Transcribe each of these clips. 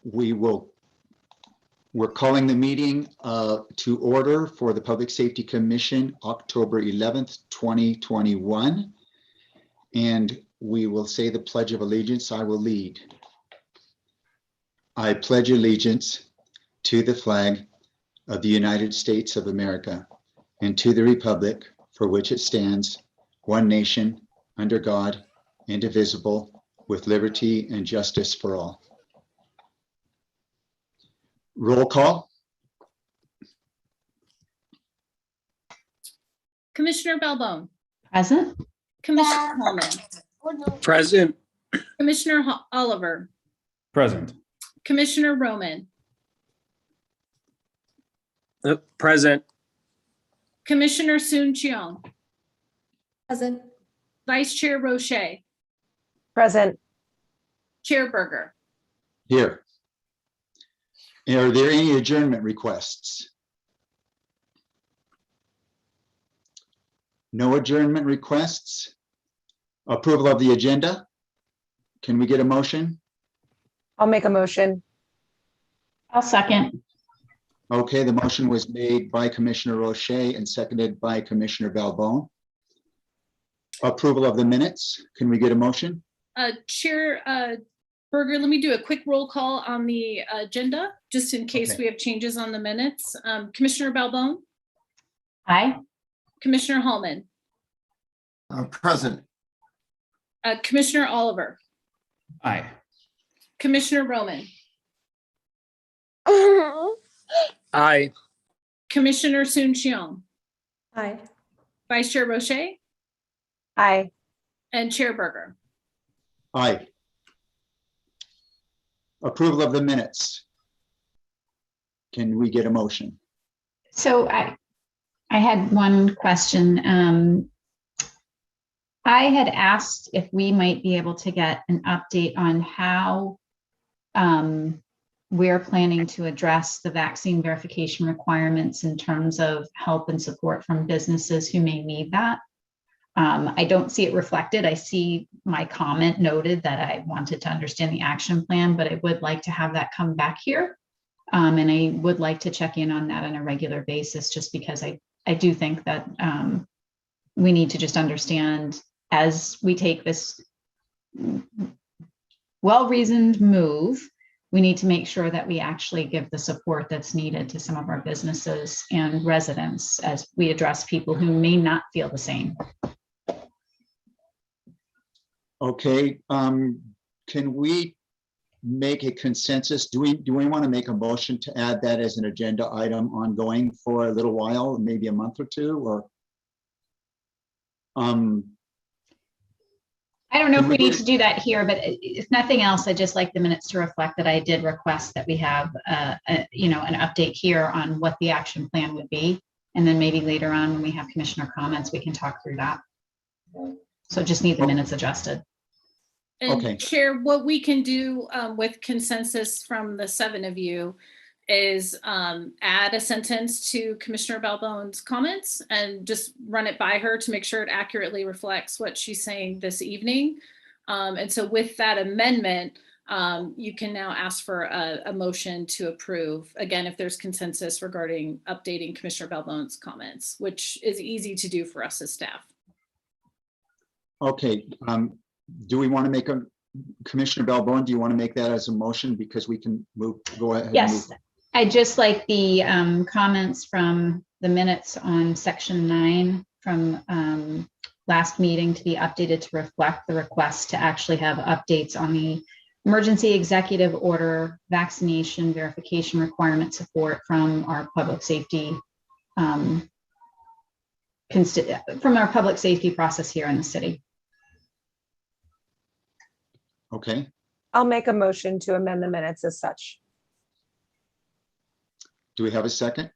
We're calling the meeting to order for the Public Safety Commission, October 11th, 2021. And we will say the Pledge of Allegiance. I will lead. I pledge allegiance to the flag of the United States of America and to the republic for which it stands, one nation, under God, indivisible, with liberty and justice for all. Roll call. Commissioner Balbone. Present. Commissioner Holman. Present. Commissioner Oliver. Present. Commissioner Roman. Present. Commissioner Soon Cheong. Present. Vice Chair Roche. Present. Chair Berger. Here. Are there any adjournment requests? No adjournment requests. Approval of the agenda. Can we get a motion? I'll make a motion. I'll second. Okay, the motion was made by Commissioner Roche and seconded by Commissioner Balbone. Approval of the minutes. Can we get a motion? Chair Berger, let me do a quick roll call on the agenda, just in case Okay. we have changes on the minutes. Commissioner Balbone. Aye. Commissioner Holman. Present. Commissioner Oliver. Aye. Commissioner Roman. Aye. Commissioner Soon Cheong. Aye. Vice Chair Roche. Aye. And Chair Berger. Aye. Approval of the minutes. Can we get a motion? So I had one question. I had asked if we might be able to get an update on how we're planning to address the vaccine verification requirements in terms of help and support from businesses who may need that. I don't see it reflected. I see my comment noted that I wanted to understand the action plan, but I would like to have that come back here. And I would like to check in on that on a regular basis, just because I do think that we need to just understand, as we take this well-reasoned move, we need to make sure that we actually give the support that's needed to some of our businesses and residents as we address people who may not feel the same. Okay, can we make a consensus? Do we want to make a motion to add that as an agenda item ongoing for a little while, maybe a month or two, or? I don't know if we need to do that here, but if nothing else, I'd just like the minutes to reflect that I did request that we have an update here on what the action plan would be. And then maybe later on, when we have commissioner comments, we can talk through that. So just need the minutes adjusted. And Okay. Chair, what we can do with consensus from the 7 of you is add a sentence to Commissioner Balbone's comments and just run it by her to make sure it accurately reflects what she's saying this evening. And so with that amendment, you can now ask for a motion to approve, again, if there's consensus regarding updating Commissioner Balbone's comments, which is easy to do for us as staff. Okay, do we want to make Commissioner Balbone, do you want to make that as a motion, because we can go ahead? Yes, I just like the comments from the minutes on section 9 from last meeting to be updated to reflect the request to actually have updates on the emergency executive order vaccination verification requirement support from our public safety process here in the city. Okay, I'll make a motion to amend the minutes as such. do we have a second?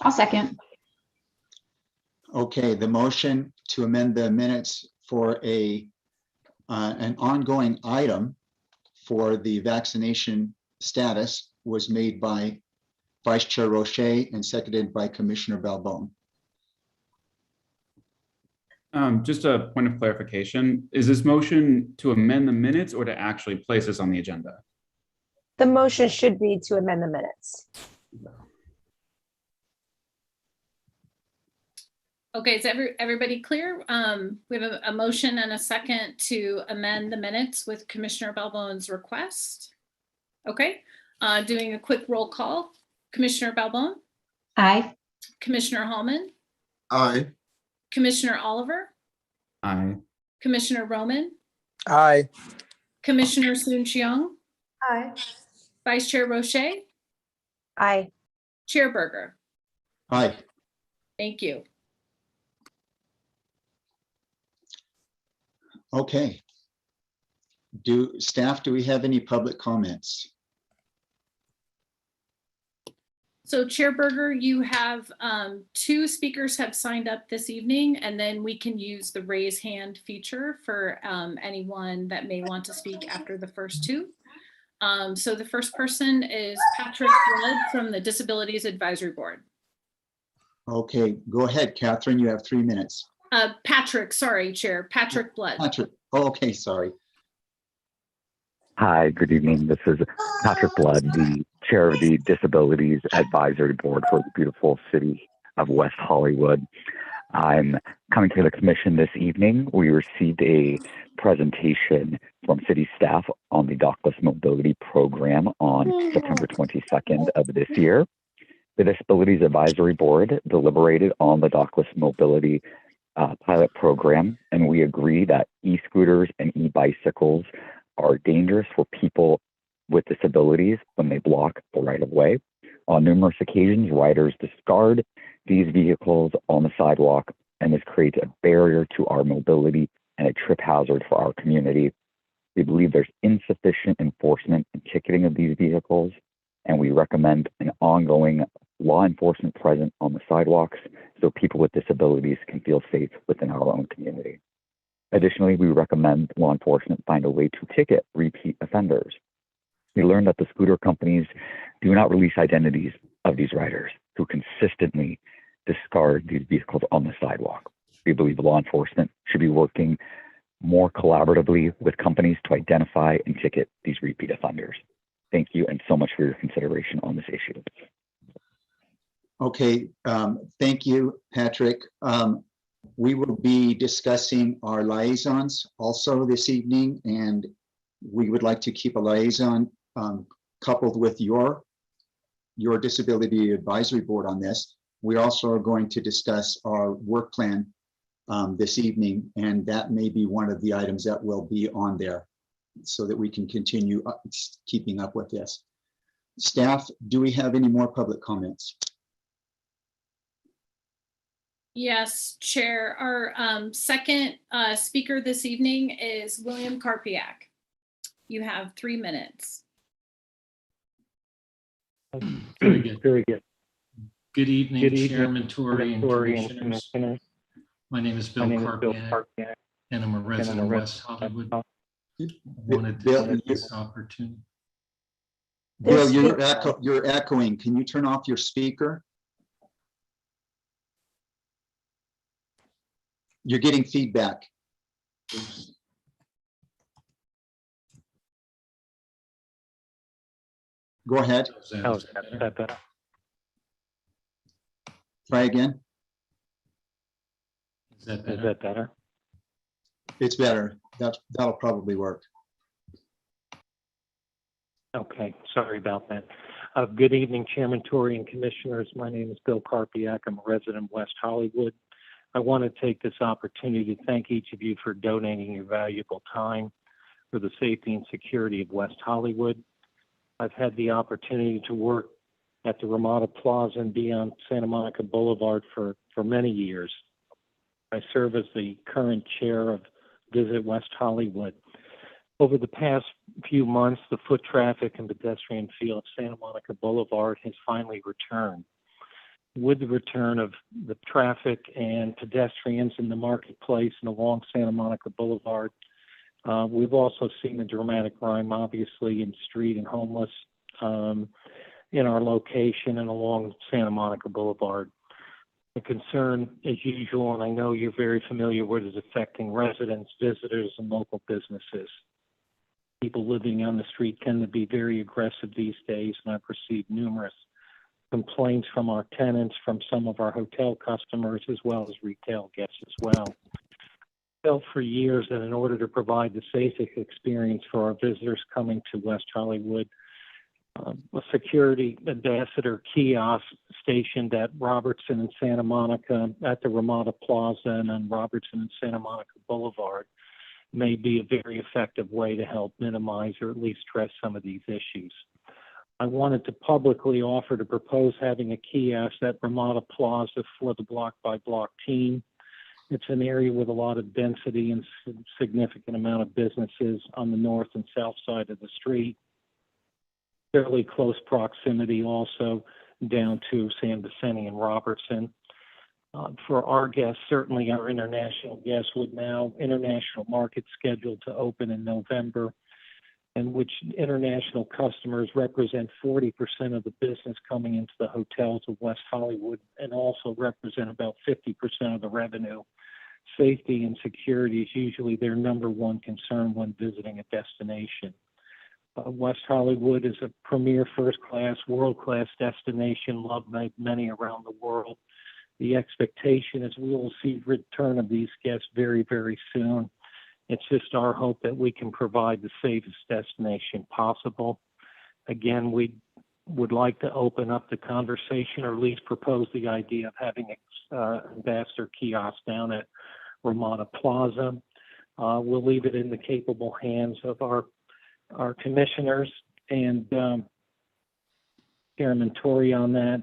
I'll second. Okay, the motion to amend the minutes for an ongoing item for the vaccination status was made by Vice Chair Roche and seconded by Commissioner Balbone. Just a point of clarification. Is this motion to amend the minutes or to actually place this on the agenda? The motion should be to amend the minutes. Okay, is everybody clear? We have a motion and a second to amend the minutes with Commissioner Balbone's request. Okay, doing a quick roll call. Commissioner Balbone, Aye. Commissioner Hallman, Aye. Commissioner Oliver, Aye. Commissioner Roman, Aye. Commissioner Soon-Shiong, Aye. Vice Chair Roche, Aye. Chair Berger. Aye. Thank you. Okay. Do we have any public comments? So Chair Berger, you have two speakers have signed up this evening, and then we can use the raise hand feature for anyone that may want to speak after the first two. So the first person is Patrick Blood from the Disabilities Advisory Board. Okay, go ahead, Catherine. You have 3 minutes. Patrick, sorry, Chair, Patrick Blood. Patrick. Oh, okay, sorry. Hi, good evening. This is Patrick Blood, the chair of the Disabilities Advisory Board for the beautiful city of West Hollywood. I'm coming to the commission this evening. We received a presentation from city staff on the dockless mobility program on September 22nd of this year. The Disabilities Advisory Board deliberated on the dockless mobility pilot program, and we agree that e-scooters and e-bicycles are dangerous for people with disabilities when they block the right of way. On numerous occasions, riders discard these vehicles on the sidewalk, and this creates a barrier to our mobility and a trip hazard for our community. We believe there's insufficient enforcement and ticketing of these vehicles, and we recommend an ongoing law enforcement presence on the sidewalks so people with disabilities can feel safe within our own community. Additionally, we recommend law enforcement find a way to ticket repeat offenders. We learned that the scooter companies do not release identities of these riders who consistently discard these vehicles on the sidewalk. We believe law enforcement should be working more collaboratively with companies to identify and ticket these repeat offenders. Thank you, and so much for your consideration on this issue. Okay, thank you, Patrick. We will be discussing our liaisons also this evening, and we would like to keep a liaison coupled with your Disability Advisory Board on this. We also are going to discuss our work plan this evening, and that may be one of the items that will be on there so that we can continue keeping up with this. Staff, do we have any more public comments? Yes, Chair. Our second speaker this evening is William Karpiak. You have 3 minutes. Very good. Very good. Good evening, Good evening, Chairman Torrey and Commissioners. My name is Bill Karpiak, and I'm a resident of West Hollywood. I wanted to Bill, take this opportunity. Bill, you're echoing. Can you turn off your speaker? You're getting feedback. Go ahead. Is that better? Try again. Is that better? It's better. That'll probably work. Okay, sorry about that. Good evening, Chairman Torrey and Commissioners. My name is Bill Karpiak. I'm a resident of West Hollywood. I want to take this opportunity to thank each of you for donating your valuable time for the safety and security of West Hollywood. I've had the opportunity to work at the Ramada Plaza and be on Santa Monica Boulevard for many years. I serve as the current chair of Visit West Hollywood. Over the past few months, the foot traffic and pedestrian feel of Santa Monica Boulevard has finally returned. With the return of the traffic and pedestrians in the marketplace and along Santa Monica Boulevard, we've also seen a dramatic rise, obviously, in street and homeless in our location and along Santa Monica Boulevard. The concern, as usual, and I know you're very familiar with, is affecting residents, visitors, and local businesses. People living on the street tend to be very aggressive these days, and I've received numerous complaints from our tenants, from some of our hotel customers, as well as retail guests as well. I felt for years that in order to provide the safest experience for our visitors coming to West Hollywood, a security ambassador kiosk stationed at Robertson and Santa Monica, at the Ramada Plaza and on Robertson and Santa Monica Boulevard may be a very effective way to help minimize or at least address some of these issues. I wanted to publicly offer to propose having a kiosk at Ramada Plaza for the block-by-block team. It's an area with a lot of density and significant amount of businesses on the north and south side of the street. Fairly close proximity also down to San Vicente and Robertson. For our guests, certainly our international guests, with now international markets scheduled to open in November, and which international customers represent 40% of the business coming into the hotels of West Hollywood and also represent about 50% of the revenue. Safety and security is usually their number one concern when visiting a destination. West Hollywood is a premier first-class, world-class destination loved by many around the world. The expectation is we will see return of these guests very, very soon. It's just our hope that we can provide the safest destination possible. Again, we would like to open up the conversation or at least propose the idea of having an ambassador kiosk down at Ramada Plaza. We'll leave it in the capable hands of our commissioners and Chairman Torrey on that.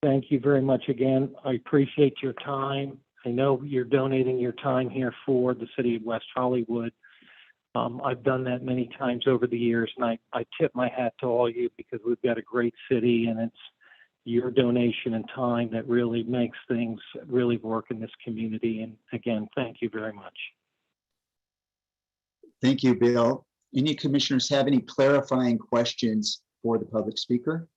Thank you very much again. I appreciate your time. I know you're donating your time here for the city of West Hollywood. I've done that many times over the years, and I tip my hat to all you because we've got a great city, and it's your donation and time that really makes things really work in this community. And again, thank you very much. Thank you, Bill. Any commissioners have any clarifying questions for the public speaker?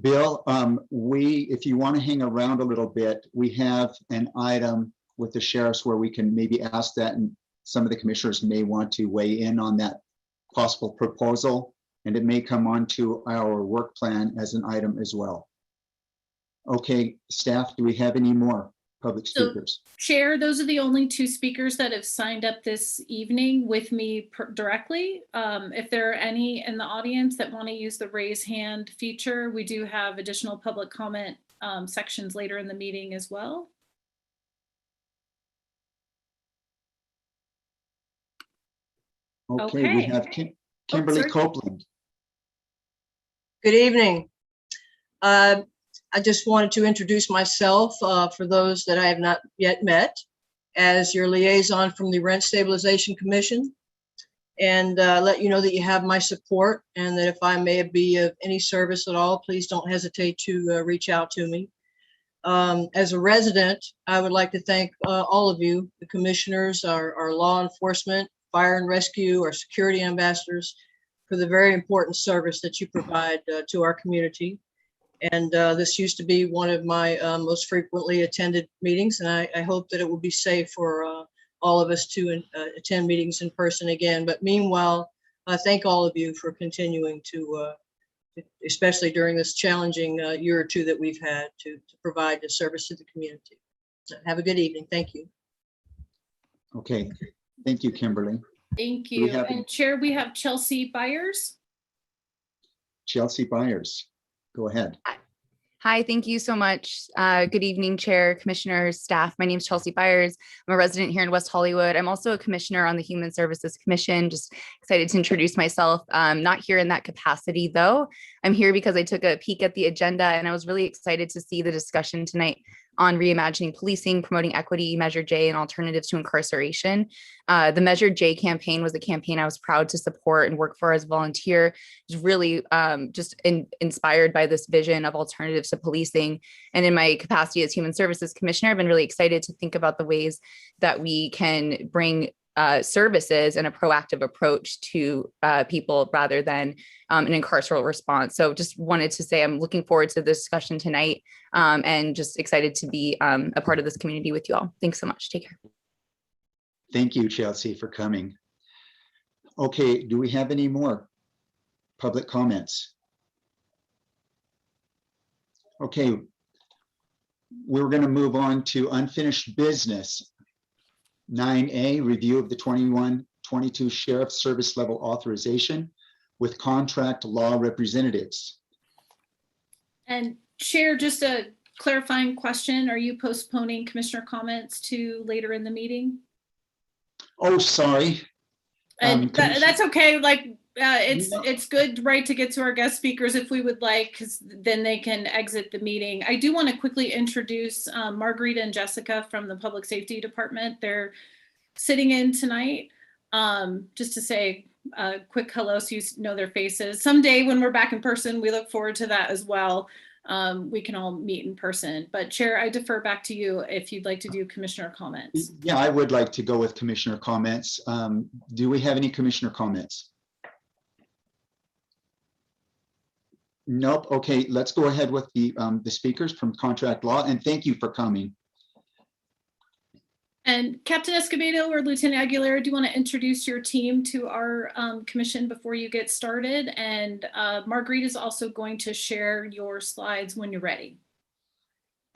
Bill, if you want to hang around a little bit, we have an item with the sheriffs where we can maybe ask that, and some of the commissioners may want to weigh in on that possible proposal, and it may come onto our work plan as an item as well. Okay, staff, do we have any more public speakers? Chair, those are the only two speakers that have signed up this evening with me directly. If there are any in the audience that want to use the raise hand feature, we do have additional public comment sections later in the meeting as well. Okay, we have Kimberly Copeland. Good evening. I just wanted to introduce myself for those that I have not yet met as your liaison from the Rent Stabilization Commission, and let you know that you have my support, and that if I may be of any service at all, please don't hesitate to reach out to me. As a resident, I would like to thank all of you, the commissioners, our law enforcement, fire and rescue, our security ambassadors, for the very important service that you provide to our community. And this used to be one of my most frequently attended meetings, and I hope that it will be safe for all of us to attend meetings in person again. But meanwhile, I thank all of you for continuing to, especially during this challenging year or two that we've had, to provide the service to the community. So have a good evening. Thank you. Okay, thank you, Kimberly. Thank you. And Chair, we have Chelsea Byers. Chelsea Byers, go ahead. Hi, thank you so much. Good evening, Chair, Commissioners, staff. My name is Chelsea Byers. I'm a resident here in West Hollywood. I'm also a commissioner on the Human Services Commission. Just excited to introduce myself. Not here in that capacity, though. I'm here because I took a peek at the agenda, and I was really excited to see the discussion tonight on reimagining policing, promoting equity, Measure J, and alternatives to incarceration. The Measure J campaign was a campaign I was proud to support and work for as a volunteer. I was really just inspired by this vision of alternatives to policing. And in my capacity as Human Services Commissioner, I've been really excited to think about the ways that we can bring services and a proactive approach to people rather than an incarceral response. So just wanted to say I'm looking forward to the discussion tonight and just excited to be a part of this community with you all. Thanks so much. Take care. Thank you, Chelsea, for coming. Okay, do we have any more public comments? Okay, we're going to move on to unfinished business. 9A, review of the 21-22 Sheriff's Service Level Authorization with contract law representatives. And Chair, just a clarifying question. Are you postponing commissioner comments to later in the meeting? Oh, sorry. And that's okay. Like, No. it's good, right, to get to our guest speakers if we would like, because then they can exit the meeting. I do want to quickly introduce Margarita and Jessica from the Public Safety Department. They're sitting in tonight, just to say a quick hello so you know their faces. Someday when we're back in person, we look forward to that as well. We can all meet in person. But Chair, I defer back to you if you'd like to do commissioner comments. Yeah, I would like to go with commissioner comments. Do we have any commissioner comments? Nope. Okay, let's go ahead with the speakers from contract law, and thank you for coming. And Captain Escobedo or Lieutenant Aguilera, do you want to introduce your team to our commission before you get started? And Marguerite is also going to share your slides when you're ready.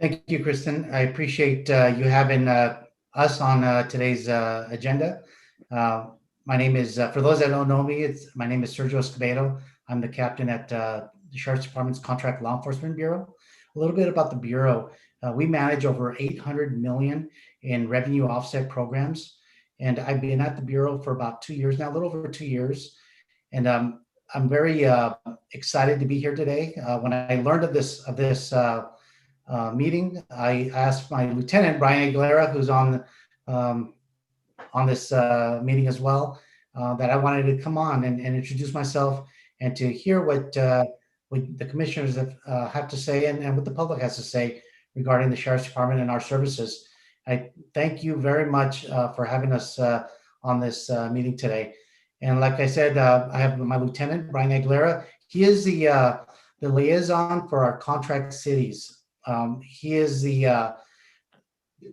Thank you, Kristen. I appreciate you having us on today's agenda. My name is, for those that don't know me, my name is Sergio Escobedo. I'm the captain at the Sheriff's Department's Contract Law Enforcement Bureau. A little bit about the Bureau. We manage over 800 million in revenue offset programs. And I've been at the Bureau for about 2 years now, a little over 2 years. And I'm very excited to be here today. When I learned of this meeting, I asked my lieutenant, Brian Aguilera, who's on this meeting as well, that I wanted to come on and introduce myself and to hear what the commissioners have to say and what the public has to say regarding the Sheriff's Department and our services. I thank you very much for having us on this meeting today. And like I said, I have my lieutenant, Brian Aguilera. He is the liaison for our contract cities. He is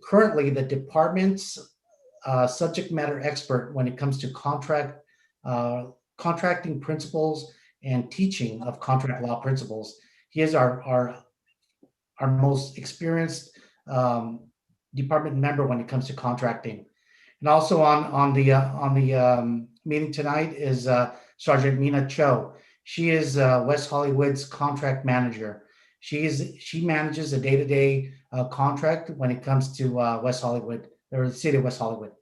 currently the department's subject matter expert when it comes to contracting principles and teaching of contract law principles. He is our most experienced department member when it comes to contracting. And also on the meeting tonight is Sergeant Mina Cho. She is West Hollywood's contract manager. She manages a day-to-day contract when it comes to West Hollywood, or the city of West Hollywood.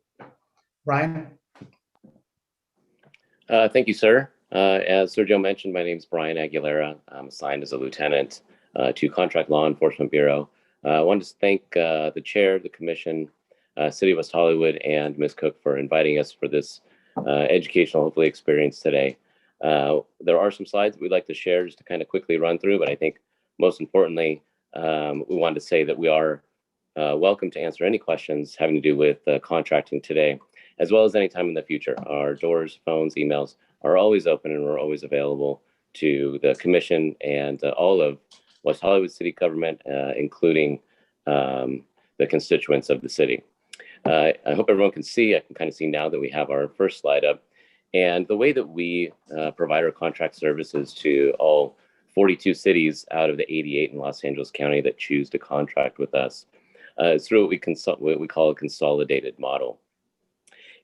Brian? Thank you, sir. As Sergio mentioned, my name is Brian Aguilera. I'm assigned as a lieutenant to Contract Law Enforcement Bureau. I wanted to thank the chair, the commission, City of West Hollywood, and Ms. Cook for inviting us for this educational, hopefully, experience today. There are some slides we'd like to share just to kind of quickly run through, but I think most importantly, we wanted to say that we are welcome to answer any questions having to do with contracting today, as well as any time in the future. Our doors, phones, emails are always open, and we're always available to the commission and all of West Hollywood city government, including the constituents of the city. I hope everyone can see. I can kind of see now that we have our first slide up. And the way that we provide our contract services to all 42 cities out of the 88 in Los Angeles County that choose to contract with us is through what we call a consolidated model.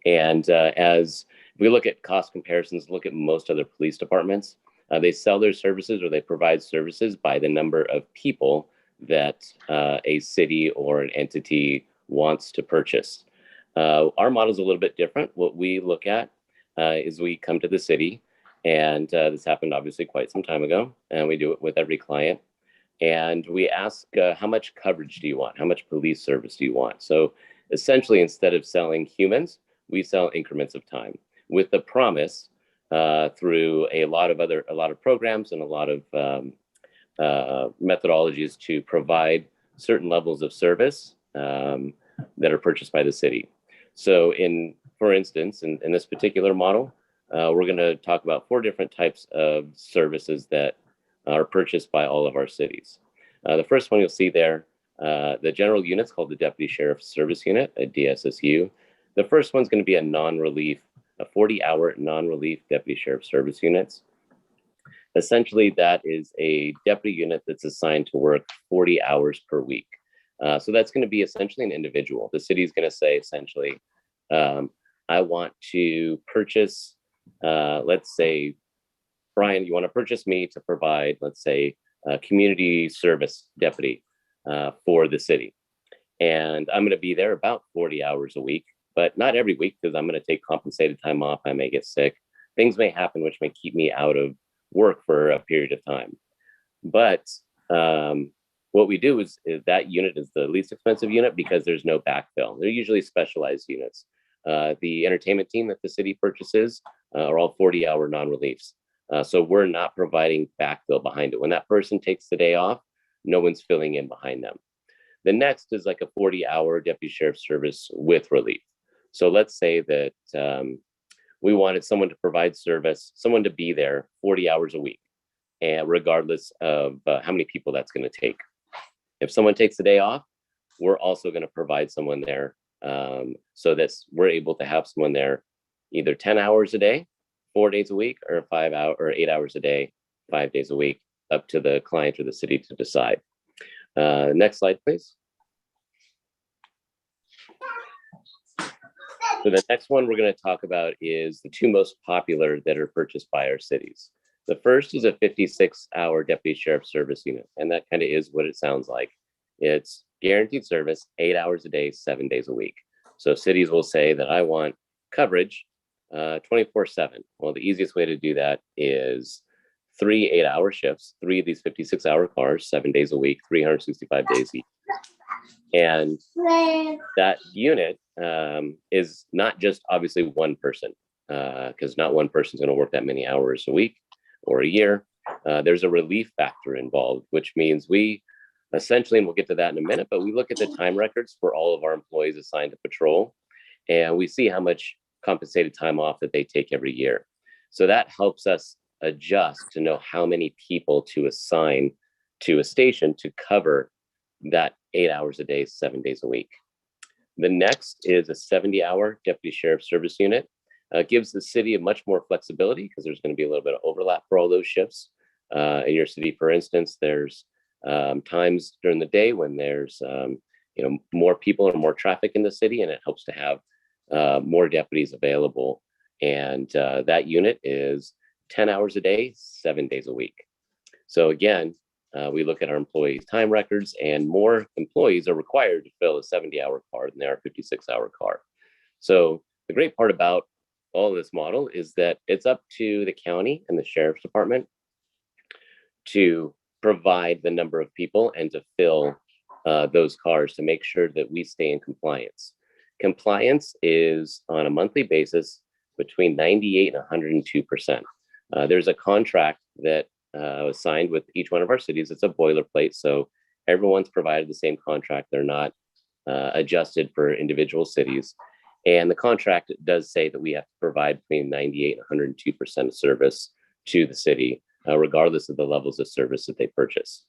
And as we look at cost comparisons, look at most other police departments, they sell their services or they provide services by the number of people that a city or an entity wants to purchase. Our model is a little bit different. What we look at is we come to the city, and this happened obviously quite some time ago, and we do it with every client. And we ask, how much coverage do you want? How much police service do you want? So essentially, instead of selling humans, we sell increments of time with the promise through a lot of programs and a lot of methodologies to provide certain levels of service that are purchased by the city. So for instance, in this particular model, we're going to talk about 4 different types of services that are purchased by all of our cities. The first one you'll see there, the general unit's called the Deputy Sheriff Service Unit, a DSSU. The first one's going to be a 40-hour non-relief Deputy Sheriff Service Units. Essentially, that is a deputy unit that's assigned to work 40 hours per week. So that's going to be essentially an individual. The city's going to say essentially, I want to purchase, let's say, Brian, you want to purchase me to provide, let's say, a community service deputy for the city. And I'm going to be there about 40 hours a week, but not every week because I'm going to take compensated time off. I may get sick. Things may happen which may keep me out of work for a period of time. But what we do is that unit is the least expensive unit because there's no backfill. They're usually specialized units. The entertainment team that the city purchases are all 40-hour non-reliefs. So we're not providing backfill behind it. When that person takes the day off, no one's filling in behind them. The next is like a 40-hour deputy sheriff service with relief. So let's say that we wanted someone to provide service, someone to be there 40 hours a week, and regardless of how many people that's going to take. If someone takes the day off, we're also going to provide someone there so that we're able to have someone there either 10 hours a day, 4 days a week, or 8 hours a day, 5 days a week, up to the client or the city to decide. Next slide, please. So the next one we're going to talk about is the 2 most popular that are purchased by our cities. The first is a 56-hour deputy sheriff service unit, and that kind of is what it sounds like. It's guaranteed service, 8 hours a day, 7 days a week. So cities will say that I want coverage 24/7. Well, the easiest way to do that is 3 8-hour shifts, 3 of these 56-hour cars, 7 days a week, 365 days each. And that unit is not just obviously one person, because not one person's going to work that many hours a week or a year. There's a relief factor involved, which means we essentially, and we'll get to that in a minute, but we look at the time records for all of our employees assigned to patrol, and we see how much compensated time off that they take every year. So that helps us adjust to know how many people to assign to a station to cover that 8 hours a day, 7 days a week. The next is a 70-hour deputy sheriff service unit. Gives the city a much more flexibility because there's going to be a little bit of overlap for all those shifts. In your city, for instance, there's times during the day when there's more people or more traffic in the city, and it helps to have more deputies available. And that unit is 10 hours a day, 7 days a week. So again, we look at our employees' time records, and more employees are required to fill a 70-hour car than they are a 56-hour car. So the great part about all of this model is that it's up to the county and the sheriff's department to provide the number of people and to fill those cars to make sure that we stay in compliance. Compliance is on a monthly basis between 98 and 102%. There's a contract that was signed with each one of our cities. It's a boilerplate, so everyone's provided the same contract. They're not adjusted for individual cities. And the contract does say that we have to provide between 98 and 102% of service to the city, regardless of the levels of service that they purchase.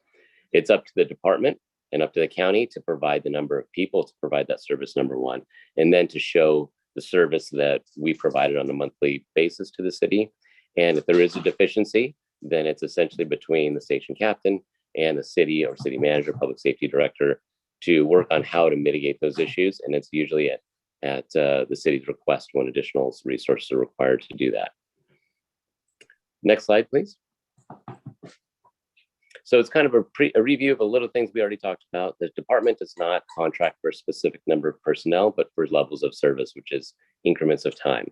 It's up to the department and up to the county to provide the number of people to provide that service, number one, and then to show the service that we provided on a monthly basis to the city. And if there is a deficiency, then it's essentially between the station captain and the city or city manager, public safety director, to work on how to mitigate those issues. And it's usually at the city's request when additional resources are required to do that. Next slide, please. So it's kind of a review of a little things we already talked about. The department does not contract for a specific number of personnel, but for levels of service, which is increments of time.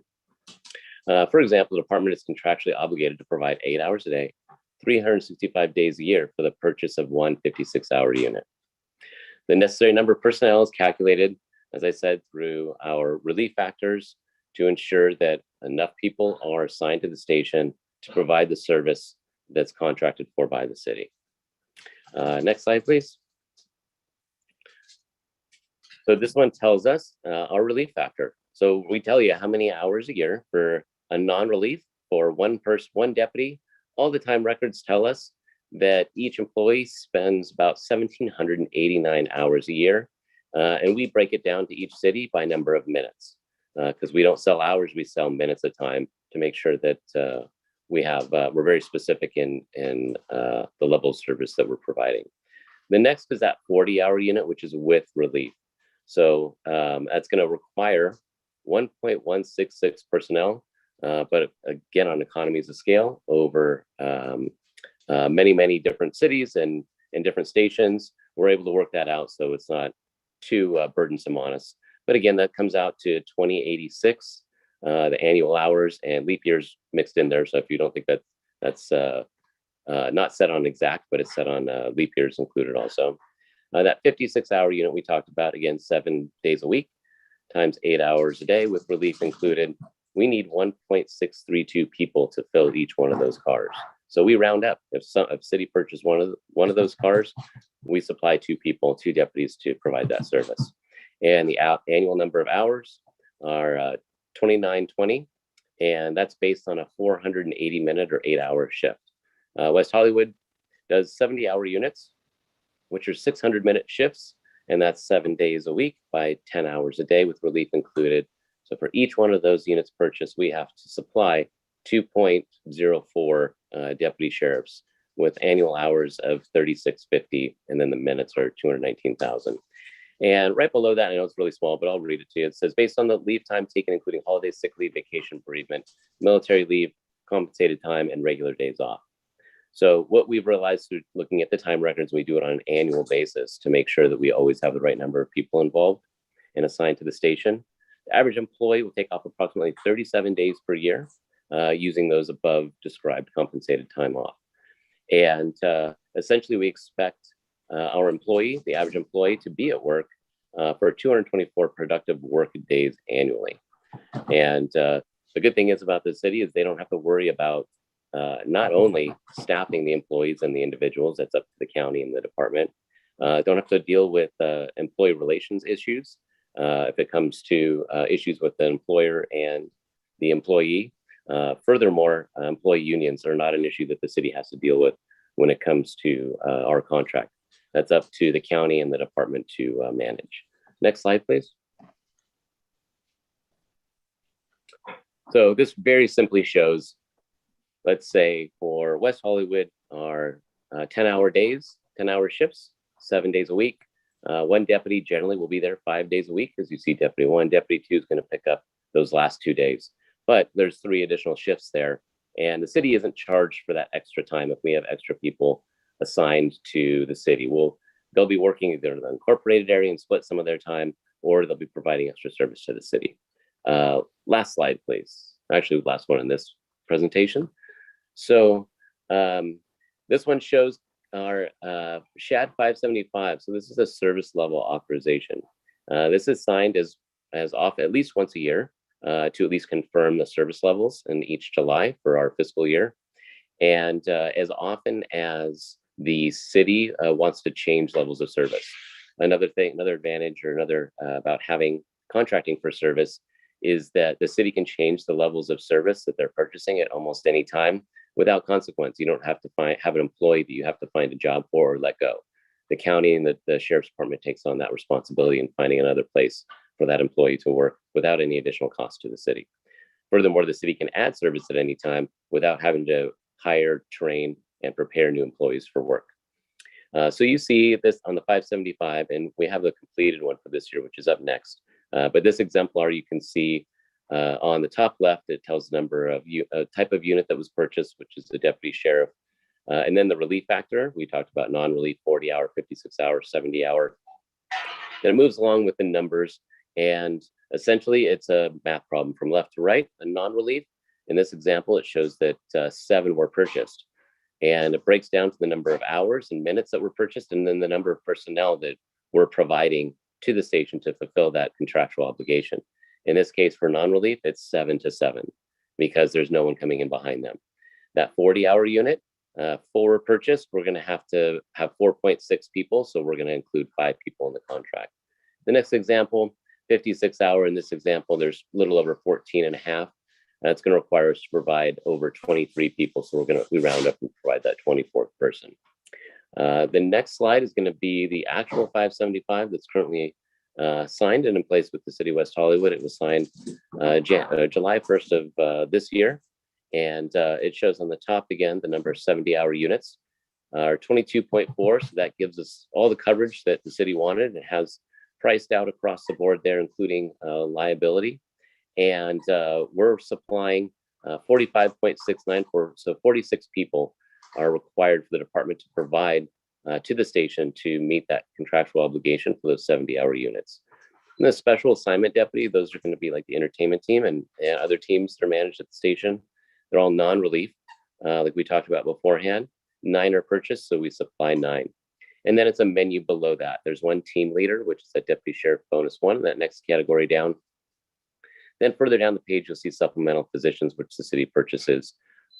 For example, the department is contractually obligated to provide 8 hours a day, 365 days a year for the purchase of one 56-hour unit. The necessary number of personnel is calculated, as I said, through our relief factors to ensure that enough people are assigned to the station to provide the service that's contracted for by the city. Next slide, please. So this one tells us our relief factor. So we tell you how many hours a year for a non-relief for one person, one deputy. All the time records tell us that each employee spends about 1,789 hours a year. And we break it down to each city by number of minutes, because we don't sell hours, we sell minutes at a time to make sure that we're very specific in the level of service that we're providing. The next is that 40-hour unit, which is with relief. So that's going to require 1.166 personnel, but again, on economies of scale over many different cities and different stations, we're able to work that out so it's not too burdensome on us. But again, that comes out to 2086, the annual hours, and leap years mixed in there. So if you don't think that's not set on exact, but it's set on leap years included also. That 56-hour unit we talked about, again, 7 days a week times 8 hours a day with relief included. We need 1.632 people to fill each one of those cars. So we round up. If city purchased one of those cars, we supply 2 people, 2 deputies to provide that service. And the annual number of hours are 2920, and that's based on a 480-minute or 8-hour shift. West Hollywood does 70-hour units, which are 600-minute shifts, and that's 7 days a week by 10 hours a day with relief included. So for each one of those units purchased, we have to supply 2.04 deputy sheriffs with annual hours of 3650, and then the minutes are 219,000. And right below that, I know it's really small, but I'll read it to you. It says, based on the leave time taken, including holiday, sick leave, vacation, bereavement, military leave, compensated time, and regular days off. So what we've realized through looking at the time records, we do it on an annual basis to make sure that we always have the right number of people involved and assigned to the station. The average employee will take off approximately 37 days per year using those above described compensated time off. And essentially we expect our employee, the average employee, to be at work for 224 productive work days annually. And the good thing is about the city is they don't have to worry about not only staffing the employees and the individuals, that's up to the county and the department, don't have to deal with employee relations issues if it comes to issues with the employer and the employee. Furthermore, employee unions are not an issue that the city has to deal with when it comes to our contract. That's up to the county and the department to manage. Next slide, please. So this very simply shows, let's say for West Hollywood, our 10-hour days, 10-hour shifts, 7 days a week. One deputy generally will be there 5 days a week. As you see, deputy 1, deputy 2 is going to pick up those last 2 days. But there's 3 additional shifts there. And the city isn't charged for that extra time if we have extra people assigned to the city. They'll be working either in the incorporated area and split some of their time, or they'll be providing extra service to the city. Last slide, please. Actually, last one in this presentation. So this one shows our SHAD 575. So this is a service level authorization. This is signed as off at least once a year to at least confirm the service levels in each July for our fiscal year. And as often as the city wants to change levels of service. Another advantage or another about having contracting for service is that the city can change the levels of service that they're purchasing at almost any time without consequence. You don't have to have an employee that you have to find a job for or let go. The county and the sheriff's department takes on that responsibility in finding another place for that employee to work without any additional cost to the city. Furthermore, the city can add service at any time without having to hire, train, and prepare new employees for work. So you see this on the 575, and we have the completed one for this year, which is up next. But this exemplar, you can see on the top left, it tells the number of type of unit that was purchased, which is the deputy sheriff. And then the relief factor, we talked about non-relief, 40-hour, 56-hour, 70-hour. Then it moves along with the numbers. And essentially, it's a math problem from left to right. A non-relief, in this example, it shows that 7 were purchased. And it breaks down to the number of hours and minutes that were purchased, and then the number of personnel that we're providing to the station to fulfill that contractual obligation. In this case, for non-relief, it's 7 to 7 because there's no one coming in behind them. That 40-hour unit, 4 were purchased. We're going to have 4.6 people, so we're going to include 5 people in the contract. The next example, 56 hour. In this example, there's a little over 14 and a half. That's going to require us to provide over 23 people. So we round up and provide that 24th person. The next slide is going to be the actual 575 that's currently signed and in place with the City of West Hollywood. It was signed July 1st of this year. And it shows on the top again, the number of 70-hour units are 22.4. So that gives us all the coverage that the city wanted. It has priced out across the board there, including liability. And we're supplying 45.69 so 46 people are required for the department to provide to the station to meet that contractual obligation for those 70-hour units. And the special assignment deputy, those are going to be like the entertainment team and other teams that are managed at the station. They're all non-relief, like we talked about beforehand. 9 are purchased, so we supply 9. And then it's a menu below that. There's one team leader, which is a deputy sheriff bonus 1, in that next category down. Then further down the page, you'll see supplemental positions, which the city purchases: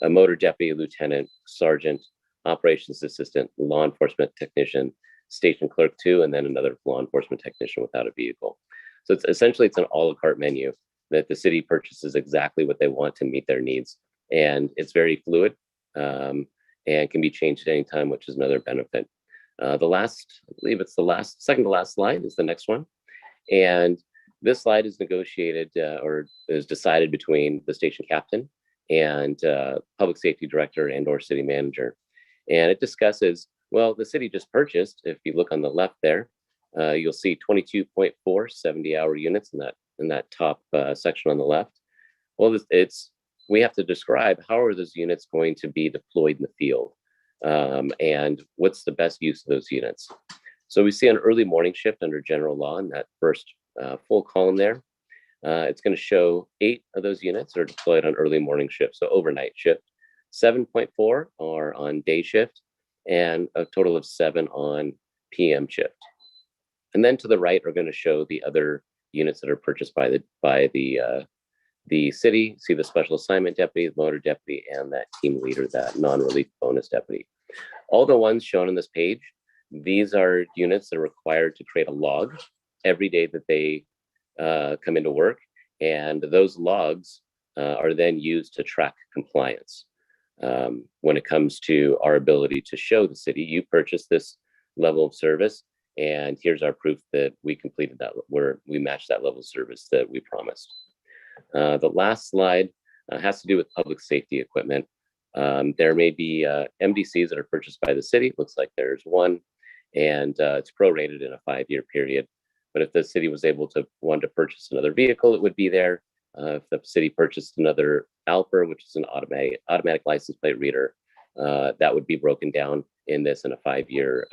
a motor deputy, lieutenant, sergeant, operations assistant, law enforcement technician, station clerk 2, and then another law enforcement technician without a vehicle. So it's essentially an a la carte menu that the city purchases exactly what they want to meet their needs. And it's very fluid and can be changed at any time, which is another benefit. The last, I believe it's the second to last slide is the next one. And this slide is negotiated or is decided between the station captain and public safety director and or city manager. And it discusses, well, the city just purchased, if you look on the left there, you'll see 22.4 70-hour units in that top section on the left. Well, we have to describe how are those units going to be deployed in the field and what's the best use of those units. So we see an early morning shift under general law in that first full column there. It's going to show 8 of those units are deployed on early morning shift, so overnight shift. 7.4 are on day shift, and a total of 7 on PM shift. And then to the right are going to show the other units that are purchased by the city. See the special assignment deputy, the motor deputy, and that team leader, that non-relief bonus deputy. All the ones shown on this page, these are units that are required to create a log every day that they come into work. And those logs are then used to track compliance. When it comes to our ability to show the city, you purchased this level of service, and here's our proof that we completed that, where we matched that level of service that we promised. The last slide has to do with public safety equipment. There may be MDCs that are purchased by the city. Looks like there's one, and it's prorated in a 5-year period. But if the city was able to want to purchase another vehicle, it would be there. If the city purchased another Alper, which is an automatic license plate reader, that would be broken down in a 5-year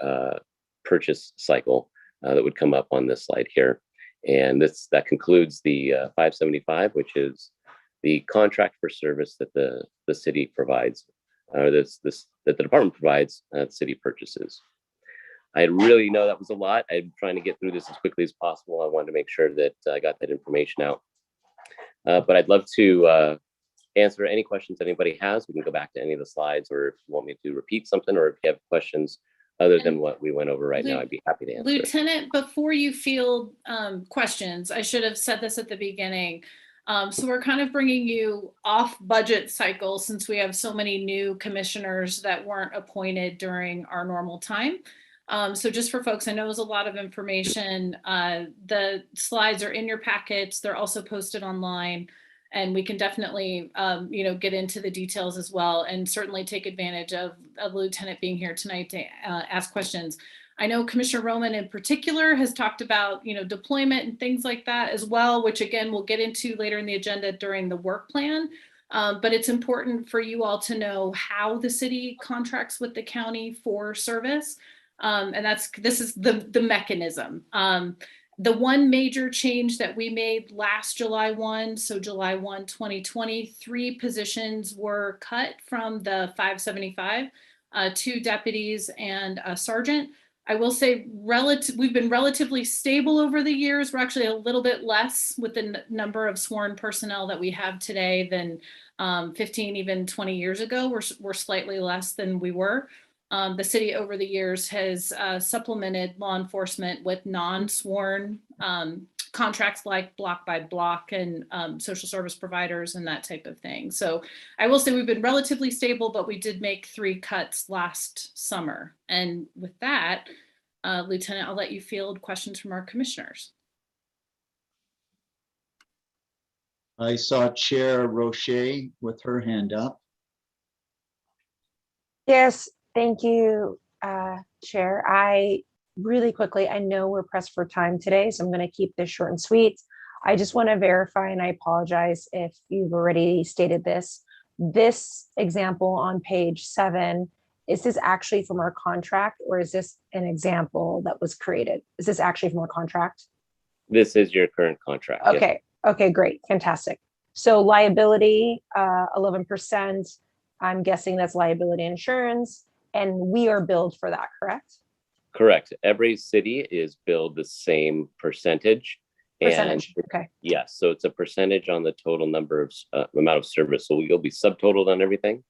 purchase cycle that would come up on this slide here. And that concludes the 575, which is the contract for service that the city provides, or that the department provides, the city purchases. I really know that was a lot. I'm trying to get through this as quickly as possible. I wanted to make sure that I got that information out. But I'd love to answer any questions anybody has. We can go back to any of the slides, or if you want me to repeat something, or if you have questions other than what we went over right now, I'd be happy to answer. Lieutenant, before you field questions, I should have said this at the beginning. So we're kind of bringing you off budget cycle since we have so many new commissioners that weren't appointed during our normal time. So just for folks, I know it was a lot of information. The slides are in your packets. They're also posted online, and we can definitely, get into the details as well, and certainly take advantage of Lieutenant being here tonight to ask questions. I know Commissioner Roman in particular has talked about, deployment and things like that as well, which again, we'll get into later in the agenda during the work plan. But it's important for you all to know how the city contracts with the county for service. And this is the mechanism. The one major change that we made last July 1, so July 1, 2020, 3 positions were cut from the 575, 2 deputies and a sergeant. I will say we've been relatively stable over the years. We're actually a little bit less with the number of sworn personnel that we have today than 15, even 20 years ago. We're slightly less than we were. The city over the years has supplemented law enforcement with non-sworn contracts like block by block and social service providers and that type of thing. So I will say we've been relatively stable, but we did make 3 cuts last summer. And with that, Lieutenant, I'll let you field questions from our commissioners. I saw Chair Roche with her hand up. Yes, thank you, Chair. Really quickly, I know we're pressed for time today, so I'm going to keep this short and sweet. I just want to verify, and I apologize if you've already stated this. This example on page 7, is this actually from our contract, or is this an example that was created? Is this actually from our contract? This is your current contract. Yes. Okay. Okay, great. Fantastic. So liability, 11%. I'm guessing that's liability insurance, and we are billed for that, correct? Correct. Every city is billed the same percentage. Percentage. And Okay. yes, so it's a percentage on the total number of amount of service. So you'll be subtotaled on everything.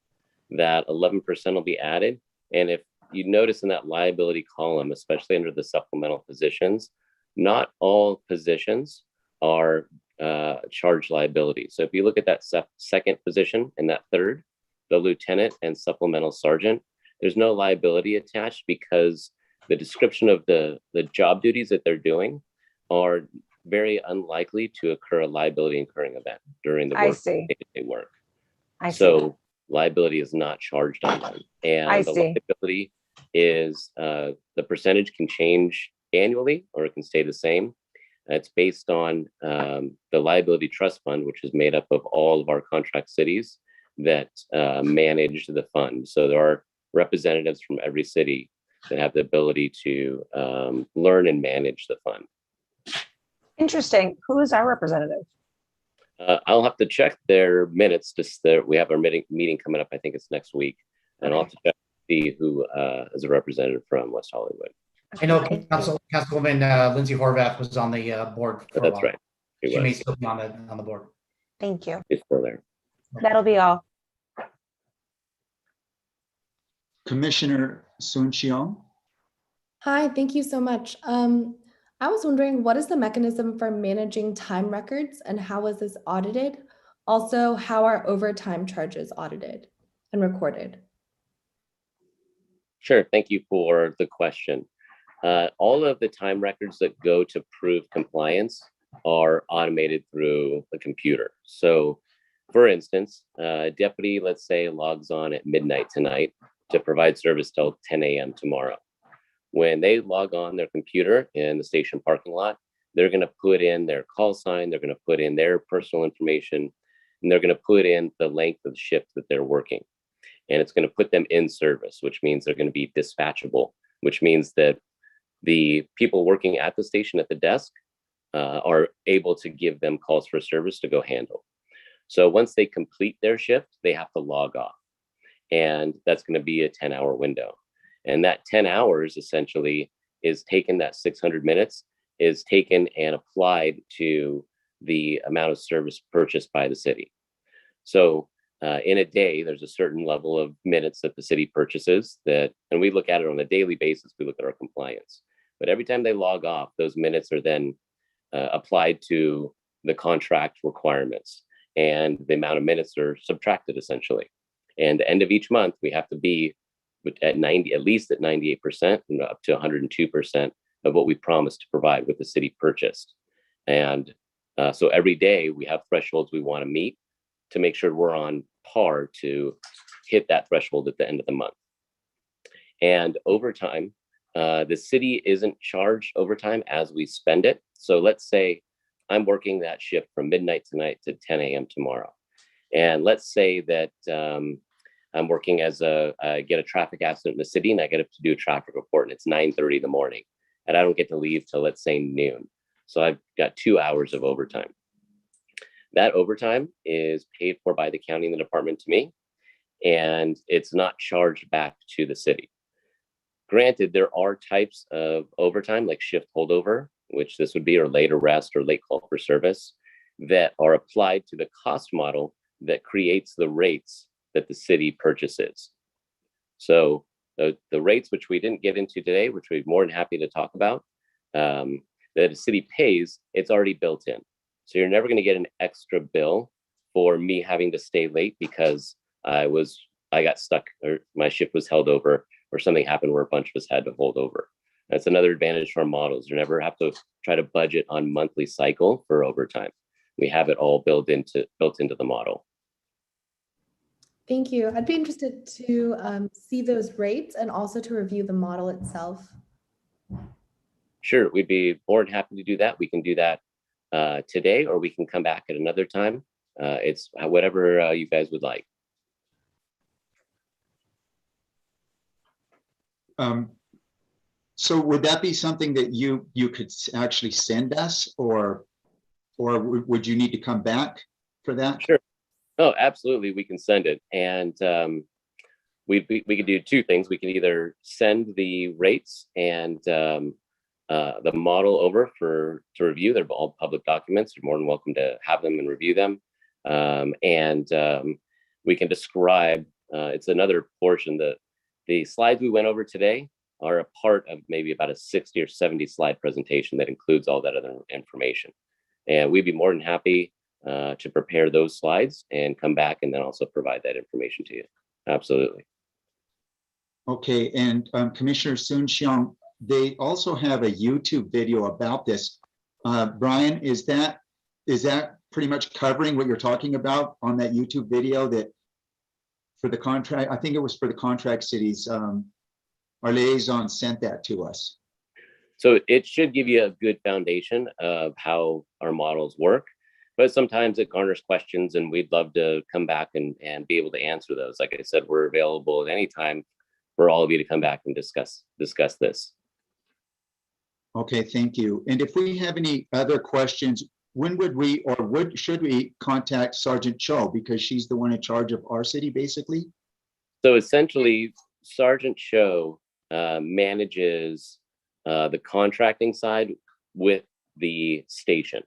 That 11% will be added. And if you notice in that liability column, especially under the supplemental positions, not all positions are charge liability. So if you look at that second position and that third, the lieutenant and supplemental sergeant, there's no liability attached because the description of the job duties that they're doing are very unlikely to occur a liability incurring event during the work day-to-day work. So liability is not charged on them. And the liability is the percentage can change annually or it can stay the same. It's based on the liability trust fund, which is made up of all of our contract cities that manage the fund. So there are representatives from every city that have the ability to learn and manage the fund. Interesting. Who is our representative? I'll have to check their minutes. We have our meeting coming up. I think it's next week, and I'll have to check to see who is a representative from West Hollywood. I know Councilwoman Lindsay Horvath was on the board for a while. That's right. She may still be on the board. Thank you. It's still there. That'll be all. Commissioner Sun Cheong. Hi, thank you so much. I was wondering, what is the mechanism for managing time records and how is this audited? Also, how are overtime charges audited and recorded? Sure, thank you for the question. All of the time records that go to prove compliance are automated through the computer. So for instance, a deputy, let's say, logs on at midnight tonight to provide service till 10 a.m. tomorrow. When they log on their computer in the station parking lot, they're going to put in their call sign, they're going to put in their personal information, and they're going to put in the length of the shift that they're working. And it's going to put them in service, which means they're going to be dispatchable, which means that the people working at the station at the desk are able to give them calls for service to go handle. So once they complete their shift, they have to log off. And that's going to be a 10-hour window. And that 10 hours essentially is taken, that 600 minutes is taken and applied to the amount of service purchased by the city. So in a day, there's a certain level of minutes that the city purchases that, and we look at it on a daily basis, we look at our compliance. But every time they log off, those minutes are then applied to the contract requirements, and the amount of minutes are subtracted essentially. And the end of each month, we have to be at least at 98% and up to 102% of what we promised to provide, what the city purchased. And so every day we have thresholds we want to meet to make sure we're on par to hit that threshold at the end of the month. And overtime, the city isn't charged overtime as we spend it. So let's say I'm working that shift from midnight tonight to 10 a.m. tomorrow. And let's say that I'm working as I get a traffic accident in the city and I get up to do a traffic report and it's 9:30 in the morning and I don't get to leave till, let's say, noon. So I've got 2 hours of overtime. That overtime is paid for by the county and the department to me, and it's not charged back to the city. Granted, there are types of overtime like shift holdover, which this would be, or late arrest or late call for service, that are applied to the cost model that creates the rates that the city purchases. So the rates, which we didn't get into today, which we're more than happy to talk about, that a city pays, it's already built in. So you're never going to get an extra bill for me having to stay late because I got stuck or my shift was held over or something happened where a bunch of us had to hold over. That's another advantage to our models. You never have to try to budget on monthly cycle for overtime. We have it all built into the model. Thank you. I'd be interested to see those rates and also to review the model itself. Sure, we'd be more than happy to do that. We can do that today, or we can come back at another time. It's whatever you guys would like. So would that be something that you could actually send us, or would you need to come back for that? Sure. Oh, absolutely. We can send it. And we could do two things. We can either send the rates and the model over to review. They're all public documents. You're more than welcome to have them and review them. We can describe, it's another portion. The slides we went over today are a part of maybe about a 60 or 70 slide presentation that includes all that other information. And we'd be more than happy to prepare those slides and come back and then also provide that information to you. Absolutely. Okay, and Commissioner Soon-Shiong, they also have a YouTube video about this. Brian, is that pretty much covering what you're talking about on that YouTube video that for the contract? I think it was for the contract cities. Our liaison sent that to us. So it should give you a good foundation of how our models work, but sometimes it garners questions and we'd love to come back and be able to answer those. Like I said, we're available at any time for all of you to come back and discuss this. Okay, thank you. And if we have any other questions, when would we should we contact Sergeant Cho, because she's the one in charge of our city, basically? So essentially, Sergeant Cho manages the contracting side with the station.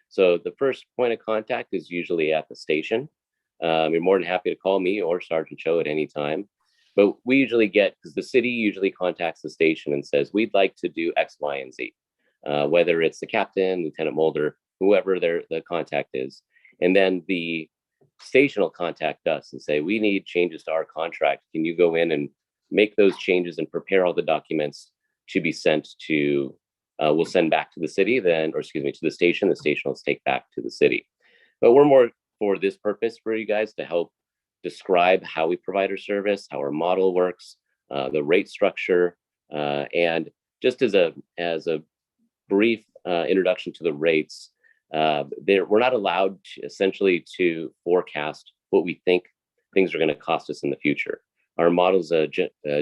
So the first point of contact is usually at the station. You're more than happy to call me or Sergeant Cho at any time. But we usually get, because the city usually contacts the station and says, we'd like to do X, Y, and Z, whether it's the captain, Lieutenant Mulder, whoever the contact is. And then the station will contact us and say, we need changes to our contract. Can you go in and make those changes and prepare all the documents to be sent to, we'll send back to the city then, or excuse me, to the station will take back to the city. But we're more for this purpose for you guys to help describe how we provide our service, how our model works, the rate structure, and just as a brief introduction to the rates, we're not allowed to, essentially, to forecast what we think things are going to cost us in the future. Our model is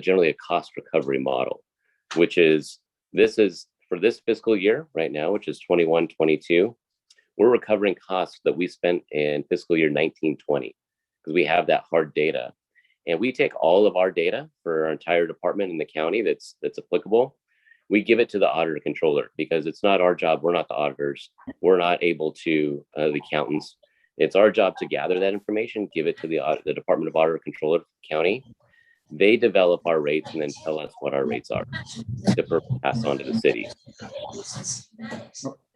generally a cost recovery model, which is, this is for this fiscal year right now, which is 21-22, we're recovering costs that we spent in fiscal year 19-20, because we have that hard data. And we take all of our data for our entire department in the county that's applicable. We give it to the auditor controller, because it's not our job. We're not the auditors. We're not able to, the accountants. It's our job to gather that information, give it to the Department of Auditor Controller County. They develop our rates and then tell us what our rates are to pass on to the city.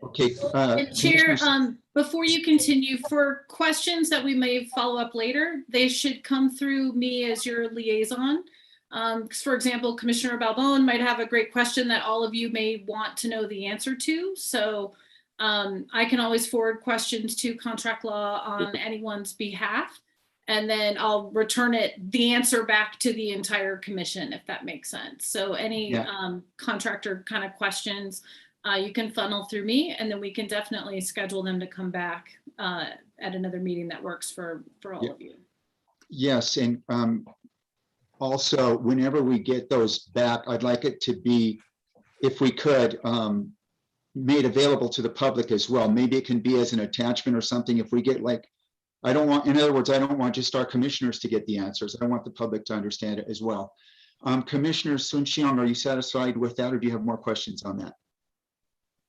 Okay. Chair, before you continue, for questions that we may follow up later, they should come through me as your liaison. For example, Commissioner Balbone might have a great question that all of you may want to know the answer to. So I can always forward questions to contract law on anyone's behalf, and then I'll return the answer back to the entire commission, if that makes sense. So any contractor kind of questions, you can funnel through me, and then we can definitely schedule them to come back at another meeting that works for all of you. Yes, and also, whenever we get those back, I'd like it to be, if we could, made available to the public as well. Maybe it can be as an attachment or something. If we get in other words, I don't want just our commissioners to get the answers. I want the public to understand it as well. Commissioner Soon-Shiong, are you satisfied with that, or do you have more questions on that?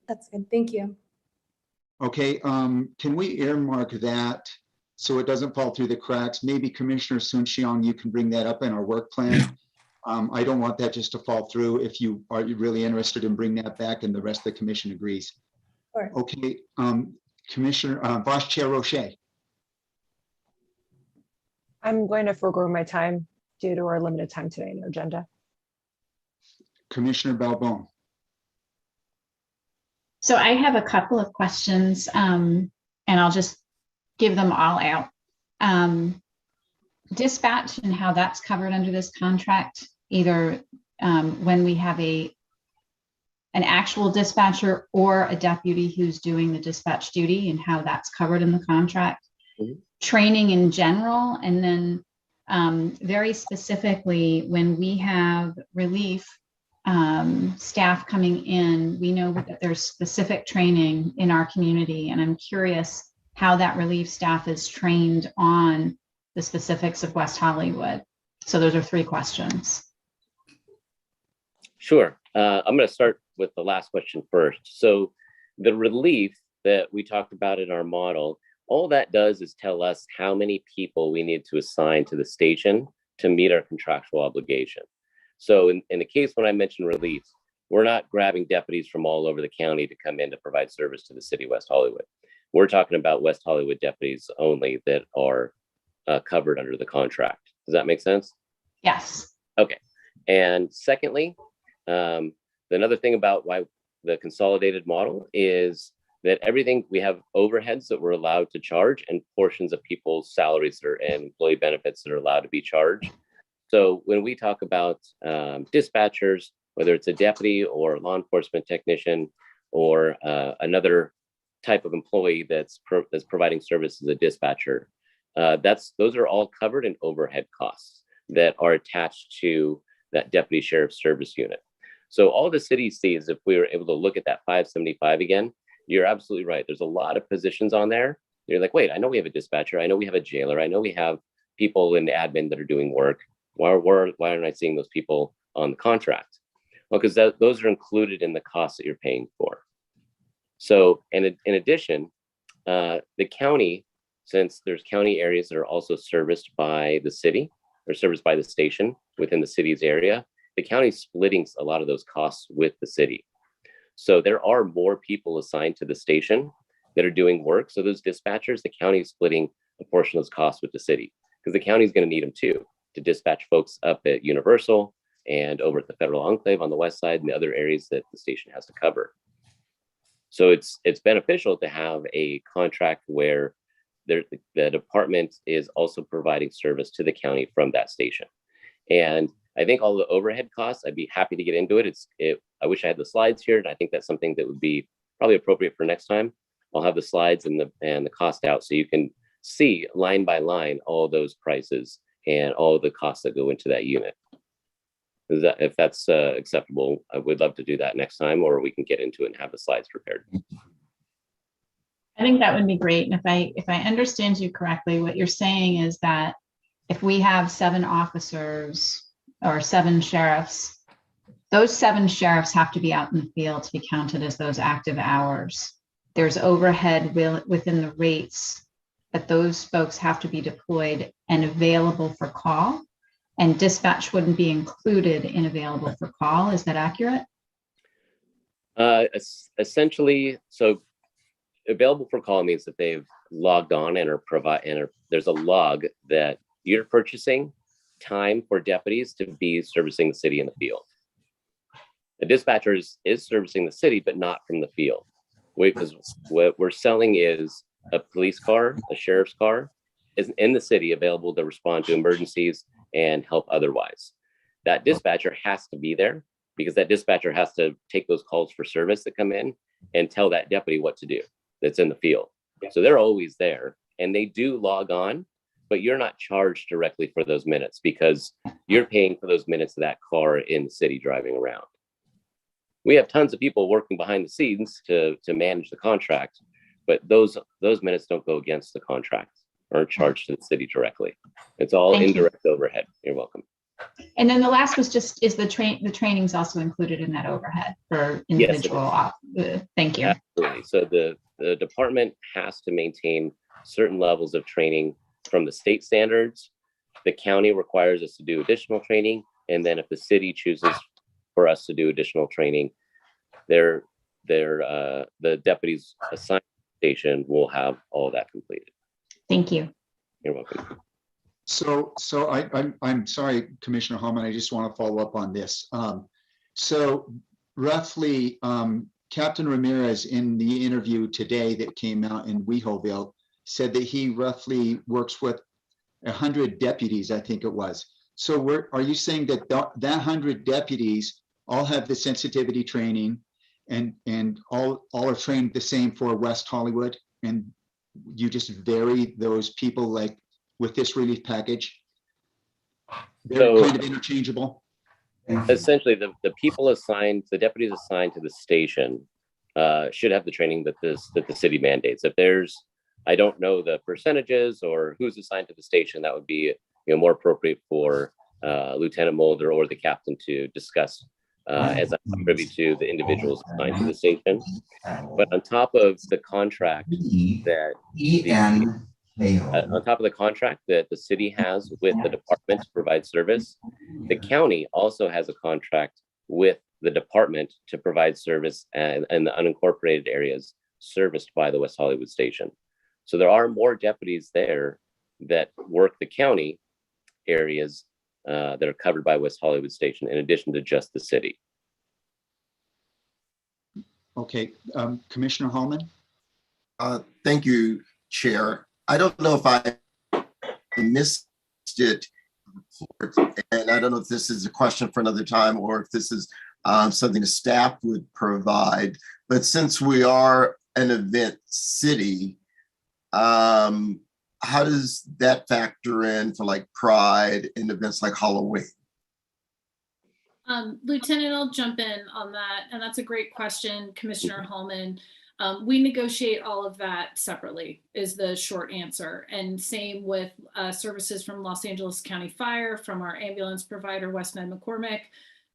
That's good. Thank you. Okay, can we earmark that so it doesn't fall through the cracks? Maybe Commissioner Soon-Shiong, you can bring that up in our work plan. I don't want that just to fall through. If you are really interested in bringing that back and the rest of the commission agrees. Sure. Okay, Commissioner, Vice Chair Roche, I'm going to forego my time due to our limited time today in our agenda. Commissioner Balbon. So I have a couple of questions, and I'll just give them all out. Dispatch and how that's covered under this contract, either when we have an actual dispatcher or a deputy who's doing the dispatch duty and how that's covered in the contract. Mhm. Training in general, and then very specifically when we have relief staff coming in, we know that there's specific training in our community, and I'm curious how that relief staff is trained on the specifics of West Hollywood. So those are 3 questions. Sure. I'm going to start with the last question first. So the relief that we talked about in our model, all that does is tell us how many people we need to assign to the station to meet our contractual obligation. So in the case when I mentioned relief, we're not grabbing deputies from all over the county to come in to provide service to the city of West Hollywood. We're talking about West Hollywood deputies only that are covered under the contract. Does that make sense? Yes. Okay. And secondly, another thing about why the consolidated model is that everything, we have overheads that we're allowed to charge and portions of people's salaries that are, and employee benefits that are allowed to be charged. So when we talk about dispatchers, whether it's a deputy or a law enforcement technician or another type of employee that's providing service as a dispatcher, those are all covered in overhead costs that are attached to that deputy sheriff service unit. So all the city sees, if we were able to look at that 575 again, you're absolutely right. There's a lot of positions on there. You're like, wait, I know we have a dispatcher. I know we have a jailer. I know we have people in admin that are doing work. Why aren't I seeing those people on the contract? Well, because those are included in the costs that you're paying for. So, and in addition, the county, since there's county areas that are also serviced by the city or serviced by the station within the city's area, the county's splitting a lot of those costs with the city. So there are more people assigned to the station that are doing work. So those dispatchers, the county is splitting a portion of those costs with the city because the county is going to need them too, to dispatch folks up at Universal and over at the Federal Enclave on the west side and the other areas that the station has to cover. So it's beneficial to have a contract where the department is also providing service to the county from that station. And I think all the overhead costs, I'd be happy to get into it. I wish I had the slides here, and I think that's something that would be probably appropriate for next time. I'll have the slides and the cost out so you can see line by line all those prices and all the costs that go into that unit. If that's acceptable, I would love to do that next time, or we can get into it and have the slides prepared. I think that would be great. And if I understand you correctly, what you're saying is that if we have 7 officers or 7 sheriffs, those 7 sheriffs have to be out in the field to be counted as those active hours. There's overhead within the rates that those folks have to be deployed and available for call, and dispatch wouldn't be included in available for call. Is that accurate? Essentially, so available for call means that they've logged on and there's a log that you're purchasing time for deputies to be servicing the city in the field. The dispatcher is servicing the city, but not from the field. Because what we're selling is a police car, a sheriff's car, is in the city available to respond to emergencies and help otherwise. That dispatcher has to be there because that dispatcher has to take those calls for service that come in and tell that deputy what to do that's in the field. So they're always there and they do log on, but you're not charged directly for those minutes because you're paying for those minutes of that car in the city driving around. We have tons of people working behind the scenes to manage the contract, but those minutes don't go against the contract or charged to the city directly. It's all indirect overhead. You're welcome. And then the last was just, is the training's also included in that overhead for individual? Yes, thank you. Absolutely. So the department has to maintain certain levels of training from the state standards. The county requires us to do additional training, And then if the city chooses for us to do additional training, the deputies assigned to the station will have all of that completed. Thank you. You're welcome. So I'm sorry, Commissioner Hallman, I just want to follow up on this. So roughly, Captain Ramirez in the interview today that came out in WehoVille said that he roughly works with 100 deputies, I think it was. So are you saying that that 100 deputies all have the sensitivity training and all are trained the same for West Hollywood, and you just vary those people like with this relief package? They're kind of interchangeable? Essentially, the people assigned, the deputies assigned to the station should have the training that the city mandates. If there's, I don't know the percentages or who's assigned to the station, that would be more appropriate for Lieutenant Mulder or the captain to discuss as I'm privy to the individuals assigned to the station. But on top of the contract that the city has with the department to provide service, the county also has a contract with the department to provide service and the unincorporated areas serviced by the West Hollywood station. So there are more deputies there that work the county areas that are covered by West Hollywood station, in addition to just the city. Okay, Commissioner Hallman? Thank you, Chair. I don't know if I missed it, and I don't know if this is a question for another time or if this is something the staff would provide. But since we are an event city, how does that factor in for like Pride and events like Halloween? Lieutenant, I'll jump in on that. And that's a great question, Commissioner Hallman. We negotiate all of that separately is the short answer. And same with services from Los Angeles County Fire, from our ambulance provider, West Med McCormick,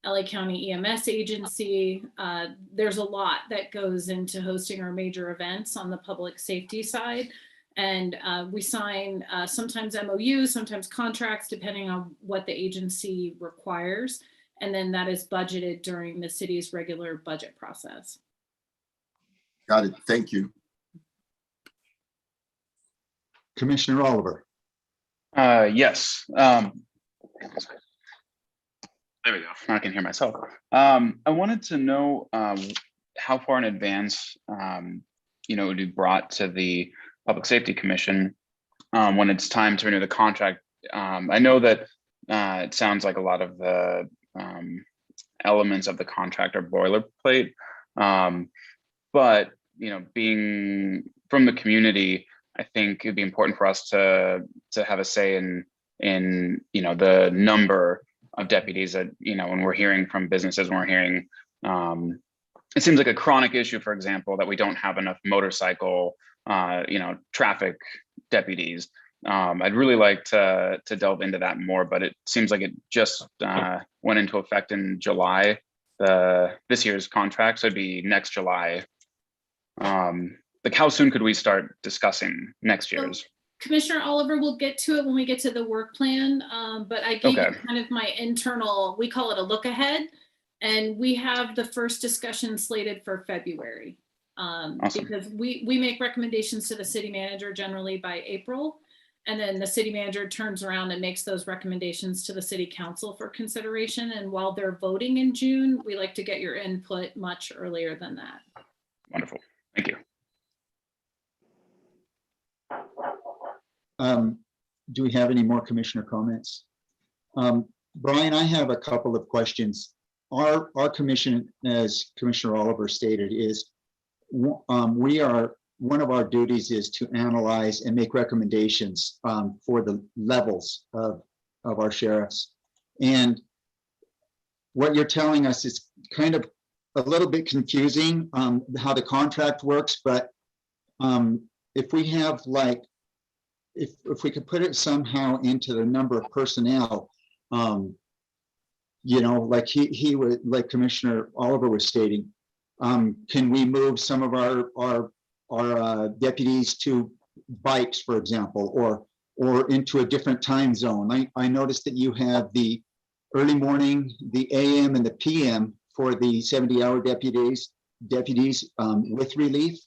LA County EMS agency. There's a lot that goes into hosting our major events on the public safety side. And we sign sometimes MOUs, sometimes contracts, depending on what the agency requires. And then that is budgeted during the city's regular budget process. Got it. Thank you. Commissioner Oliver. Yes. There we go. I can hear myself. I wanted to know how far in advance, it would be brought to the Public Safety Commission when it's time to renew the contract. I know that it sounds like a lot of the elements of the contract are boilerplate, but being from the community, I think it'd be important for us to have a say in the number of deputies that when we're hearing from businesses, when we're hearing it seems like a chronic issue, for example, that we don't have enough motorcycle traffic deputies. I'd really like to delve into that more, but it seems like it just went into effect in July, this year's contract, so it'd be next July. Like how soon could we start discussing next year's? Commissioner Oliver, we'll get to it when we get to the work plan, but I gave you kind of my internal, we call it a look ahead, and we have the first discussion slated for February. Awesome. Because we make recommendations to the city manager generally by April, and then the city manager turns around and makes those recommendations to the city council for consideration. And while they're voting in June, we like to get your input much earlier than that. Wonderful. Thank you. Do we have any more commissioner comments? Brian, I have a couple of questions. Our commission, as Commissioner Oliver stated, is one of our duties is to analyze and make recommendations for the levels of our sheriffs. And what you're telling us is kind of a little bit confusing how the contract works, but if we have if we could put it somehow into the number of personnel, like he would, like Commissioner Oliver was stating, can we move some of our deputies to bikes, for example, or into a different time zone? I noticed that you have the early morning, the AM and the PM for the 70-hour deputies with relief.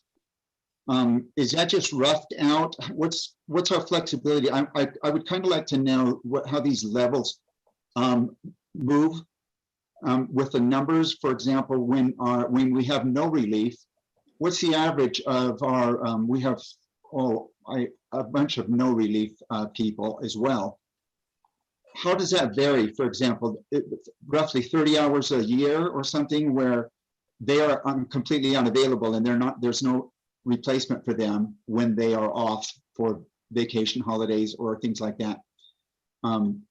Is that just roughed out? What's our flexibility? I would kind of like to know how these levels move with the numbers. For example, when we have no relief, what's the average of our? We have a bunch of no relief people as well. How does that vary? For example, roughly 30 hours a year or something, where they are completely unavailable and there's no replacement for them when they are off for vacation, holidays, or things like that.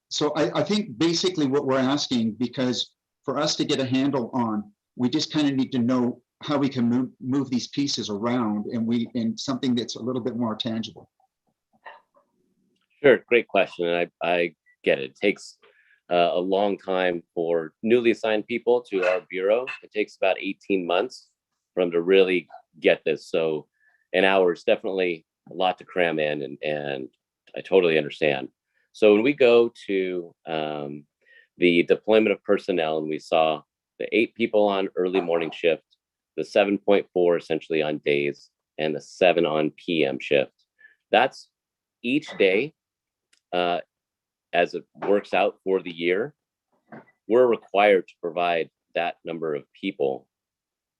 So I think basically what we're asking, because for us to get a handle on, we just kind of need to know how we can move these pieces around, and something that's a little bit more tangible. Sure, great question. And I get it. It takes a long time for newly assigned people to our bureau. It takes about 18 months for them to really get this. So an hour is definitely a lot to cram in, and I totally understand. So when we go to the deployment of personnel, and we saw the 8 people on early morning shift, the 7.4 essentially on days, and the 7 on PM shift. That's each day, as it works out for the year, we're required to provide that number of people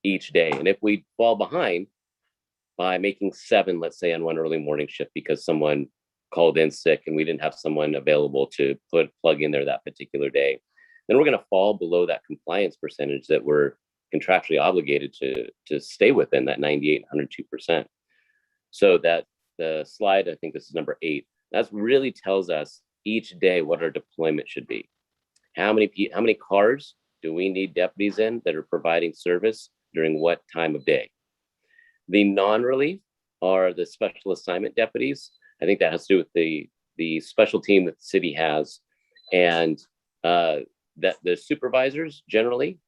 each day. And if we fall behind by making 7, let's say on one early morning shift because someone called in sick and we didn't have someone available to plug in there that particular day, then we're going to fall below that compliance percentage that we're contractually obligated to stay within, that 98 and 102%. So that the slide, I think this is number 8, that really tells us each day what our deployment should be. How many cars do we need deputies in that are providing service during what time of day? The non-relief are the special assignment deputies. I think that has to do with the special team that the city has, and that the supervisors generally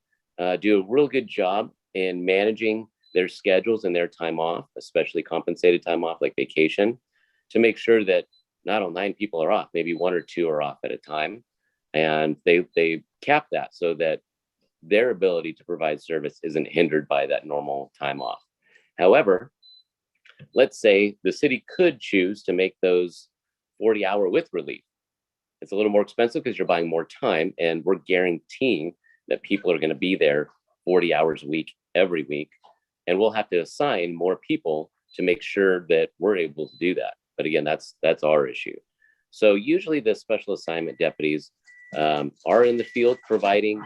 do a real good job in managing their schedules and their time off, especially compensated time off like vacation, to make sure that not all 9 people are off, maybe 1 or 2 are off at a time. And they cap that so that their ability to provide service isn't hindered by that normal time off. However, let's say the city could choose to make those 40-hour with relief. It's a little more expensive because you're buying more time, and we're guaranteeing that people are going to be there 40 hours a week, every week. And we'll have to assign more people to make sure that we're able to do that. But again, that's our issue. So usually the special assignment deputies are in the field providing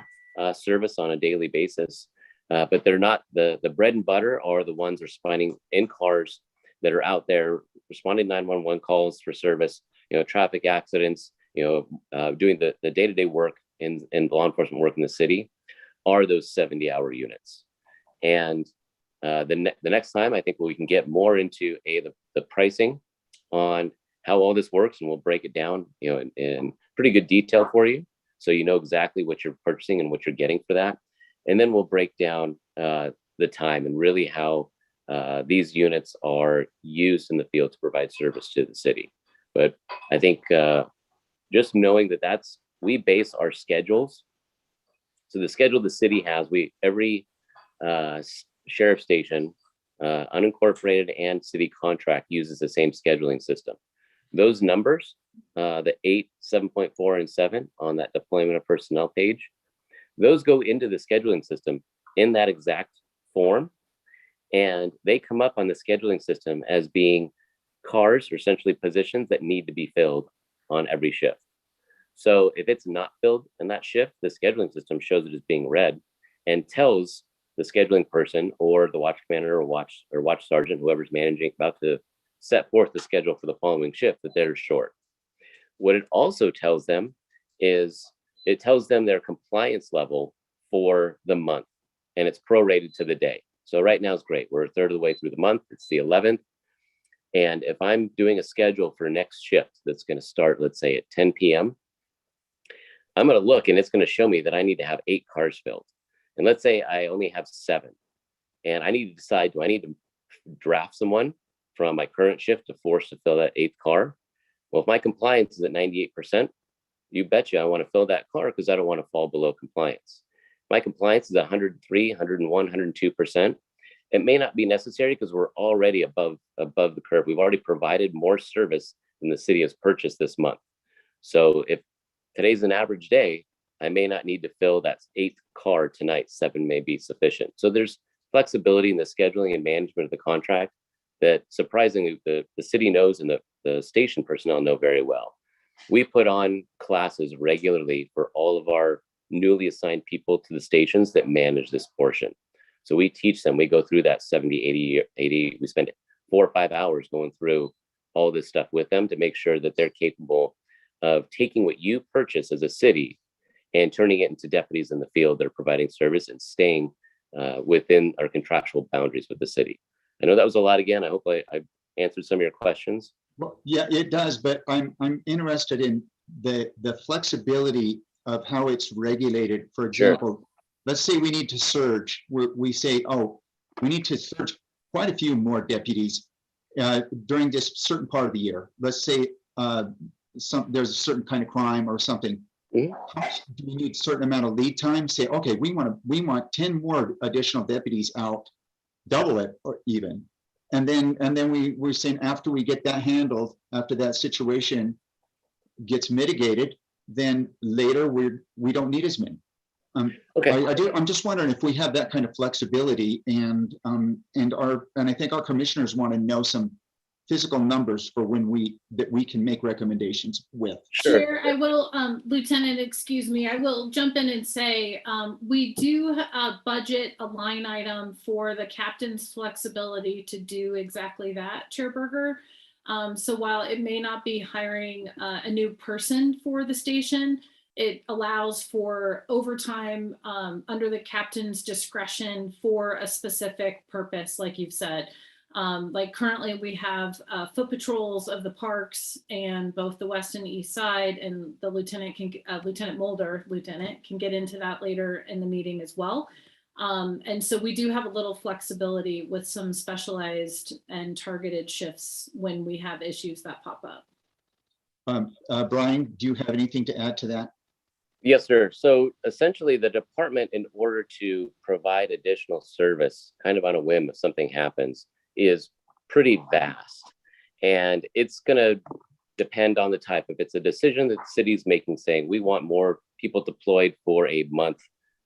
service on a daily basis, but they're not the bread and butter, are the ones responding in cars that are out there responding 911 calls for service, traffic accidents, doing the day-to-day work in law enforcement work in the city, are those 70-hour units. And the next time, I think we can get more into the pricing on how all this works, and we'll break it down, in pretty good detail for you, so you know exactly what you're purchasing and what you're getting for that. And then we'll break down the time and really how these units are used in the field to provide service to the city. But I think just knowing that we base our schedules. So the schedule the city has, every sheriff station, unincorporated and city contract, uses the same scheduling system. Those numbers, the 8, 7.4, and 7 on that deployment of personnel page, those go into the scheduling system in that exact form. And they come up on the scheduling system as being cars, or essentially positions that need to be filled on every shift. So if it's not filled in that shift, the scheduling system shows it as being red and tells the scheduling person or the watch commander or watch sergeant, whoever's managing, about to set forth the schedule for the following shift, that they're short. What it also tells them is it tells them their compliance level for the month, and it's prorated to the day. So right now it's great. We're a third of the way through the month. It's the 11th. And if I'm doing a schedule for next shift that's going to start, let's say at 10 p.m., I'm going to look and it's going to show me that I need to have 8 cars filled. And let's say I only have 7. And I need to decide, do I need to draft someone from my current shift to force to fill that 8th car? Well, if my compliance is at 98%, you betcha I want to fill that car because I don't want to fall below compliance. My compliance is 103, 101, 102%. It may not be necessary because we're already above the curve. We've already provided more service than the city has purchased this month. So if today's an average day, I may not need to fill that 8th car tonight. 7 may be sufficient. So there's flexibility in the scheduling and management of the contract that surprisingly the city knows and the station personnel know very well. We put on classes regularly for all of our newly assigned people to the stations that manage this portion. So we teach them, we go through that 70, 80, we spend 4 or 5 hours going through all this stuff with them to make sure that they're capable of taking what you purchase as a city and turning it into deputies in the field that are providing service and staying within our contractual boundaries with the city. I know that was a lot again. I hope I answered some of your questions. Well, yeah, it does, but I'm interested in the flexibility of how it's regulated. For example, let's say we need to surge. We say, oh, we need to surge quite a few more deputies during this certain part of the year. Let's say there's a certain kind of crime or something. How do we need a certain amount of lead time? Say, okay, we want 10 more additional deputies out, double it or even. And then we're saying after we get that handled, after that situation gets mitigated, then later we don't need as many. Okay. I'm just wondering if we have that kind of flexibility, and I think our commissioners want to know some physical numbers for when we can make recommendations with. Chair, I will, Lieutenant, excuse me, I will jump in and say we do budget a line item for the captain's flexibility to do exactly that, Chair Berger. So while it may not be hiring a new person for the station, it allows for overtime under the captain's discretion for a specific purpose, like you've said. Like currently we have foot patrols of the parks and both the west and east side, and the Lieutenant Mulder can get into that later in the meeting as well. And so we do have a little flexibility with some specialized and targeted shifts when we have issues that pop up. Brian, do you have anything to add to that? Yes, sir. So essentially the department, in order to provide additional service kind of on a whim if something happens, is pretty vast, and it's going to depend on the type. If it's a decision that the city's making saying we want more people deployed for a month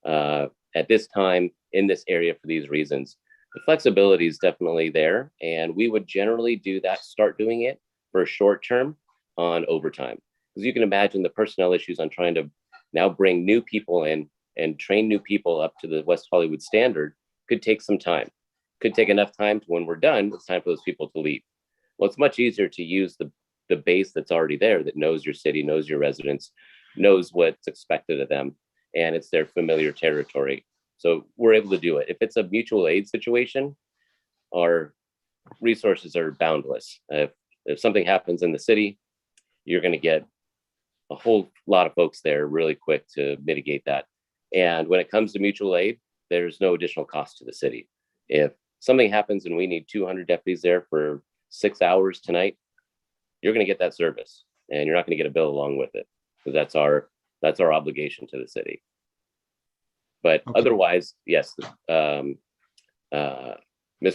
at this time in this area for these reasons, the flexibility is definitely there, and we would generally do that, start doing it for a short term on overtime, because you can imagine the personnel issues on trying to now bring new people in and train new people up to the West Hollywood standard could take some time. Could take enough time to when we're done, it's time for those people to leave. Well, it's much easier to use the base that's already there, that knows your city, knows your residents, knows what's expected of them, and it's their familiar territory. So we're able to do it. If it's a mutual aid situation, our resources are boundless. If something happens in the city, you're going to get a whole lot of folks there really quick to mitigate that. And when it comes to mutual aid, there's no additional cost to the city. If something happens and we need 200 deputies there for 6 hours tonight, you're going to get that service, and you're not going to get a bill along with it, because that's our obligation to the city. But otherwise, yes, Ms.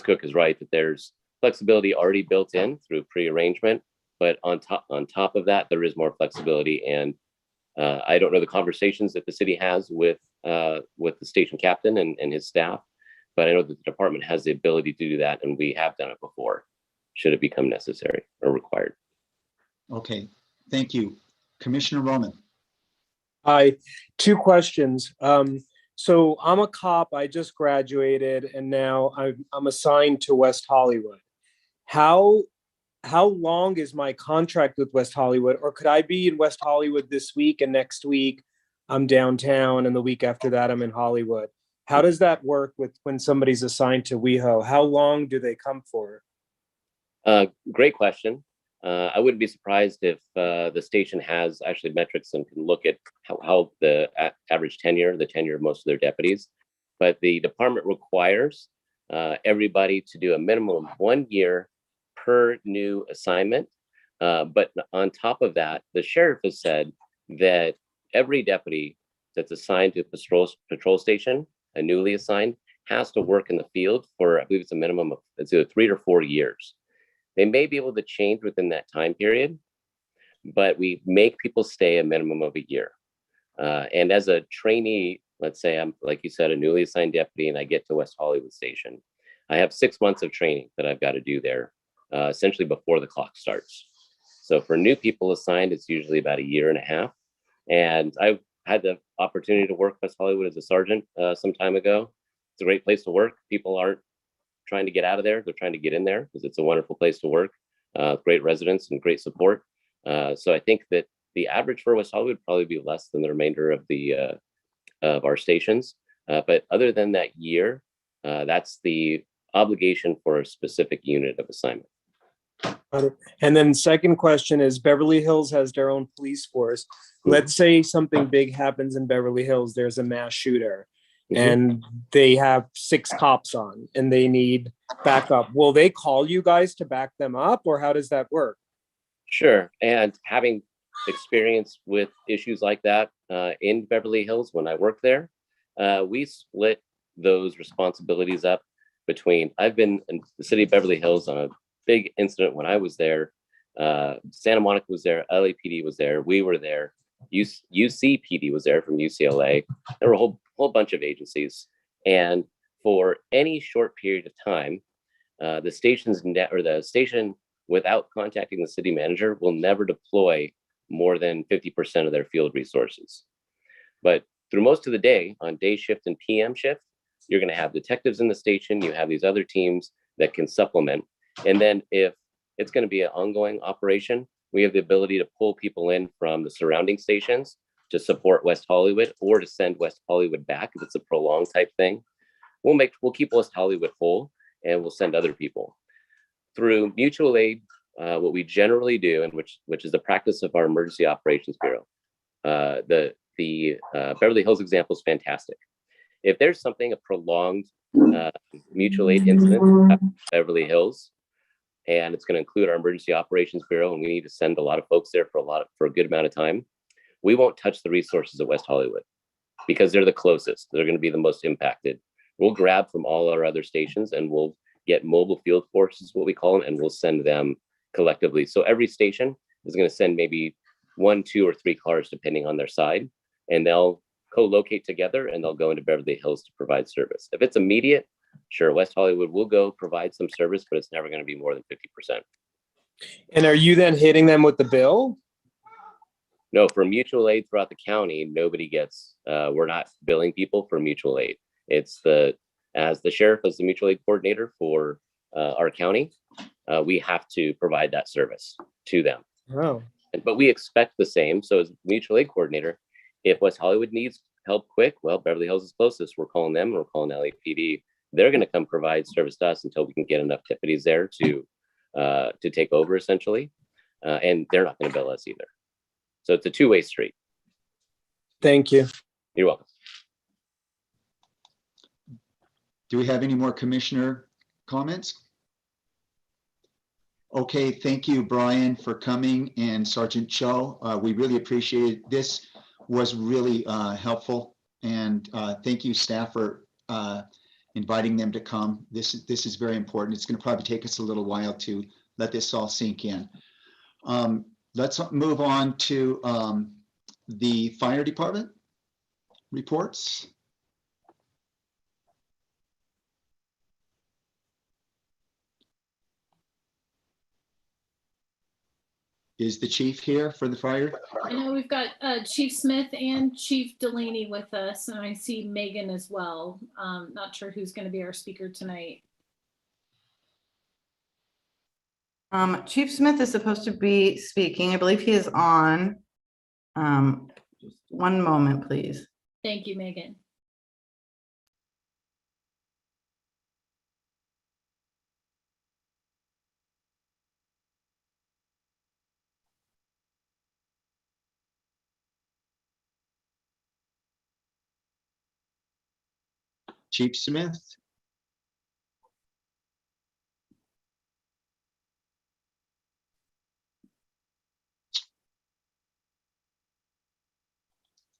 Cook is right that there's flexibility already built in through pre-arrangement, but on top of that, there is more flexibility. And I don't know the conversations that the city has with the station captain and his staff, but I know that the department has the ability to do that, and we have done it before, should it become necessary or required. Okay, thank you. Commissioner Roman. Hi, 2 questions. So I'm a cop, I just graduated, and now I'm assigned to West Hollywood. How long is my contract with West Hollywood? Or could I be in West Hollywood this week and next week I'm downtown and the week after that I'm in Hollywood? How does that work with when somebody's assigned to WeHo? How long do they come for? Great question. I wouldn't be surprised if the station has actually metrics and can look at how the average tenure, the tenure of most of their deputies. But the department requires everybody to do a minimum of 1 year per new assignment. But on top of that, the sheriff has said that every deputy that's assigned to a patrol station, a newly assigned, has to work in the field for, I believe it's a minimum of, it's either 3 or 4 years. They may be able to change within that time period, but we make people stay a minimum of a year. And as a trainee, let's say I'm, like you said, a newly assigned deputy, and I get to West Hollywood Station, I have 6 months of training that I've got to do there, essentially before the clock starts. So for new people assigned, it's usually about 1.5 years. And I've had the opportunity to work West Hollywood as a sergeant some time ago. It's a great place to work. People aren't trying to get out of there. They're trying to get in there because it's a wonderful place to work. Great residents and great support. So I think that the average for West Hollywood would probably be less than the remainder of the of our stations. But other than that year, that's the obligation for a specific unit of assignment. And then second question is, Beverly Hills has their own police force. Let's say something big happens in Beverly Hills, there's a mass shooter, and they have 6 cops on and they need backup. Will they call you guys to back them up, or how does that work? Sure. And having experience with issues like that in Beverly Hills when I worked there, we split those responsibilities up between, I've been in the city of Beverly Hills on a big incident when I was there. Santa Monica was there, LAPD was there, we were there, UCPD was there from UCLA. There were a whole bunch of agencies. And for any short period of time, the station without contacting the city manager will never deploy more than 50% of their field resources. But through most of the day, on day shift and PM shift, you're going to have detectives in the station. You have these other teams that can supplement. And then if it's going to be an ongoing operation, we have the ability to pull people in from the surrounding stations to support West Hollywood, or to send West Hollywood back if it's a prolonged type thing. We'll keep West Hollywood whole, and we'll send other people. Through mutual aid, what we generally do, and which is the practice of our Emergency Operations Bureau, the Beverly Hills example is fantastic. If there's something, a prolonged mutual aid incident at Beverly Hills, and it's going to include our Emergency Operations Bureau, and we need to send a lot of folks there for a good amount of time, we won't touch the resources of West Hollywood because they're the closest. They're going to be the most impacted. We'll grab from all our other stations, and we'll get mobile field forces, what we call them, and we'll send them collectively. So every station is going to send maybe 1, 2, or 3 cars, depending on their side, and they'll co-locate together and they'll go into Beverly Hills to provide service. If it's immediate, sure, West Hollywood will go provide some service, but it's never going to be more than 50%. And are you then hitting them with the bill? No, for mutual aid throughout the county, nobody gets, we're not billing people for mutual aid. It's as the sheriff is the mutual aid coordinator for our county, we have to provide that service to them. Oh. But we expect the same. So as mutual aid coordinator, if West Hollywood needs help quick, well, Beverly Hills is closest. We're calling them, we're calling LAPD. They're going to come provide service to us until we can get enough deputies there to take over, essentially. And they're not going to bill us either. So it's a two-way street. Thank you. You're welcome. Do we have any more commissioner comments? Okay, thank you, Brian, for coming, and Sergeant Cho. We really appreciate it. This was really helpful, and thank you, staff, for inviting them to come. This is very important. It's going to probably take us a little while to let this all sink in. Let's move on to the fire department reports. Is the chief here for the fire? I know we've got Chief Smith and Chief Delaney with us, and I see Megan as well. Not sure who's going to be our speaker tonight. Chief Smith is supposed to be speaking. I believe he is on. Just one moment, please. Thank you, Megan. Chief Smith?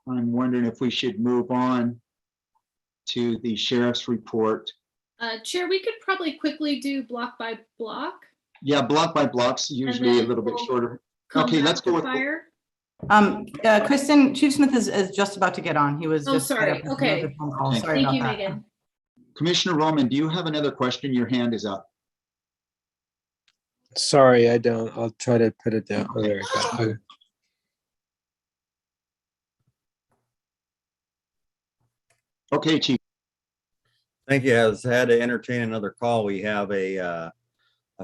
I'm wondering if we should move on to the sheriff's report. Chair, we could probably quickly do block by block. Yeah, block by block's usually a then little bit we'll shorter. come Okay, back let's go to with fire. Kristen, Chief Smith is just about to get on. He was Oh, just. sorry. another Okay. phone call. Sorry Thank about you, that. Megan. Commissioner Roman, do you have another question? Your hand is up. Sorry, I don't. I'll try to put it down. Oh, there we go. Okay. Okay, Chief. Thank you. I was had to entertain another call. We have a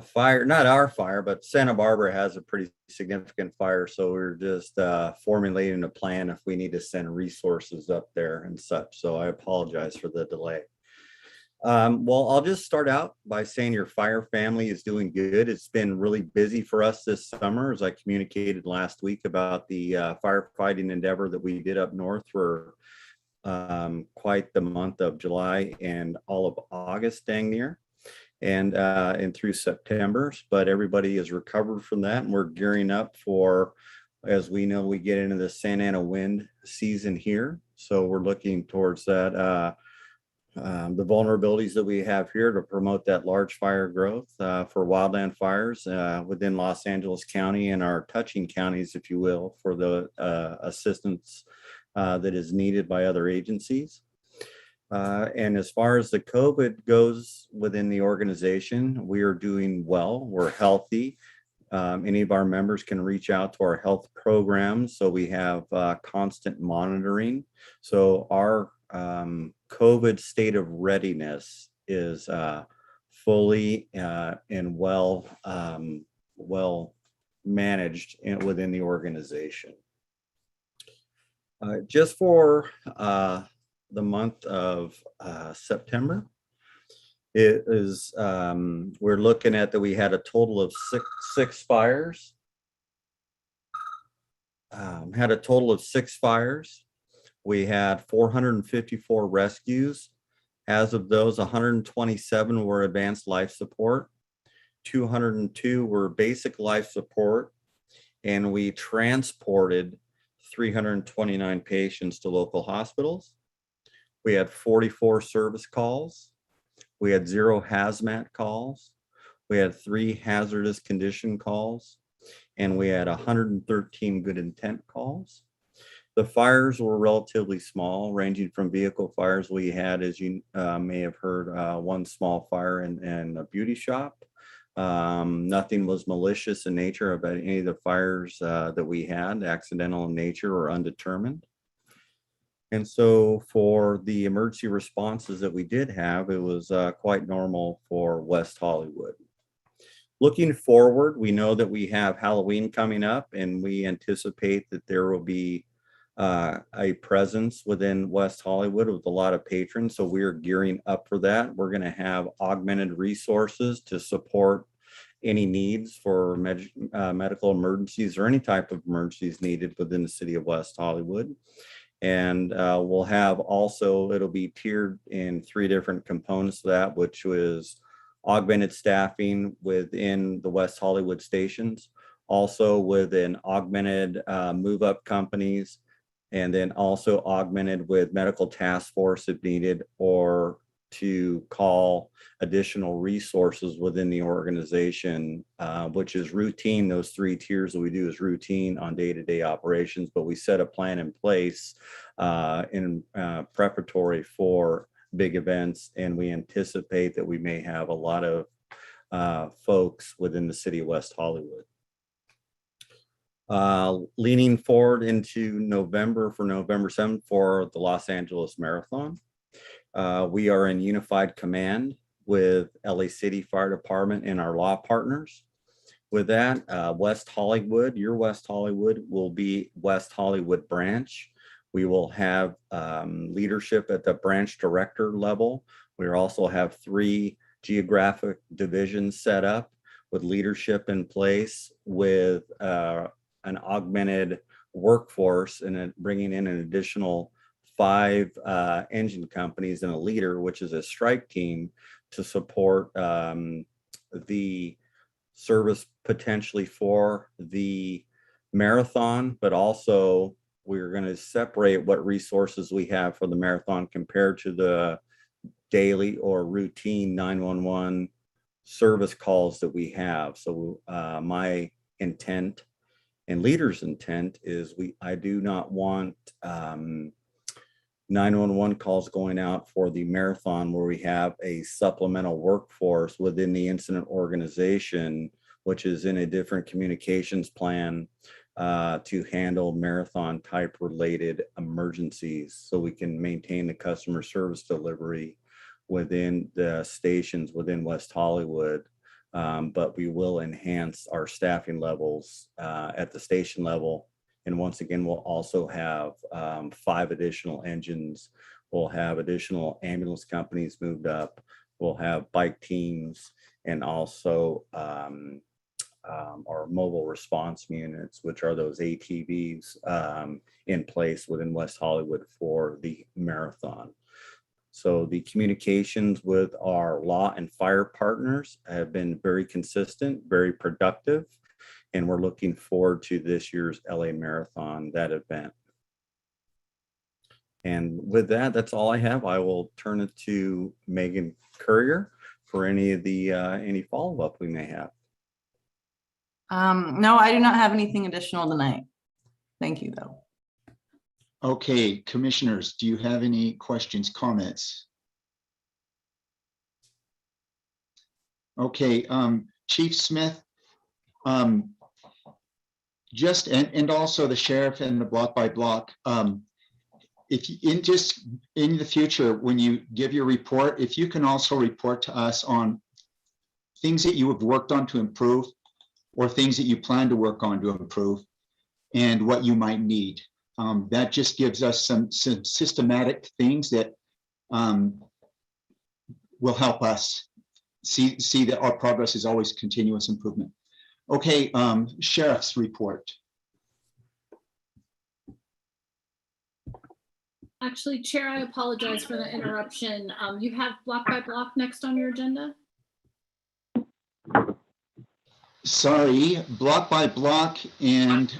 fire, not our fire, but Santa Barbara has a pretty significant fire. So we're just formulating a plan if we need to send resources up there and such. So I apologize for the delay. Well, I'll just start out by saying your fire family is doing good. It's been really busy for us this summer, as I communicated last week about the firefighting endeavor that we did up north for quite the month of July and all of August, dang near, and through September. But everybody is recovered from that, and we're gearing up for, as we know, we get into the Santa Ana wind season here. So we're looking towards that. The vulnerabilities that we have here to promote that large fire growth for wildland fires within Los Angeles County and our touching counties, if you will, for the assistance that is needed by other agencies. And as far as the COVID goes within the organization, we are doing well. We're healthy. Any of our members can reach out to our health programs. So we have constant monitoring. So our COVID state of readiness is fully and well managed within the organization. Just for the month of September, it is we're looking at that we had a total of six fires. Had a total of 6 fires. We had 454 rescues. As of those, 127 were advanced life support, 202 were basic life support, and we transported 329 patients to local hospitals. We had 44 service calls. We had 0 hazmat calls. We had 3 hazardous condition calls, and we had 113 good intent calls. The fires were relatively small, ranging from vehicle fires. We had, as you may have heard, 1 small fire in a beauty shop. Nothing was malicious in nature about any of the fires that we had, accidental in nature or undetermined. And so for the emergency responses that we did have, it was quite normal for West Hollywood. Looking forward, we know that we have Halloween coming up, and we anticipate that there will be a presence within West Hollywood with a lot of patrons. So we're gearing up for that. We're going to have augmented resources to support any needs for medical emergencies or any type of emergencies needed within the city of West Hollywood. And we'll have also, it'll be tiered in 3 different components of that, which was augmented staffing within the West Hollywood stations, also with an augmented move up companies, and then also augmented with medical task force if needed, or to call additional resources within the organization, which is routine. Those 3 tiers that we do is routine on day-to-day operations, but we set a plan in place in preparatory for big events, and we anticipate that we may have a lot of folks within the city of West Hollywood. Leaning forward into November, for November 7th for the Los Angeles Marathon. We are in unified command with LA City Fire Department and our law partners. With that, West Hollywood, your West Hollywood will be West Hollywood branch. We will have leadership at the branch director level. We also have 3 geographic divisions set up with leadership in place, with an augmented workforce, and bringing in an additional 5 engine companies and a leader, which is a strike team, to support the service potentially for the marathon, but also we're going to separate what resources we have for the marathon compared to the daily or routine 911 service calls that we have. So my intent and leaders' intent is I do not want 911 calls going out for the marathon where we have a supplemental workforce within the incident organization, which is in a different communications plan to handle marathon type related emergencies, so we can maintain the customer service delivery within the stations within West Hollywood. But we will enhance our staffing levels at the station level. And once again, we'll also have 5 additional engines. We'll have additional ambulance companies moved up. We'll have bike teams, and also our mobile response units, which are those ATVs in place within West Hollywood for the marathon. So the communications with our law and fire partners have been very consistent, very productive, and we're looking forward to this year's LA Marathon, that event. And with that, that's all I have. I will turn it to Megan Courier for any of the any follow-up we may have. No, I do not have anything additional tonight. Thank you, though. Okay, commissioners, do you have any questions, comments? Okay, Chief Smith, just and also the sheriff and the block by block. If you, in the future, when you give your report, if you can also report to us on things that you have worked on to improve, or things that you plan to work on to improve, and what you might need. That just gives us some systematic things that will help us see that our progress is always continuous improvement. Okay, sheriff's report. Actually, Chair, I apologize for the interruption. You have block by block next on your agenda? Sorry, block by block, and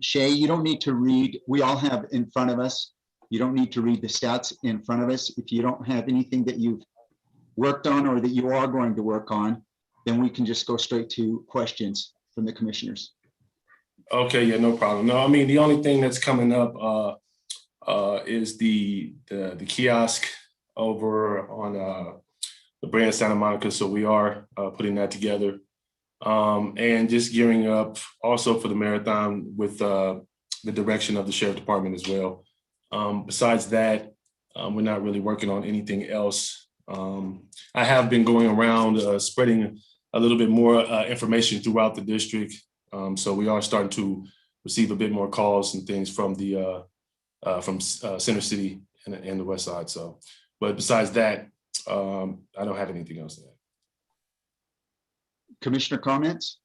Shay, you don't need to read. We all have in front of us. You don't need to read the stats in front of us. If you don't have anything that you've worked on or that you are going to work on, then we can just go straight to questions from the commissioners. Okay, yeah, no problem. No, I mean, the only thing that's coming up is the kiosk over on the brand Santa Monica. So we are putting that together and just gearing up also for the marathon with the direction of the sheriff department as well. Besides that, we're not really working on anything else. I have been going around spreading a little bit more information throughout the district. So we are starting to receive a bit more calls and things from the Center City and the West Side. So, but besides that, I don't have anything else to add. Commissioner comments?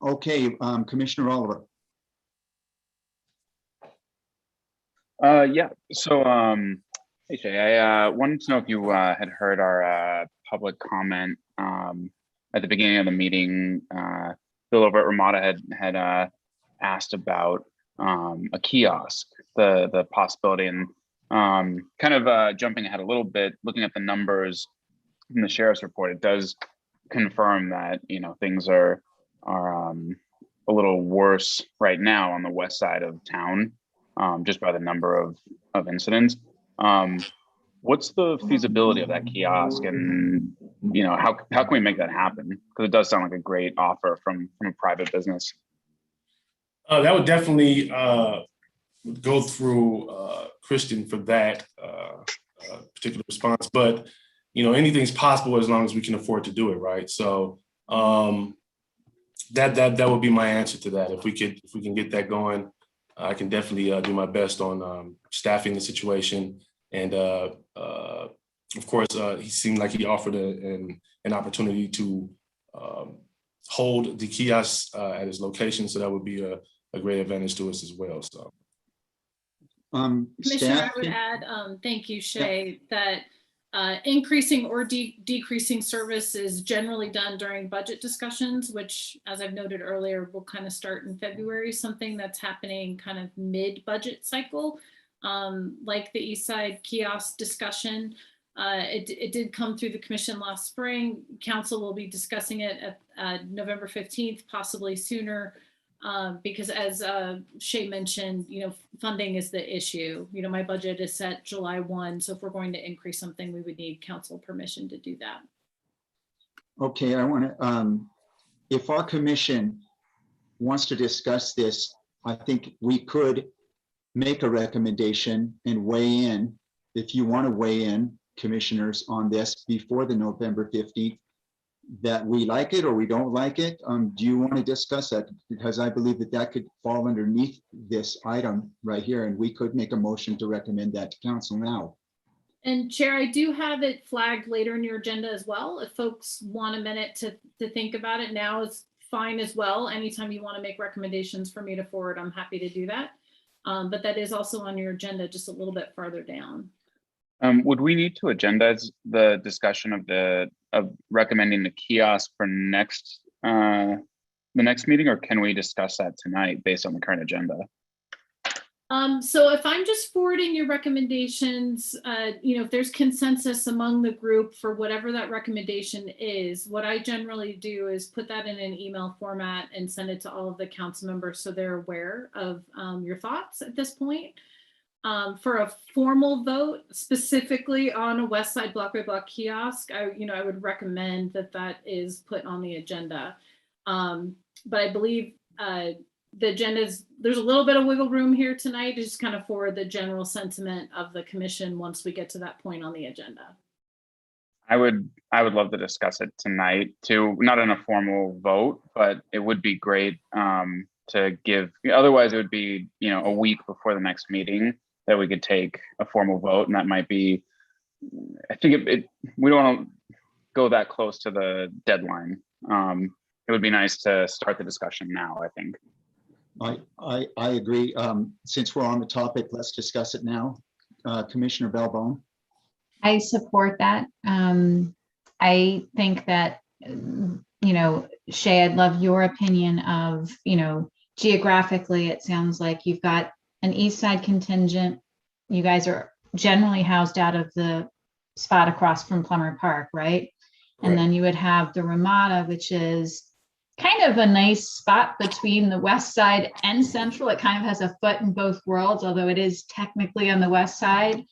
Okay, Commissioner Oliver. Yeah, so hey Jay, I wanted to know if you had heard our public comment at the beginning of the meeting. Bill over at Ramada had asked about a kiosk, the possibility, and kind of jumping ahead a little bit, looking at the numbers in the sheriff's report, it does confirm that, you know, things are a little worse right now on the west side of town, just by the number of incidents. What's the feasibility of that kiosk, and you know, how can we make that happen? Because it does sound like a great offer from a private business. That would definitely go through Christian for that particular response, but you know, anything's possible as long as we can afford to do it, right? So that would be my answer to that. If we can get that going, I can definitely do my best on staffing the situation. And of course, he seemed like he offered an opportunity to hold the kiosk at his location, so that would be a great advantage to us as well. So, Commissioner, I would add, thank you, Shay, that Increasing or decreasing service is generally done during budget discussions, which, as I've noted earlier, will kind of start in February, something that's happening kind of mid-budget cycle, like the East Side kiosk discussion. It did come through the commission last spring. Council will be discussing it at November 15th, possibly sooner. Because as Shay mentioned, funding is the issue. My budget is set July 1. So if we're going to increase something, we would need council permission to do that. Okay, I want to, if our commission wants to discuss this, I think we could make a recommendation and weigh in. If you want to weigh in, commissioners, on this before the November 15th, that we like it or we don't like it. Do you want to discuss that? Because I believe that could fall underneath this item right here, and we could make a motion to recommend that to council now. And Chair, I do have it flagged later in your agenda as well. If folks want a minute to think about it, now is fine as well. Anytime you want to make recommendations for me to forward, I'm happy to do that. But that is also on your agenda just a little bit farther down. Would we need to agendize the discussion of recommending the kiosk for the next meeting, or can we discuss that tonight based on the current agenda? So if I'm just forwarding your recommendations, if there's consensus among the group for whatever that recommendation is, what I generally do is put that in an email format and send it to all of the council members so they're aware of your thoughts at this point. For a formal vote specifically on a West Side block by block kiosk, I would recommend that is put on the agenda. But I believe the agenda there's a little bit of wiggle room here tonight, just kind of for the general sentiment of the commission once we get to that point on the agenda. I would love to discuss it tonight too, not in a formal vote, but it would be great to give. Otherwise, it would be a week before the next meeting that we could take a formal vote, and that might be. I think we don't want to go that close to the deadline. It would be nice to start the discussion now, I think. I agree. Since we're on the topic, let's discuss it now. Commissioner Balbone. I support that. I think that, Shay, I'd love your opinion of, geographically, it sounds like you've got an East Side contingent. You guys are generally housed out of the spot across from Plummer Park, right? And then you would have the Ramada, which is kind of a nice spot between the West Side and Central. It kind of has a foot in both worlds, although it is technically on the West Side.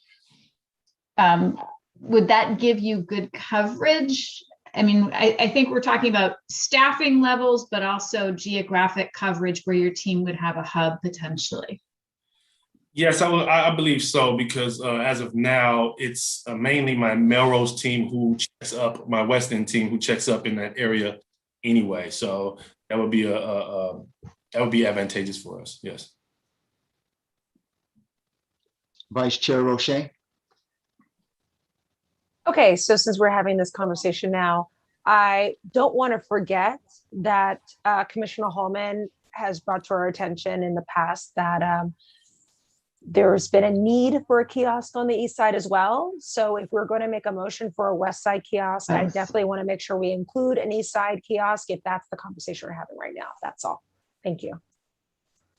Would that give you good coverage? I mean, I think we're talking about staffing levels, but also geographic coverage where your team would have a hub potentially. Yes, I believe so, because as of now, it's mainly my Melrose team who checks up, my West End team who checks up in that area anyway. So that would be advantageous for us. Yes. Vice Chair Roche. Okay, so since we're having this conversation now, I don't want to forget that Commissioner Hallman has brought to our attention in the past that there's been a need for a kiosk on the East Side as well. So if we're going to make a motion for a West Side kiosk, I definitely want to make sure we include an East Side kiosk if that's the conversation we're having right now. That's all. Thank you.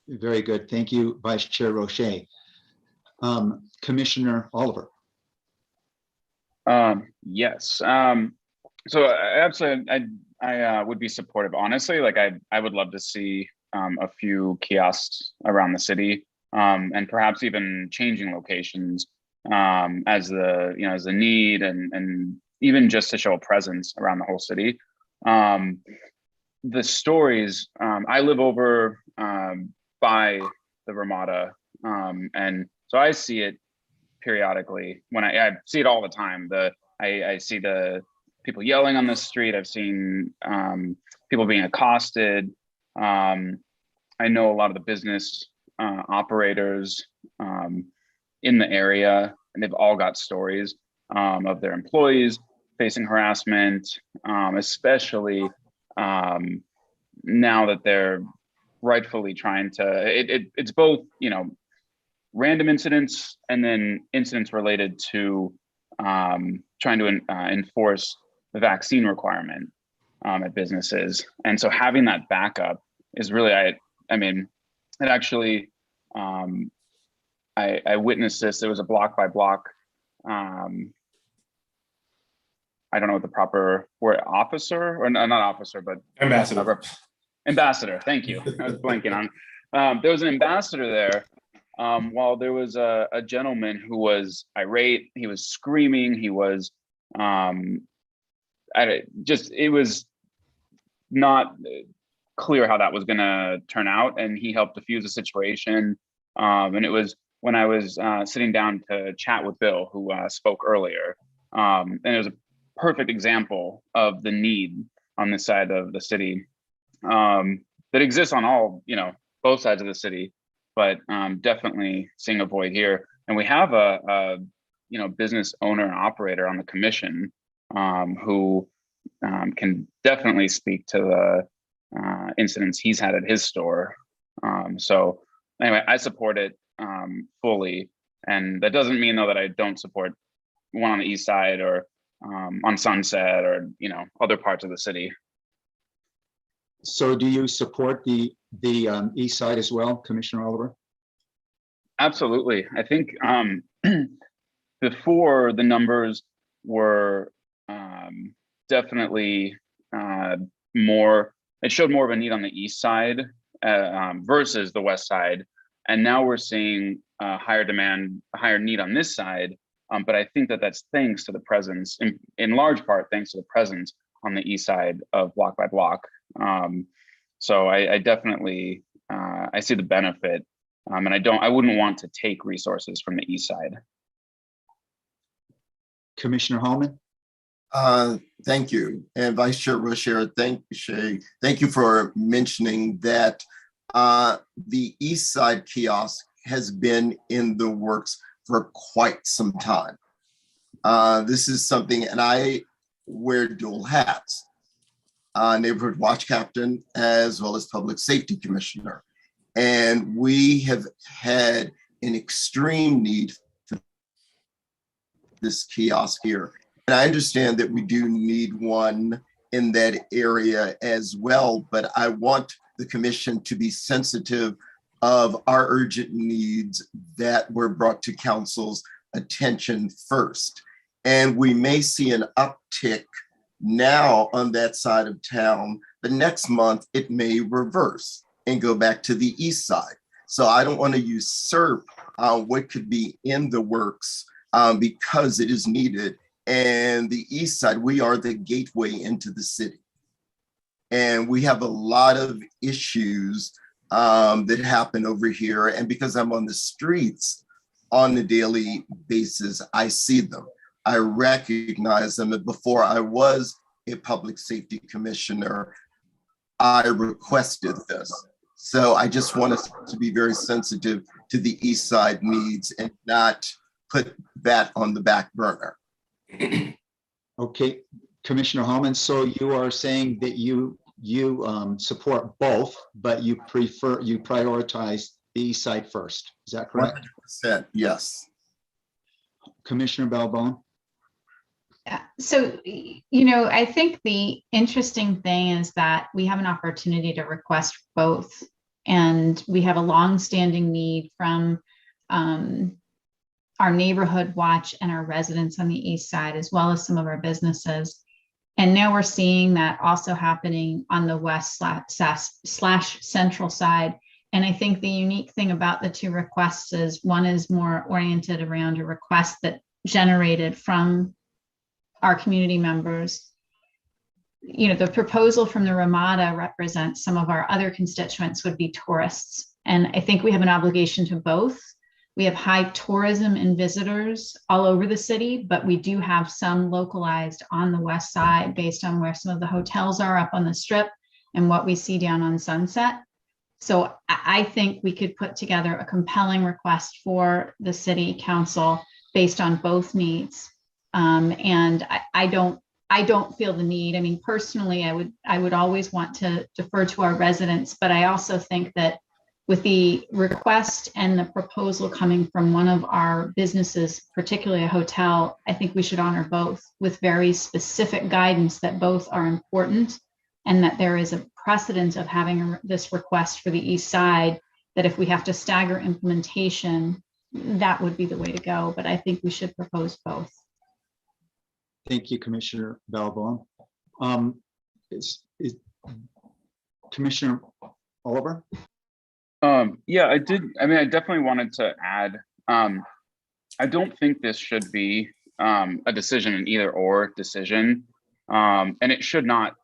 Very good. Thank you, Vice Chair Roche. Commissioner Oliver. Yes. So absolutely, I would be supportive. Honestly, like I would love to see a few kiosks around the city, and perhaps even changing locations as the need and even just to show a presence around the whole city. The stories, I live over by the Ramada, and so I see it periodically when I see it all the time. I see the people yelling on the street. I've seen people being accosted. I know a lot of the business operators in the area, and they've all got stories of their employees facing harassment, especially now that they're rightfully trying to, it's both, random incidents and then incidents related to trying to enforce the vaccine requirement at businesses. And so having that backup is really, I mean, it actually, I witnessed this. There was a block by block, I don't know what the proper word, officer, or not officer, but ambassador. Ambassador, thank you. I was blanking on. There was an ambassador there while there was a gentleman who was irate. He was screaming. He was, it was not clear how that was going to turn out. And he helped diffuse the situation. And it was when I was sitting down to chat with Bill, who spoke earlier. And it was a perfect example of the need on this side of the city that exists on all, both sides of the city, but definitely seeing a void here. And we have a business owner and operator on the commission who can definitely speak to the incidents he's had at his store. So anyway, I support it fully. And that doesn't mean though that I don't support one on the east side or on Sunset or, other parts of the city. So do you support the east side as well, Commissioner Oliver? Absolutely. I think before the numbers were definitely it showed more of a need on the east side versus the west side. And now we're seeing higher demand, higher need on this side. But I think that that's thanks to the presence, in large part, thanks to the presence on the east side of block by block. So I definitely, I see the benefit, and I wouldn't want to take resources from the east side. Commissioner Hallman? Thank you. And Vice Chair Rocher, thank you for mentioning that the east side kiosk has been in the works for quite some time. This is something, and I wear dual hats, neighborhood watch captain, as well as public safety commissioner. And we have had an extreme need for this kiosk here. And I understand that we do need one in that area as well, but I want the commission to be sensitive of our urgent needs that were brought to council's attention first. And we may see an uptick now on that side of town. The next month, it may reverse and go back to the east side. So I don't want to usurp what could be in the works because it is needed. And the east side, we are the gateway into the city. And we have a lot of issues that happen over here. And because I'm on the streets on a daily basis, I see them. I recognize them. And before I was a public safety commissioner, I requested this. So I just want us to be very sensitive to the east side needs and not put that on the back burner. Okay, Commissioner Hallman, so you are saying that you support both, but you prioritize the east side first. Is that correct? 100%, yes. Commissioner Balbone? Yeah. So, I think the interesting thing is that we have an opportunity to request both. And we have a long-standing need from our neighborhood watch and our residents on the east side, as well as some of our businesses. And now we're seeing that also happening on the west slash central side. And I think the unique thing about the two requests is one is more oriented around a request that generated from our community members. The proposal from the Ramada represents some of our other constituents would be tourists. And I think we have an obligation to both. We have high tourism and visitors all over the city, but we do have some localized on the west side based on where some of the hotels are up on the strip and what we see down on Sunset. So I think we could put together a compelling request for the city council based on both needs. And I don't feel the need. I mean, personally, I would always want to defer to our residents, but I also think that with the request and the proposal coming from one of our businesses, particularly a hotel, I think we should honor both with very specific guidance that both are important and that there is a precedent of having this request for the east side, that if we have to stagger implementation, that would be the way to go. But I think we should propose both. Thank you, Commissioner Balboa. Is Commissioner Oliver? Yeah, I did. I mean, I definitely wanted to add, I don't think this should be a decision, an either or decision. And it should not.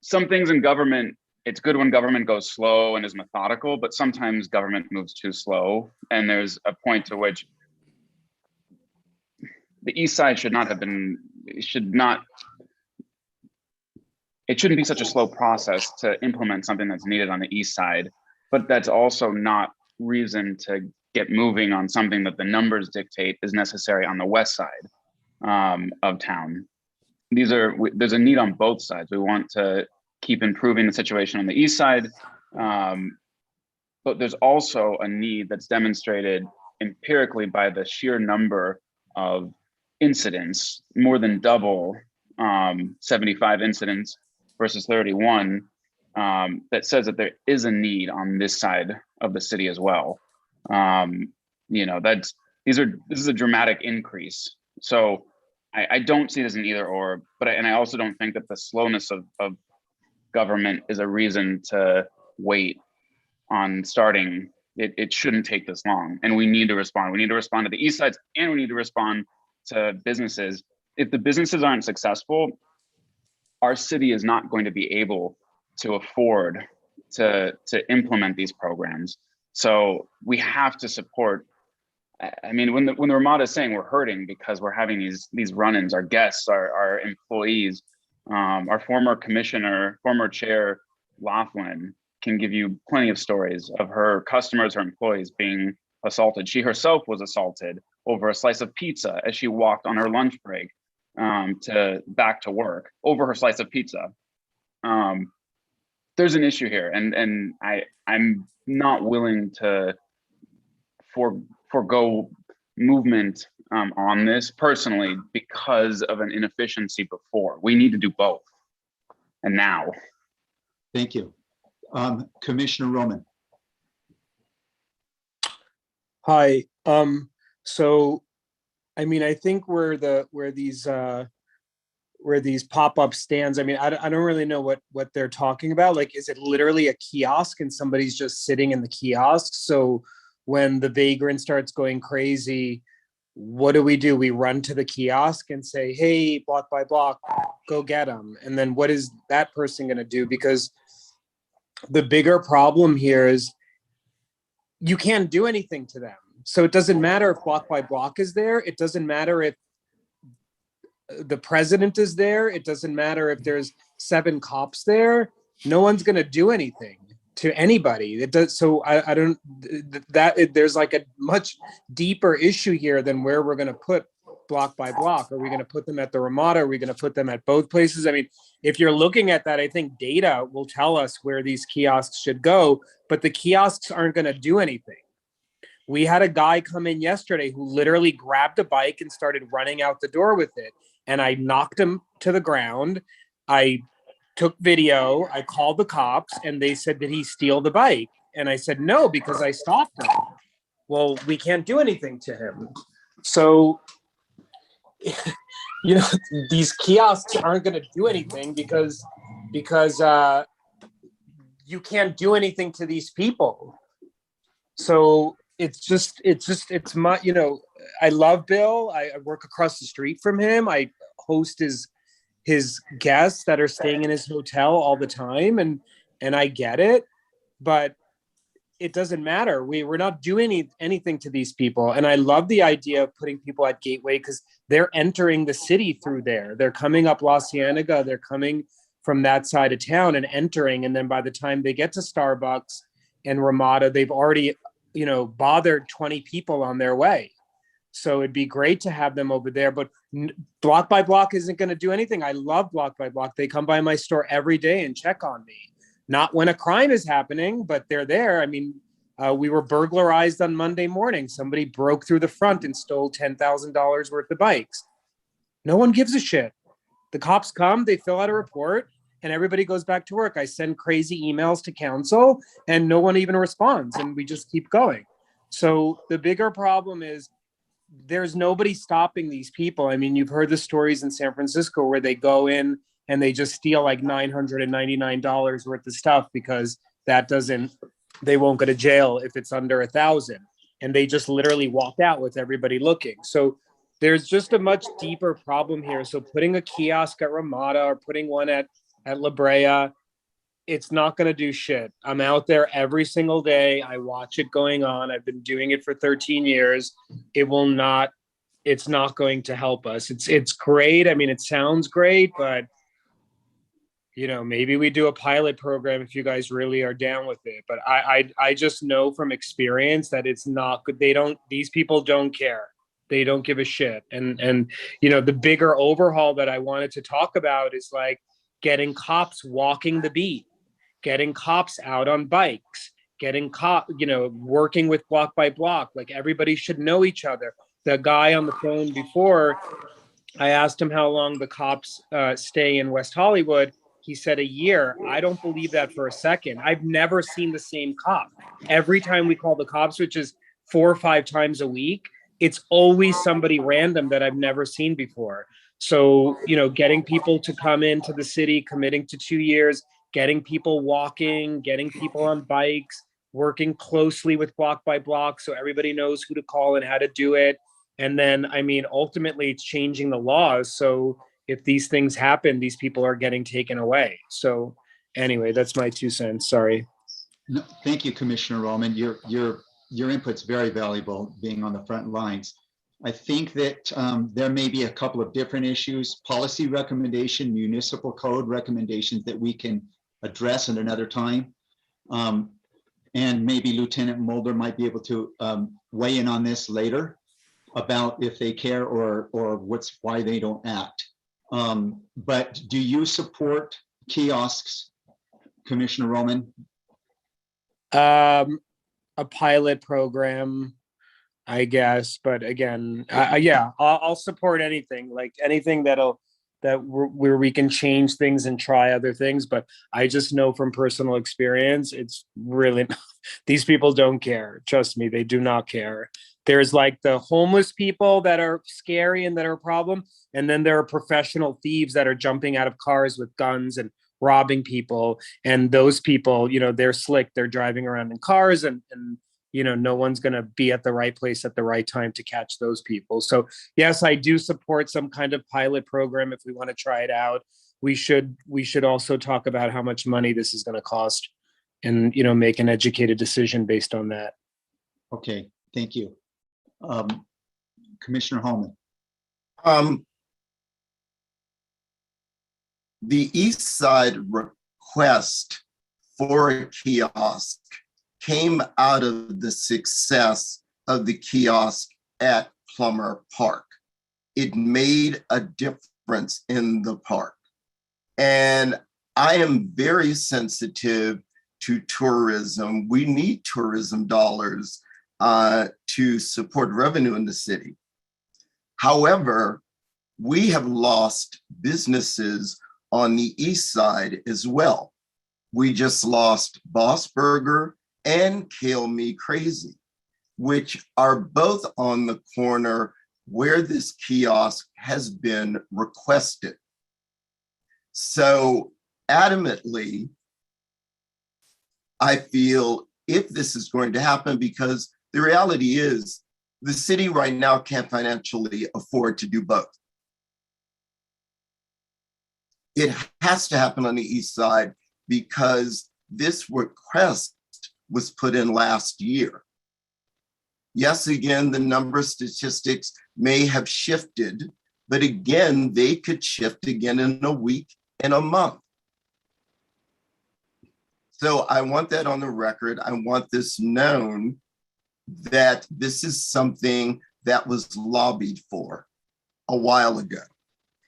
Some things in government, it's good when government goes slow and is methodical, but sometimes government moves too slow. And there's a point to which the east side should not have been, it shouldn't be such a slow process to implement something that's needed on the east side, but that's also not reason to get moving on something that the numbers dictate is necessary on the west side of town. There's a need on both sides. We want to keep improving the situation on the east side, but there's also a need that's demonstrated empirically by the sheer number of incidents, more than double 75 incidents versus 31, that says that there is a need on this side of the city as well. You know, this is a dramatic increase. So I don't see it as an either or, but I also don't think that the slowness of government is a reason to wait on starting. It shouldn't take this long, and we need to respond. We need to respond to the east sides, and we need to respond to businesses. If the businesses aren't successful, our city is not going to be able to afford to implement these programs. So we have to support. I mean, when the Ramada is saying we're hurting because we're having these run-ins, our guests, our employees, our former commissioner, former chair Laughlin can give you plenty of stories of her customers, her employees being assaulted. She herself was assaulted over a slice of pizza as she walked on her lunch break back to work over her slice of pizza. There's an issue here, and I'm not willing to forgo movement on this personally because of an inefficiency before. We need to do both, and now. Thank you. Commissioner Roman. Hi. So, I mean, I think where these pop-up stands, I mean, I don't really know what they're talking about. Like, is it literally a kiosk and somebody's just sitting in the kiosk? So when the vagrant starts going crazy, what do? We run to the kiosk and say, hey, block by block, go get them. And then what is that person going to do? Because the bigger problem here is you can't do anything to them. So it doesn't matter if block by block is there. It doesn't matter if the president is there. It doesn't matter if there's 7 cops there. No one's going to do anything to anybody. It does. So I don't, there's like a much deeper issue here than where we're going to put block by block. Are we going to put them at the Ramada? Are we going to put them at both places? I mean, if you're looking at that, I think data will tell us where these kiosks should go, but the kiosks aren't going to do anything. We had a guy come in yesterday who literally grabbed a bike and started running out the door with it. And I knocked him to the ground. I took video. I called the cops and they said, did he steal the bike? And I said, no, because I stopped him. Well, we can't do anything to him. So, you know, these kiosks aren't going to do anything because you can't do anything to these people. So it's my, you know, I love Bill. I work across the street from him. I host his guests that are staying in his hotel all the time. And I get it, but it doesn't matter. We're not doing anything to these people. And I love the idea of putting people at Gateway because they're entering the city through there. They're coming up La Cienega. They're coming from that side of town and entering. And then by the time they get to Starbucks and Ramada, they've already, you know, bothered 20 people on their way. So it'd be great to have them over there, but block by block isn't going to do anything. I love block by block. They come by my store every day and check on me. not when a crime is happening, but they're there. I mean, we were burglarized on Monday morning. Somebody broke through the front and stole $10,000 worth of bikes. No one gives a shit. The cops come, they fill out a report, and everybody goes back to work. I send crazy emails to council and no one even responds, and we just keep going. So the bigger problem is there's nobody stopping these people. I mean, you've heard the stories in San Francisco where they go in and they just steal like $999 worth of stuff because they won't go to jail if it's under 1,000. And they just literally walk out with everybody looking. So there's just a much deeper problem here. So putting a kiosk at Ramada or putting one at La Brea, it's not going to do shit. I'm out there every single day. I watch it going on. I've been doing it for 13 years. It's not going to help us. It's great. I mean, it sounds great, but maybe we do a pilot program if you guys really are down with it. But I just know from experience that it's not good. These people don't care. They don't give a shit. And the bigger overhaul that I wanted to talk about is like getting cops walking the beat, getting cops out on bikes, getting working with block by block. Like everybody should know each other. The guy on the phone before, I asked him how long the cops stay in West Hollywood. He said a year. I don't believe that for a second. I've never seen the same cop. Every time we call the cops, which is 4 or 5 times a week, it's always somebody random that I've never seen before. So, getting people to come into the city, committing to 2 years, getting people walking, getting people on bikes, working closely with block by block so everybody knows who to call and how to do it. And then, ultimately it's changing the laws. So if these things happen, these people are getting taken away. So anyway, that's my 2 cents. Sorry. No, thank you, Commissioner Roman. Your input's very valuable, being on the front lines. I think that there may be a couple of different issues, policy recommendation, municipal code recommendations that we can address at another time. And maybe Lieutenant Mulder might be able to weigh in on this later about if they care or why they don't act. But do you support kiosks, Commissioner Roman? A pilot program, I guess, but again, yeah, I'll support anything, like anything where we can change things and try other things. But I just know from personal experience, it's really these people don't care. Trust me, they do not care. There's like the homeless people that are scary and that are a problem, and then there are professional thieves that are jumping out of cars with guns and robbing people. And those people, they're slick. They're driving around in cars and no one's going to be at the right place at the right time to catch those people. So yes, I do support some kind of pilot program if we want to try it out. We should also talk about how much money this is going to cost and, make an educated decision based on that. Okay, thank you. Commissioner Holman. The East Side request for a kiosk came out of the success of the kiosk at Plummer Park. It made a difference in the park. And I am very sensitive to tourism. We need tourism dollars to support revenue in the city. However, we have lost businesses on the East Side as well. We just lost Boss Burger and Kale Me Crazy, which are both on the corner where this kiosk has been requested. So adamantly, I feel if this is going to happen, because the reality is the city right now can't financially afford to do both. It has to happen on the East Side because this request was put in last year. Yes, again, the number of statistics may have shifted, but again, they could shift again in a week, in a month. So I want that on the record. I want this known that this is something that was lobbied for a while ago.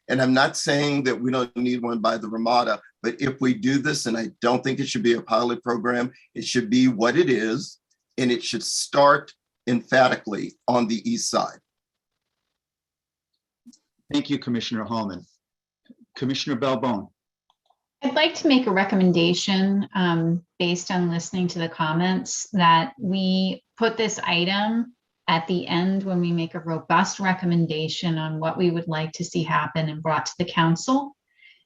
And I'm not saying that we don't need one by the Ramada, but if we do this, and I don't think it should be a pilot program, it should be what it is, and it should start emphatically on the east side. Thank you, Commissioner Hallman. Commissioner Belbone. I'd like to make a recommendation based on listening to the comments that we put this item at the end when we make a robust recommendation on what we would like to see happen and brought to the council.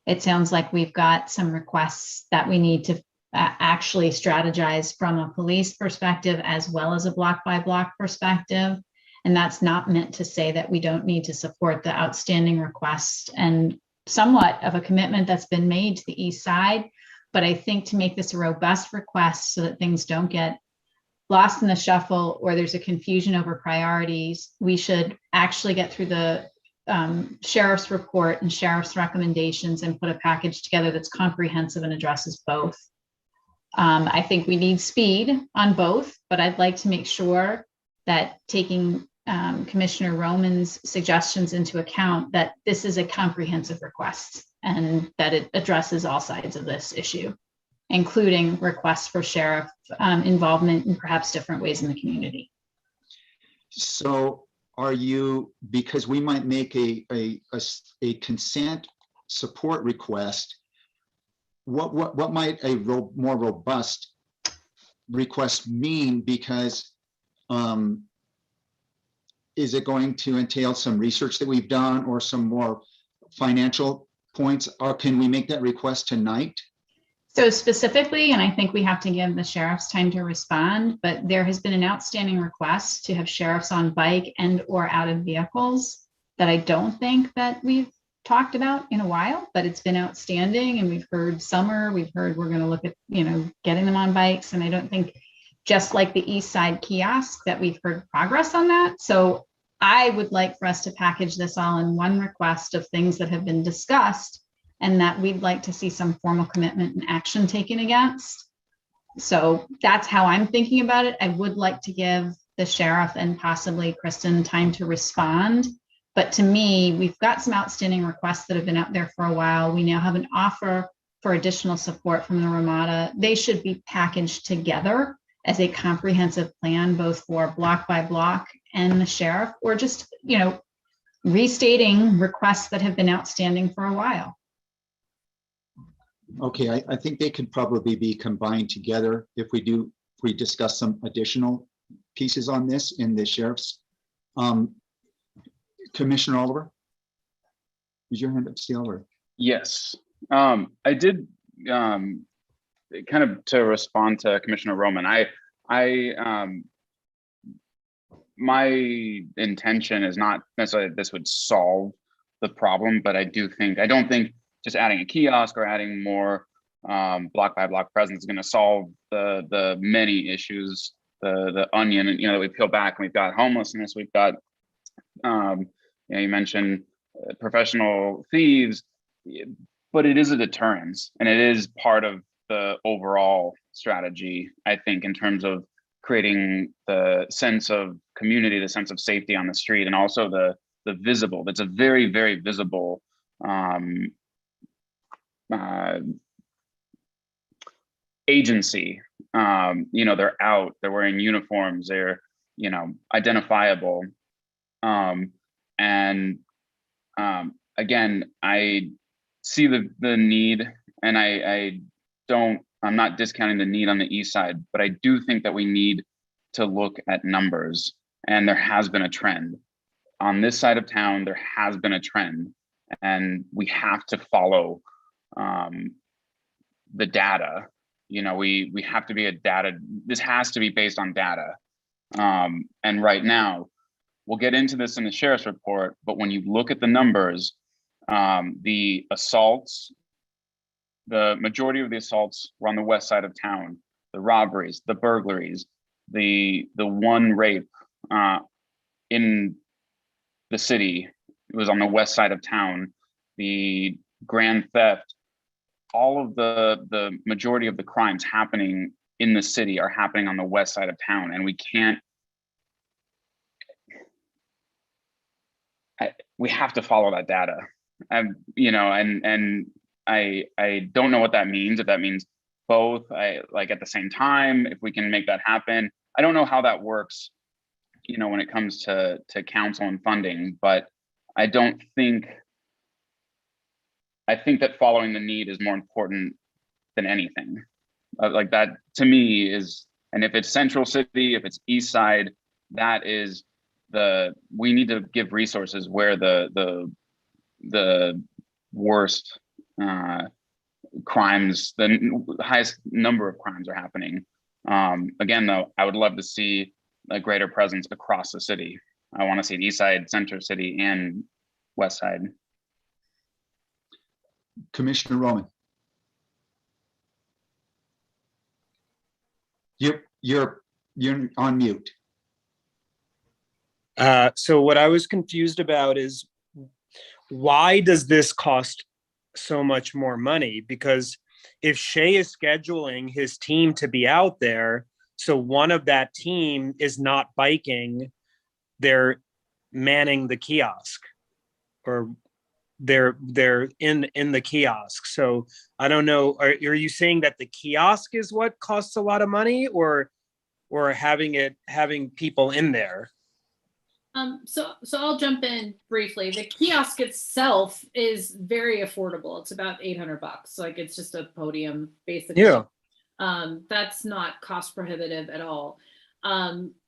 It sounds like we've got some requests that we need to actually strategize from a police perspective as well as a block by block perspective. And that's not meant to say that we don't need to support the outstanding request and somewhat of a commitment that's been made to the east side. But I think to make this a robust request so that things don't get lost in the shuffle or there's a confusion over priorities, we should actually get through the sheriff's report and sheriff's recommendations and put a package together that's comprehensive and addresses both. I think we need speed on both, but I'd like to make sure that taking Commissioner Roman's suggestions into account, that this is a comprehensive request and that it addresses all sides of this issue, including requests for sheriff involvement in perhaps different ways in the community. So are you, because we might make a consent support request, what might a more robust request mean? Because is it going to entail some research that we've done or some more financial points, or can we make that request tonight? So specifically, and I think we have to give the sheriffs time to respond, but there has been an outstanding request to have sheriffs on bike and or out of vehicles that I don't think that we've talked about in a while, but it's been outstanding. And we've heard summer, we've heard we're going to look at, getting them on bikes. And I don't think, just like the East Side kiosk, that we've heard progress on that. So I would like for us to package this all in one request of things that have been discussed and that we'd like to see some formal commitment and action taken against. So that's how I'm thinking about it. I would like to give the sheriff and possibly Kristen time to respond. But to me, we've got some outstanding requests that have been out there for a while. We now have an offer for additional support from the Ramada. They should be packaged together as a comprehensive plan, both for block by block and the sheriff, or just, restating requests that have been outstanding for a while. Okay, I think they could probably be combined together if we discuss some additional pieces on this in the sheriff's. Commissioner Oliver, is your hand up still? Or? Yes, I did. Kind of to respond to Commissioner Roman, my intention is not necessarily that this would solve the problem, but I don't think just adding a kiosk or adding more block by block presence is going to solve the many issues, the onion, that we peel back. And we've got homelessness, we've got you mentioned professional thieves, but it is a deterrence, and it is part of the overall strategy, I think, in terms of creating the sense of community, the sense of safety on the street, and also the visible. That's a very, very visible agency. They're out, they're wearing uniforms, they're identifiable. Again, I see the need, and I'm not discounting the need on the east side, but I do think that we need to look at numbers, and there has been a trend. On this side of town, there has been a trend, and we have to follow the data. We have to be this has to be based on data. And right now, we'll get into this in the sheriff's report, but when you look at the numbers, the assaults, the majority of the assaults were on the west side of town. The robberies, the burglaries, the one rape in the city, it was on the west side of town. The grand theft, all of the majority of the crimes happening in the city are happening on the west side of town, and we have to follow that data. you know, and I don't know what that means. If that means both, I like at the same time, if we can make that happen. I don't know how that works, you know, when it comes to council and funding, but I think that following the need is more important than anything. Like that to me is, and if it's Central City, if it's East Side, that is we need to give resources where the worst crimes, the highest number of crimes are happening. Again, though, I would love to see a greater presence across the city. I want to see East Side, Center City, and West Side. Commissioner Roman. You're on mute. So what I was confused about is, why does this cost so much more money? Because if Shay is scheduling his team to be out there, so one of that team is not biking, they're manning the kiosk, or they're in the kiosk. So I don't know, are you saying that the kiosk is what costs a lot of money, or having people in there? So I'll jump in briefly. The kiosk itself is very affordable. It's about $800. Like, it's just a podium, basically. Yeah. That's not cost prohibitive at all.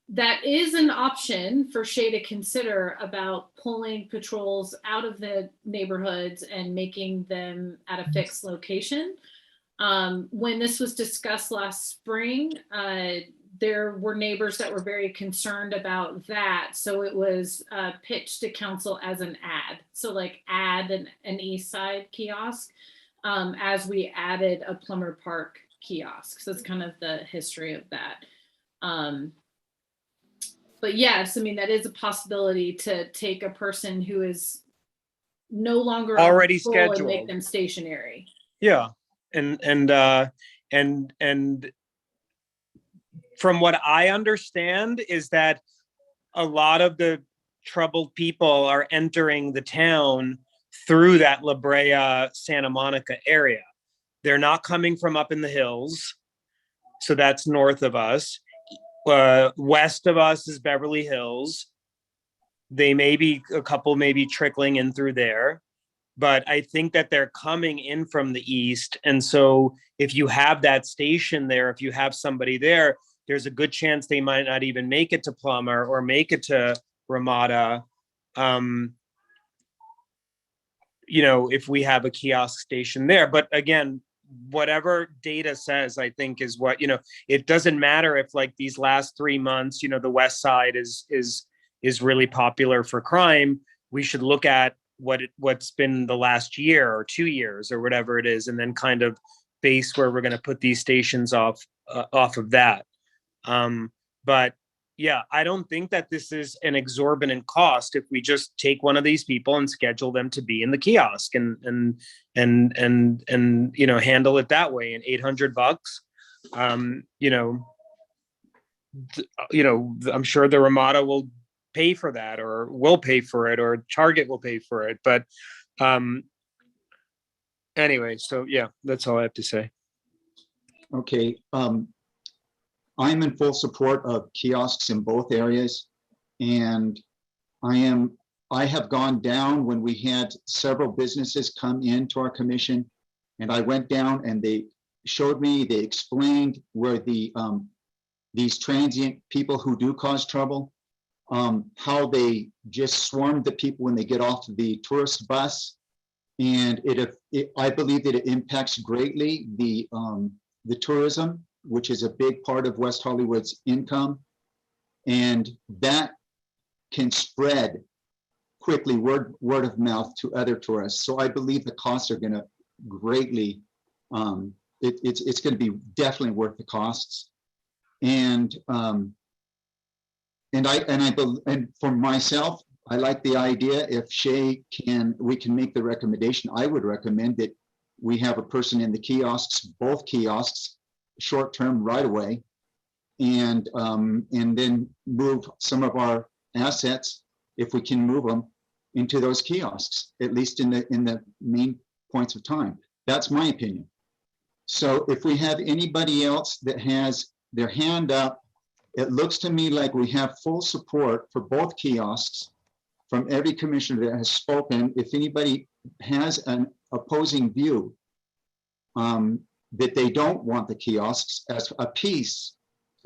That is an option for Shay to consider about pulling patrols out of the neighborhoods and making them at a fixed location. When this was discussed last spring, there were neighbors that were very concerned about that. So it was pitched to council as an ad. So like add an East Side kiosk as we added a Plummer Park kiosk. So that's kind of the history of that. But yes, I mean, that is a possibility to take a person who is no longer already scheduled and make scheduled, them stationary. Yeah. And from what I understand is that a lot of the troubled people are entering the town through that La Brea, Santa Monica area. They're not coming from up in the hills. So that's north of us. West of us is Beverly Hills. They may be a couple maybe trickling in through there, but I think that they're coming in from the east. And so if you have that station there, if you have somebody there, there's a good chance they might not even make it to Plummer or make it to Ramada. You know, if we have a kiosk station there. But again, whatever data says, I think is what, you know, it doesn't matter if like these last 3 months, you know, the West Side is really popular for crime. We should look at what's been the last year or 2 years or whatever it is, and then kind of base where we're going to put these stations off of that. But yeah, I don't think that this is an exorbitant cost if we just take one of these people and schedule them to be in the kiosk and you know, handle it that way. And $800, you know, I'm sure the Ramada will pay for that, or will pay for it, or Target will pay for it. But anyway, so yeah, that's all I have to say. Okay. I'm in full support of kiosks in both areas, and I have gone down when we had several businesses come into our commission, and I went down and they showed me, they explained where these transient people who do cause trouble, how they just swarm the people when they get off the tourist bus, and I believe that it impacts greatly the tourism, which is a big part of West Hollywood's income, and that can spread quickly, word of mouth, to other tourists. So I believe the costs are going to greatly, it's going to be definitely worth the costs. And for myself, I like the idea. If we can make the recommendation, I would recommend that we have a person in the kiosks, both kiosks, short-term right away, and then move some of our assets, if we can move them, into those kiosks, at least in the main points of time. That's my opinion. So if we have anybody else that has their hand up, it looks to me like we have full support for both kiosks from every commissioner that has spoken. If anybody has an opposing view, that they don't want the kiosks as a piece,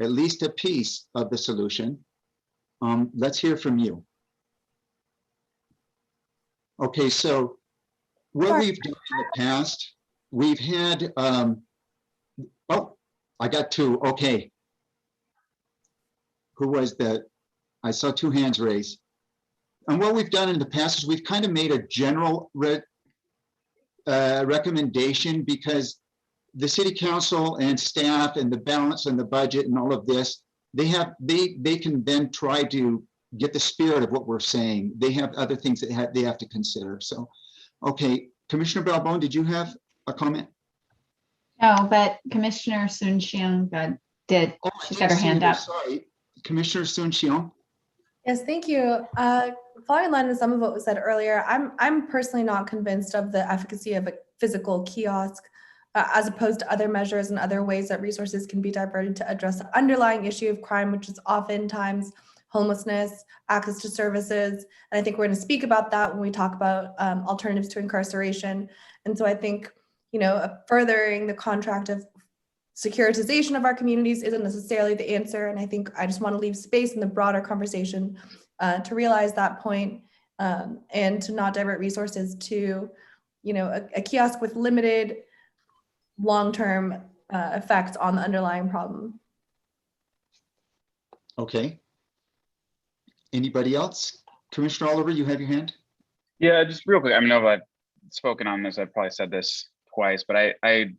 at least a piece of the solution, let's hear from you. Okay, so what we've done in the past, we've had, oh, I got two, okay. Who was that? I saw two hands raised. And what we've done in the past is we've kind of made a general recommendation, because the city council and staff and the balance and the budget and all of this, they can then try to get the spirit of what we're saying. They have other things that they have to consider. So, okay, Commissioner Balbon, did you have a comment? No, but Commissioner Sun Xiang did. Oh, She's got her hand up. Sorry, Commissioner Sun Xiang. Yes, thank you. Following in line with some of what was said earlier, I'm personally not convinced of the efficacy of a physical kiosk as opposed to other measures and other ways that resources can be diverted to address the underlying issue of crime, which is oftentimes homelessness, access to services. And I think we're going to speak about that when we talk about alternatives to incarceration. And so I think, you know, furthering the contract of securitization of our communities isn't necessarily the answer. And I think I just want to leave space in the broader conversation to realize that point, and to not divert resources to, you know, a kiosk with limited long-term effects on the underlying problem. Okay. Anybody else? Commissioner Oliver, you have your hand? Yeah, just real quick. I know I've spoken on this. I've probably said this twice, but I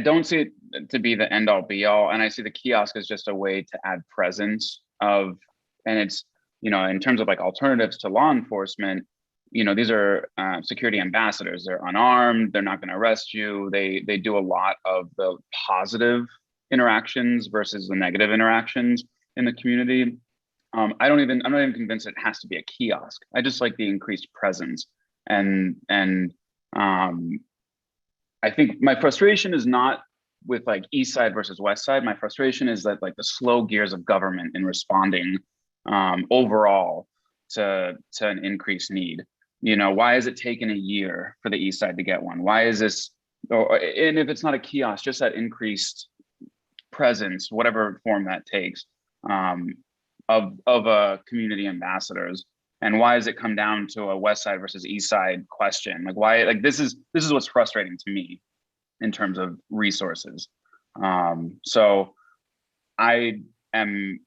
don't see it to be the end all be all. And I see the kiosk as just a way to add presence of, and it's, you know, in terms of like alternatives to law enforcement, you know, these are security ambassadors. They're unarmed. They're not going to arrest you. They do a lot of the positive interactions versus the negative interactions in the community. I'm not even convinced it has to be a kiosk. I just like the increased presence. And I think my frustration is not with like East Side versus West Side. My frustration is that like the slow gears of government in responding overall to an increased need. You know, why is it taking a year for the East Side to get one? Why is this, and if it's not a kiosk, just that increased presence, whatever form that takes, of community ambassadors. And why does it come down to a West Side versus East Side question? Like why, like this is what's frustrating to me in terms of resources. So I am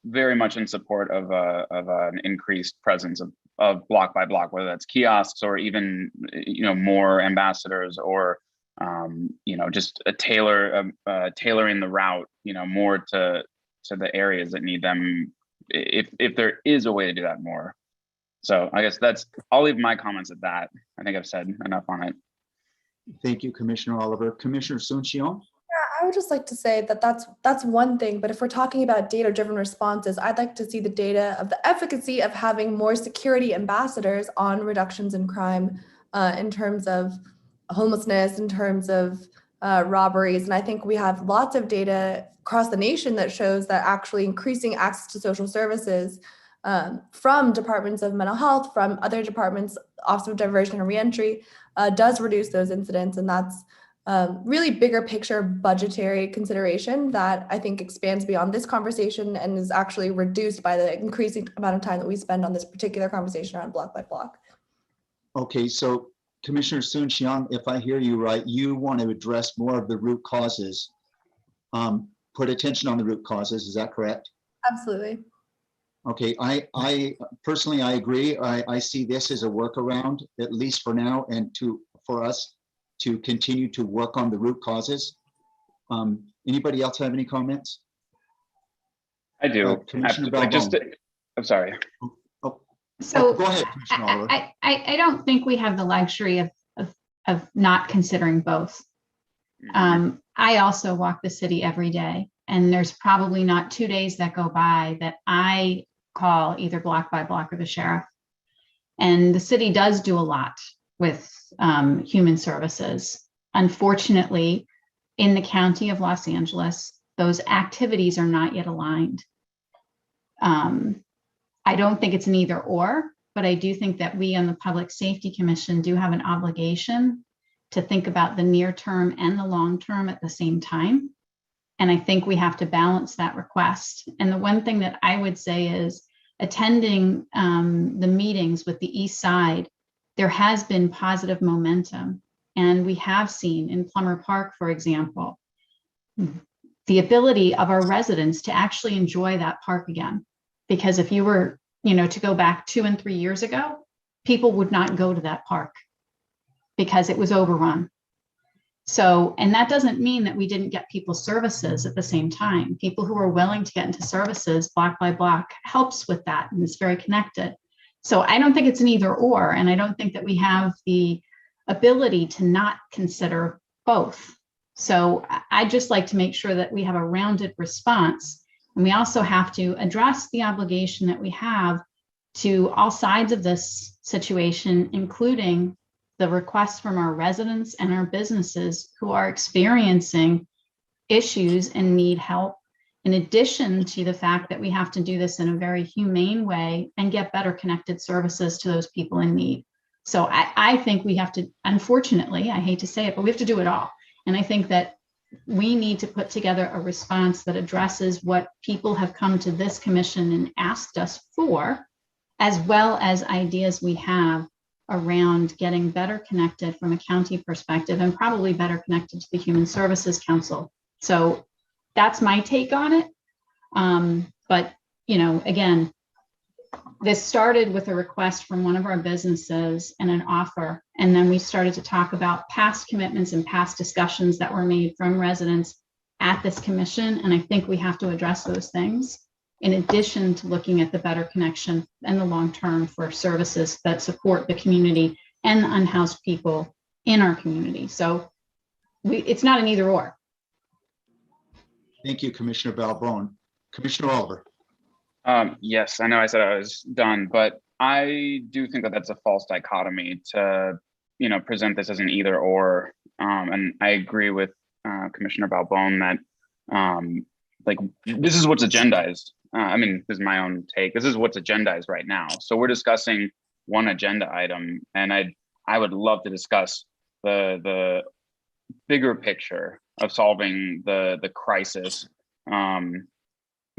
very much in support of an increased presence of block by block, whether that's kiosks or even, you know, more ambassadors or, you know, just tailoring the route, you know, more to the areas that need them, if there is a way to do that more. So I guess I'll leave my comments at that. I think I've said enough on it. Thank you, Commissioner Oliver. Commissioner Sun Xiang? I would just like to say that that's one thing, but if we're talking about data-driven responses, I'd like to see the data of the efficacy of having more security ambassadors on reductions in crime, in terms of homelessness, in terms of robberies. And I think we have lots of data across the nation that shows that actually increasing access to social services from departments of mental health, from other departments, Office of Diversion and Reentry, does reduce those incidents. And that's really bigger picture budgetary consideration that I think expands beyond this conversation and is actually reduced by the increasing amount of time that we spend on this particular conversation around block by block. Okay, so Commissioner Sun Xiang, if I hear you right, you want to address more of the root causes, put attention on the root causes, is that correct? Absolutely. Okay, I personally, I agree. I see this as a workaround, at least for now, and for us to continue to work on the root causes. Anybody else have any comments? I do. Commissioner I'm sorry. So go ahead, Commissioner Oliver. I don't think we have the luxury of not considering both. I also walk the city every day, and there's probably not 2 days that go by that I call either block by block or the sheriff. And the city does do a lot with human services. Unfortunately, in the county of Los Angeles, those activities are not yet aligned. I don't think it's an either or, but I do think that we on the Public Safety Commission do have an obligation to think about the near term and the long term at the same time. And I think we have to balance that request. And the one thing that I would say is attending the meetings with the East Side, there has been positive momentum. And we have seen in Plummer Park, for example, the ability of our residents to actually enjoy that park again. Because if you were, to go back 2 and 3 years ago, people would not go to that park because it was overrun. So, and that doesn't mean that we didn't get people services at the same time. People who are willing to get into services block by block helps with that, and it's very connected. So I don't think it's an either or, and I don't think that we have the ability to not consider both. So I just like to make sure that we have a rounded response. And we also have to address the obligation that we have to all sides of this situation, including the requests from our residents and our businesses who are experiencing issues and need help, in addition to the fact that we have to do this in a very humane way and get better connected services to those people in need. So I think we have to, unfortunately, I hate to say it, but we have to do it all. And I think that we need to put together a response that addresses what people have come to this commission and asked us for, as well as ideas we have around getting better connected from a county perspective and probably better connected to the Human Services Council. So that's my take on it. But, again, this started with a request from one of our businesses and an offer. And then we started to talk about past commitments and past discussions that were made from residents at this commission. And I think we have to address those things in addition to looking at the better connection and the long term for services that support the community and the unhoused people in our community. So it's not an either or. Thank you, Commissioner Balbone. Commissioner Oliver. Yes, I know I said I was done, but I do think that that's a false dichotomy to, present this as an either or. And I agree with Commissioner Balbone that this is what's agendized. This is my own take. This is what's agendized right now. So we're discussing one agenda item, and I would love to discuss the bigger picture of solving the crisis,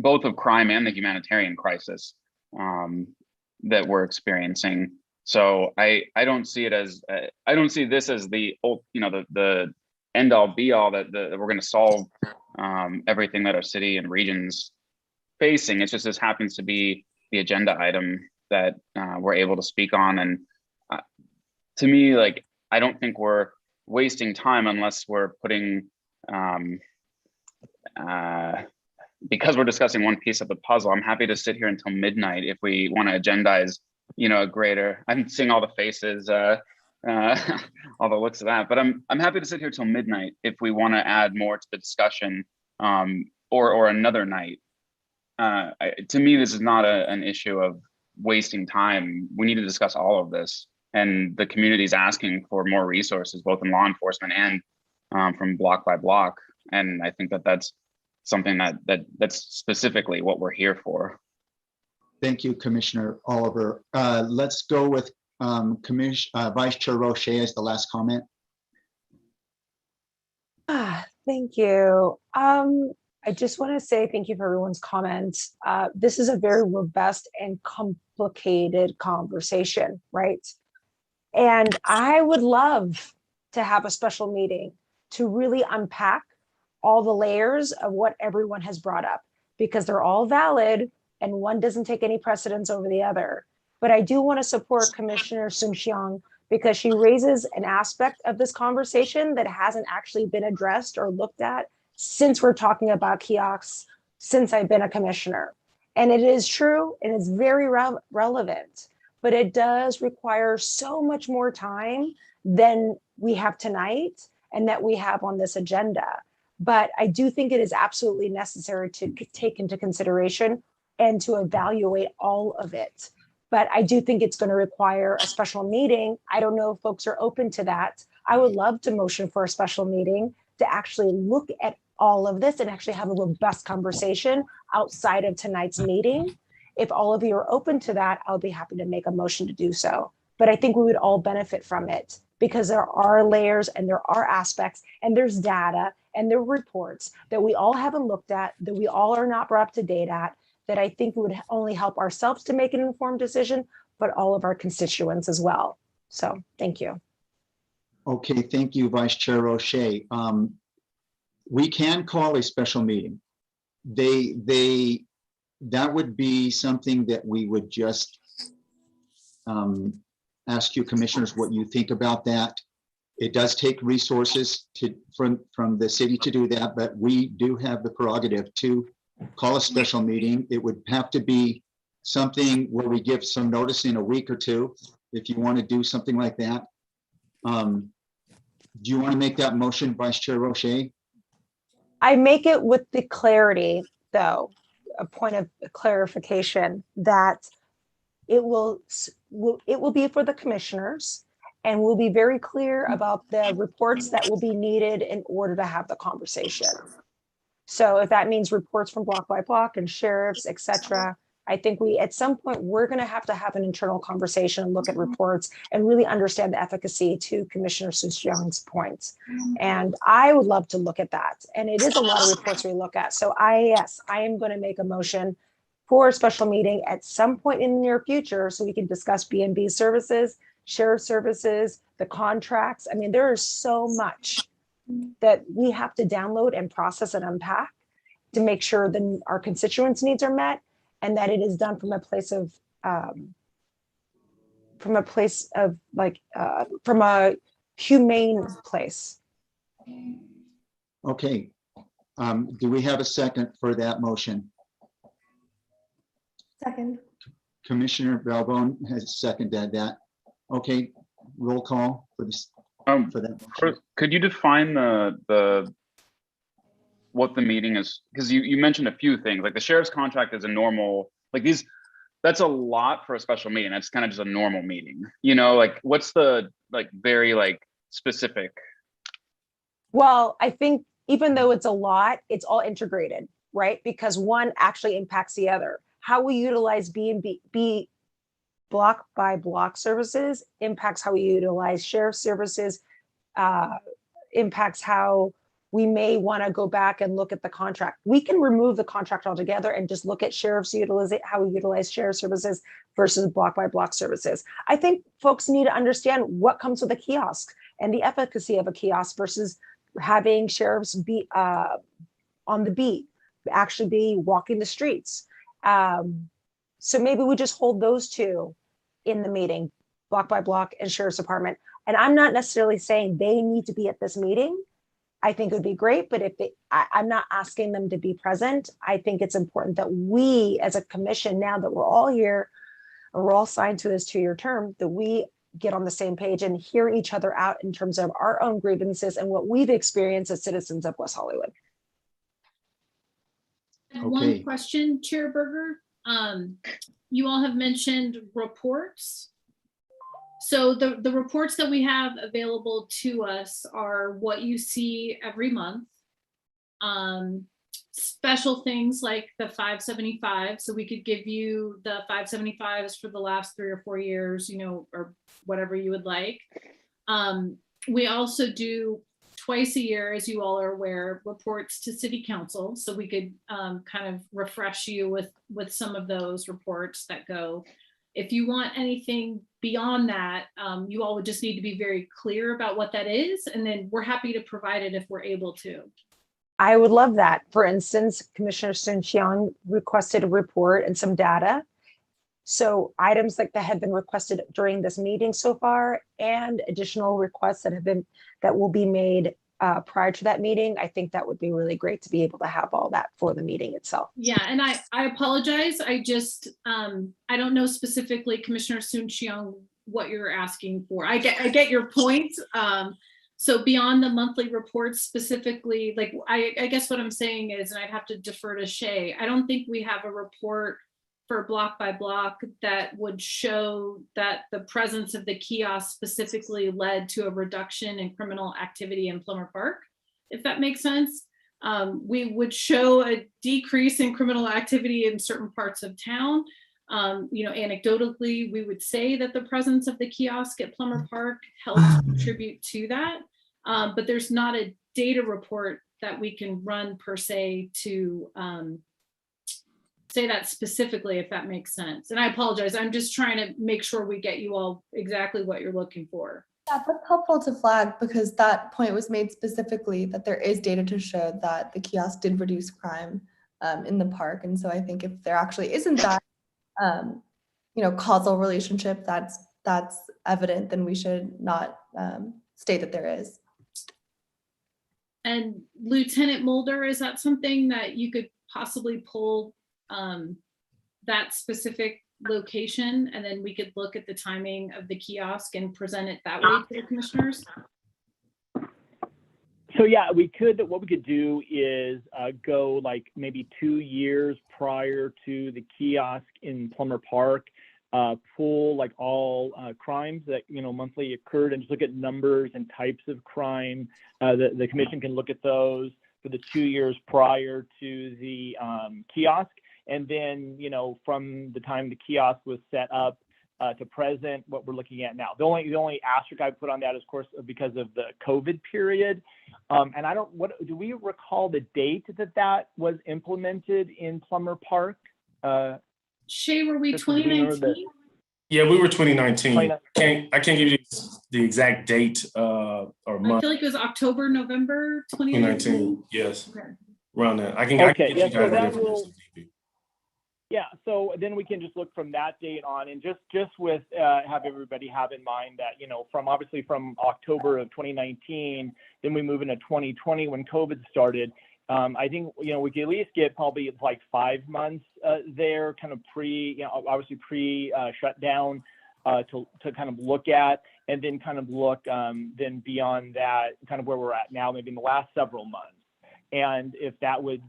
both of crime and the humanitarian crisis that we're experiencing. So I don't see it as I don't see this as the end all be all that we're going to solve everything that our city and regions facing. It's just this happens to be the agenda item that we're able to speak on. And to me, I don't think we're wasting time unless we're putting because we're discussing one piece of the puzzle. I'm happy to sit here until midnight if we want to agendize, a greater. I'm seeing all the faces, all the looks of that. But I'm happy to sit here till midnight if we want to add more to the discussion, or another night. To me, this is not an issue of wasting time. We need to discuss all of this, and the community is asking for more resources, both in law enforcement and from block by block. And I think that that's something that's specifically what we're here for. Thank you, Commissioner Oliver. Let's go with Vice Chair Roche as the last comment. Thank you. I just want to say thank you for everyone's comments. This is a very robust and complicated conversation, right? And I would love to have a special meeting to really unpack all the layers of what everyone has brought up, because they're all valid and one doesn't take any precedence over the other. But I do want to support Commissioner Soon-Shiong because she raises an aspect of this conversation that hasn't actually been addressed or looked at since we're talking about kiosks, since I've been a commissioner. And it is true, and it's very relevant, but it does require so much more time than we have tonight and that we have on this agenda. But I do think it is absolutely necessary to take into consideration and to evaluate all of it. But I do think it's going to require a special meeting. I don't know if folks are open to that. I would love to motion for a special meeting to actually look at all of this and actually have a robust conversation outside of tonight's meeting. If all of you are open to that, I'll be happy to make a motion to do so. But I think we would all benefit from it because there are layers and there are aspects and there's data and there are reports that we all haven't looked at, that we all are not brought up to date at, that I think would only help ourselves to make an informed decision, but all of our constituents as well. So thank you. Okay, thank you, Vice Chair Roche. We can call a special meeting. That would be something that we would just ask you commissioners what you think about that. It does take resources from the city to do that, but we do have the prerogative to call a special meeting. It would have to be something where we give some notice in a week or two, if you want to do something like that. Do you want to make that motion, Vice Chair Roche? I make it with the clarity, though, a point of clarification that it will be for the commissioners, and we'll be very clear about the reports that will be needed in order to have the conversation. So if that means reports from block by block and sheriffs, et cetera, I think at some point, we're going to have an internal conversation and look at reports and really understand the efficacy to Commissioner Young's points. And I would love to look at that. And it is a lot of reports we look at. So yes, I am going to make a motion for a special meeting at some point in the near future so we can discuss B&B services, sheriff services, the contracts. I mean, there is so much that we have to download and process and unpack to make sure that our constituents' needs are met and that it is done from a place of from a humane place. Okay. Do we have a second for that motion? Second. Commissioner Balbone has seconded that. Okay, roll call for this. For that motion. Could you define what the meeting is? Because you mentioned a few things, like the sheriff's contract is a normal, like that's a lot for a special meeting. That's kind of just a normal meeting, you know, like what's the very specific? Well, I think even though it's a lot, it's all integrated, right? Because one actually impacts the other. How we utilize B block by block services impacts how we utilize sheriff services, impacts how we may want to go back and look at the contract. We can remove the contract altogether and just look at sheriff's how we utilize sheriff services versus block by block services. I think folks need to understand what comes with a kiosk and the efficacy of a kiosk versus having sheriffs be on the beat, actually be walking the streets. So maybe we just hold those two in the meeting, block by block and sheriff's department. And I'm not necessarily saying they need to be at this meeting. I think it would be great, but I'm not asking them to be present. I think it's important that we as a commission, now that we're all here, and we're all signed to this 2-year term, that we get on the same page and hear each other out in terms of our own grievances and what we've experienced as citizens of West Hollywood. And one question, Chair Berger. You all have mentioned reports. So the reports that we have available to us are what you see every month. Special things like the 575. So we could give you the 575s for the last 3 or 4 years, you know, or whatever you would like. We also do twice a year, as you all are aware, reports to City Council. So we could kind of refresh you with some of those reports that go. If you want anything beyond that, you all would just need to be very clear about what that is, and then we're happy to provide it if we're able to. I would love that. For instance, Commissioner Sun requested a report and some data. So items like that have been requested during this meeting so far, and additional requests that will be made prior to that meeting. I think that would be really great to be able to have all that for the meeting itself. Yeah, and I apologize. I just I don't know specifically, Commissioner Sun what you're asking for. I get your point. So beyond the monthly reports specifically, like I guess what I'm saying is, and I'd have to defer to Shay, I don't think we have a report for block by block that would show that the presence of the kiosk specifically led to a reduction in criminal activity in Plummer Park, if that makes sense. We would show a decrease in criminal activity in certain parts of town. Anecdotally, we would say that the presence of the kiosk at Plummer Park helped contribute to that. But there's not a data report that we can run per se to say that specifically, if that makes sense. And I apologize, I'm just trying to make sure we get you all exactly what you're looking for. Yeah, that's helpful to flag because that point was made specifically that there is data to show that the kiosk did reduce crime in the park. And so I think if there actually isn't that, causal relationship that's evident, then we should not state that there is. And Lieutenant Mulder, is that something that you could possibly pull that specific location, and then we could look at the timing of the kiosk and present it that way to the commissioners? So yeah, we could. What we could do is go like maybe 2 years prior to the kiosk in Plummer Park, pull like all crimes that monthly occurred, and just look at numbers and types of crime. The commission can look at those for the 2 years prior to the kiosk. And then, from the time the kiosk was set up to present, what we're looking at now. The only asterisk I put on that is, of course, because of the COVID period. And do we recall the date that was implemented in Plummer Park? Shay, were we 2019? Yeah, we were 2019. I can't give you the exact date or month. I feel like it was October, November 2019. Yes. Okay. Around that. I can get you guys the information. Yeah, so then we can just look from that date on, and just with have everybody have in mind that from October of 2019, then we move into 2020 when COVID started. I think we could at least get probably like 5 months there, kind of pre shutdown to kind of look at, and then kind of look then beyond that, kind of where we're at now, maybe in the last several months, and if that would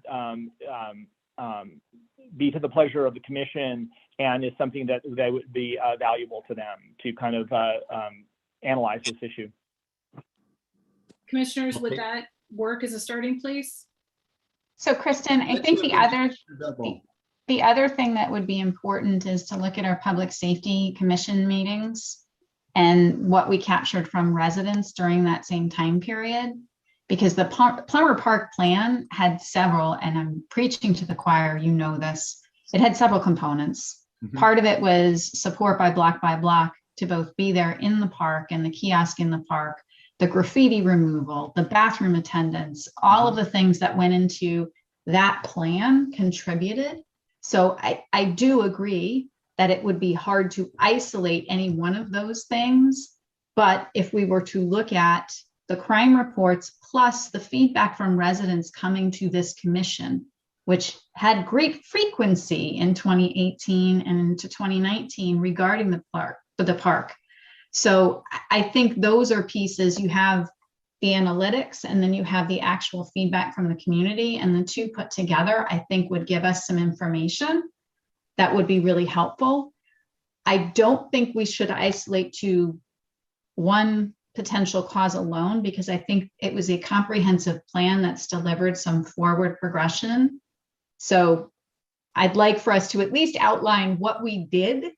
be to the pleasure of the commission and is something that would be valuable to them to kind of analyze this issue. Commissioners, would that work as a starting place? So Kristen, I think the other thing that would be important is to look at our Public Safety Commission meetings and what we captured from residents during that same time period. Because the Plummer Park plan had several, and I'm preaching to the choir, this, it had several components. Mm-hmm. Part of it was support by block to both be there in the park and the kiosk in the park, the graffiti removal, the bathroom attendance, all of the things that went into that plan contributed. So I do agree that it would be hard to isolate any one of those things. But if we were to look at the crime reports plus the feedback from residents coming to this commission, which had great frequency in 2018 and into 2019 regarding the park. So I think those are pieces. You have the analytics and then you have the actual feedback from the community, and the two put together, I think would give us some information that would be really helpful. I don't think we should isolate to one potential cause alone, because I think it was a comprehensive plan that's delivered some forward progression. So I'd like for us to at least outline what we did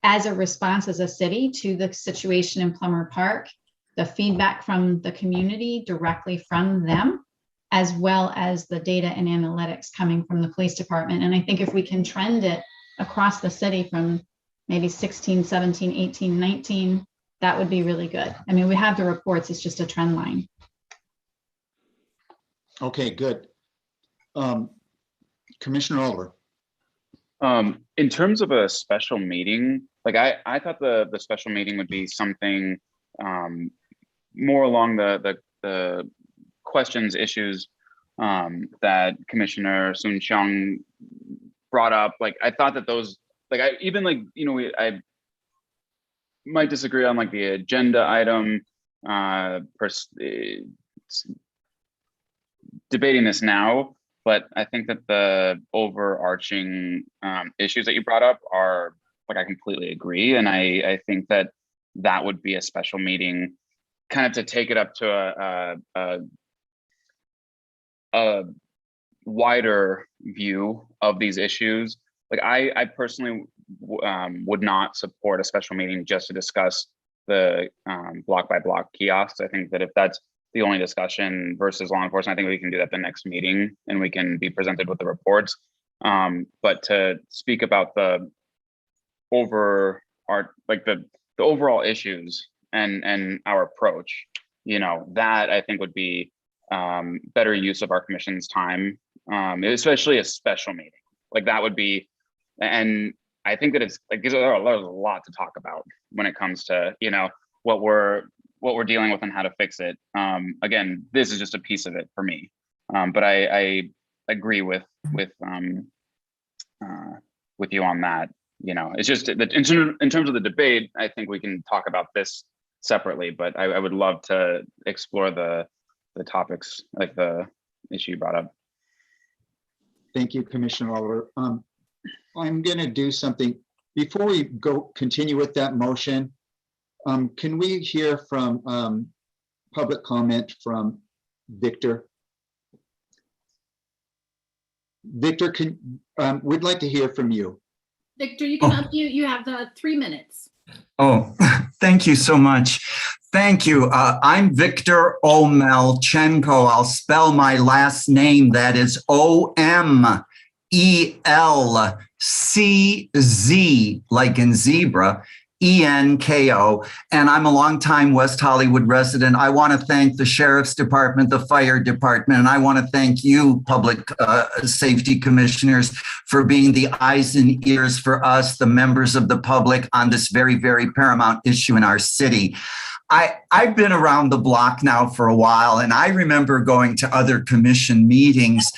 as a response as a city to the situation in Plummer Park, the feedback from the community directly from them, as well as the data and analytics coming from the police department. And I think if we can trend it across the city from maybe 16, 17, 18, 19, that would be really good. I mean, we have the reports, it's just a trend line. Okay, good. Commissioner Oliver. In terms of a special meeting, like I thought the special meeting would be something more along the questions, issues that Commissioner Soon Chung brought up. Like I thought that those, like I might disagree on like the agenda item, debating this now, But I think that the overarching issues that you brought up are like, I completely agree. And I think that that would be a special meeting kind of to take it up to a wider view of these issues. Like I personally would not support a special meeting just to discuss the block by block kiosks. I think that if that's the only discussion versus law enforcement, I think we can do that the next meeting and we can be presented with the reports. But to speak about the overall issues and our approach, that I think would be better use of our commission's time, especially a special meeting. Like that would be, and I think that it's like there's a lot to talk about when it comes to what we're dealing with and how to fix it. Again, this is just a piece of it for me, but I agree with you on that. It's just that in terms of the debate, I think we can talk about this separately, but I would love to explore the topics, like the issue you brought up. Thank you, Commissioner Oliver. I'm going to do something before we continue with that motion. Can we hear from public comment from Victor? Victor, we'd like to hear from you. Victor, you can unmute. You have the 3 minutes. Oh, thank you so much. Thank you. I'm Victor Omelchenko. I'll spell my last name. That is OMELCZ, like in zebra, ENKO. And I'm a longtime West Hollywood resident. I want to thank the Sheriff's Department, the Fire Department, and I want to thank you, Public Safety Commissioners, for being the eyes and ears for us, the members of the public, on this very, very paramount issue in our city. I've been around the block now for a while, and I remember going to other commission meetings,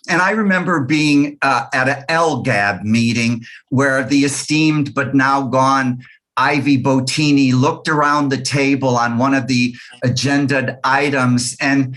and I remember being at an LGAB meeting where the esteemed but now gone Ivy Bottini looked around the table on one of the agenda items, and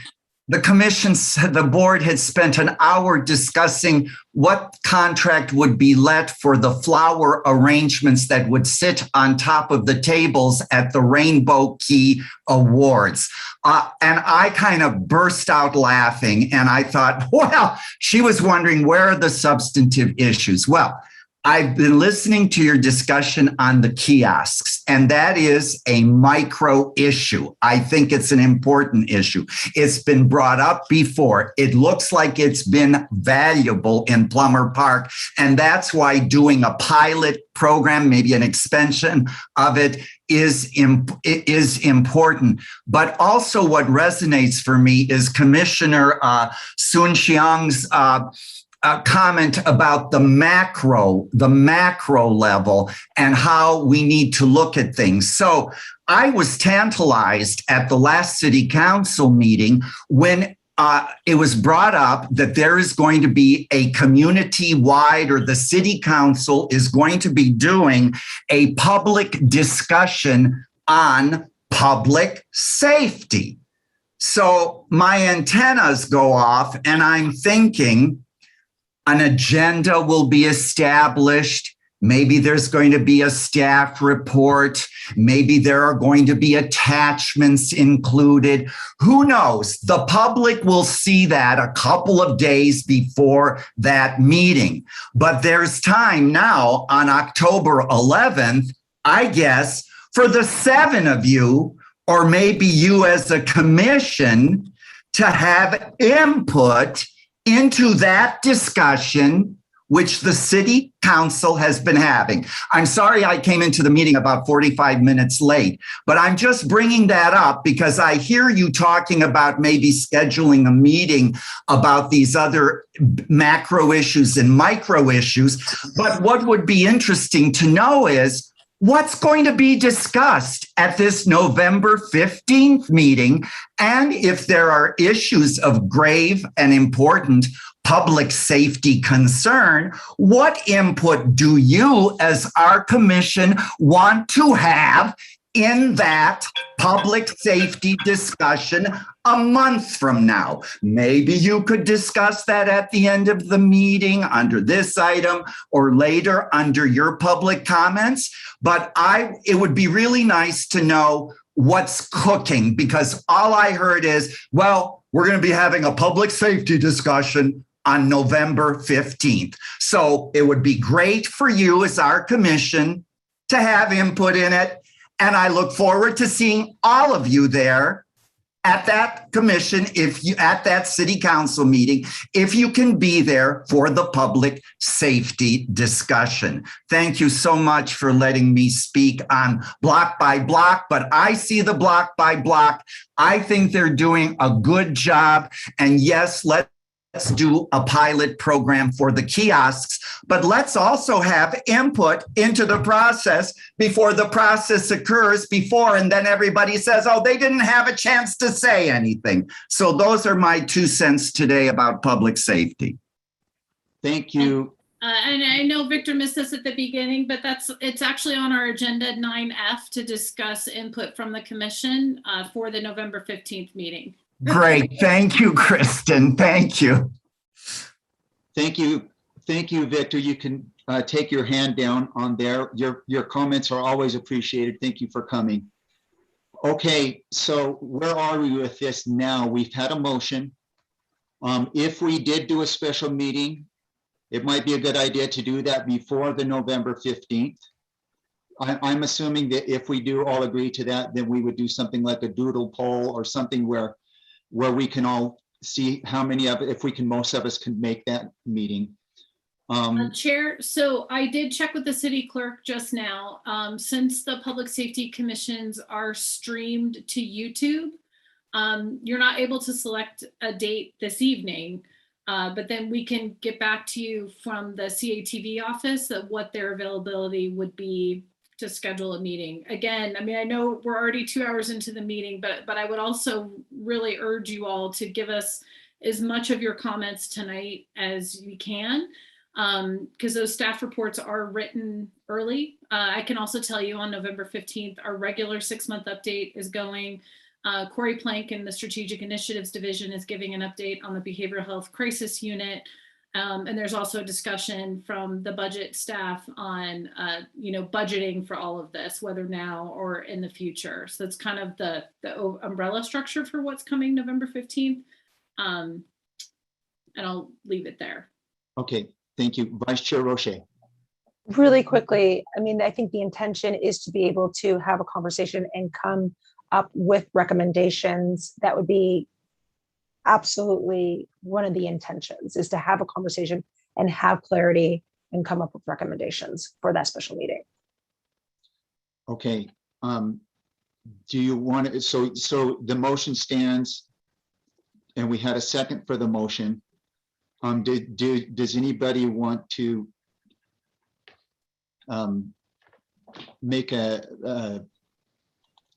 the commission, the board had spent an hour discussing what contract would be let for the flower arrangements that would sit on top of the tables at the Rainbow Key Awards. And I kind of burst out laughing, and I thought, well, she was wondering where are the substantive issues. Well, I've been listening to your discussion on the kiosks, and that is a micro issue. I think it's an important issue. It's been brought up before. It looks like it's been valuable in Plummer Park, and that's why doing a pilot program, maybe an expansion of it, is important. But also what resonates for me is Commissioner Sun Xiang's comment about the macro level and how we need to look at things. So I was tantalized at the last city council meeting when it was brought up that there is going to be a community-wide, or the city council is going to be doing a public discussion on public safety. So my antennas go off, and I'm thinking, an agenda will be established. Maybe there's going to be a staff report. Maybe there are going to be attachments included. Who knows? The public will see that a couple of days before that meeting. But there's time now on October 11th, I guess, for the 7 of you, or maybe you as a commission, to have input into that discussion, which the city council has been having. I'm sorry I came into the meeting about 45 minutes late, but I'm just bringing that up because I hear you talking about maybe scheduling a meeting about these other macro issues and micro issues. But what would be interesting to know is what's going to be discussed at this November 15th meeting, and if there are issues of grave and important public safety concern, what input do you as our commission want to have in that public safety discussion a month from now. Maybe you could discuss that at the end of the meeting under this item or later under your public comments. But it would be really nice to know what's cooking, because all I heard is, well, we're going to be having a public safety discussion on November 15th. So it would be great for you as our commission to have input in it. And I look forward to seeing all of you there at that commission, at that city council meeting, if you can be there for the public safety discussion. Thank you so much for letting me speak on block by block, but I see the block by block. I think they're doing a good job. And yes, let's do a pilot program for the kiosks, but let's also have input into the process before the process occurs and then everybody says, oh, they didn't have a chance to say anything. So those are my 2 cents today about public safety. Thank you. And I know Victor missed this at the beginning, but it's actually on our agenda 9F to discuss input from the commission for the November 15th meeting. Great. Thank you, Kristen. Thank you. Thank you. Thank you, Victor. You can take your hand down on there. Your comments are always appreciated. Thank you for coming. Okay, so where are we with this now? We've had a motion. If we did do a special meeting, it might be a good idea to do that before the November 15th. I'm assuming that if we do all agree to that, then we would do something like a doodle poll or something where we can all see how many of it, if we can, most of us can make that meeting. Chair, so I did check with the city clerk just now. Since the public safety commissions are streamed to YouTube, you're not able to select a date this evening, but then we can get back to you from the CATV office of what their availability would be to schedule a meeting. Again, I mean, I know we're already 2 hours into the meeting, but I would also really urge you all to give us as much of your comments tonight as you can, because those staff reports are written early. I can also tell you on November 15th, our regular 6-month update is going. Corey Plank in the Strategic Initiatives Division is giving an update on the Behavioral Health Crisis Unit. And there's also a discussion from the budget staff on, budgeting for all of this, whether now or in the future. So that's kind of the umbrella structure for what's coming November 15th. And I'll leave it there. Okay, thank you. Vice Chair Roche. Really quickly, I mean, I think the intention is to be able to have a conversation and come up with recommendations. That would be absolutely one of the intentions, is to have a conversation and have clarity and come up with recommendations for that special meeting. Okay. Do you want to, so the motion stands and we had a second for the motion. Does anybody want to make a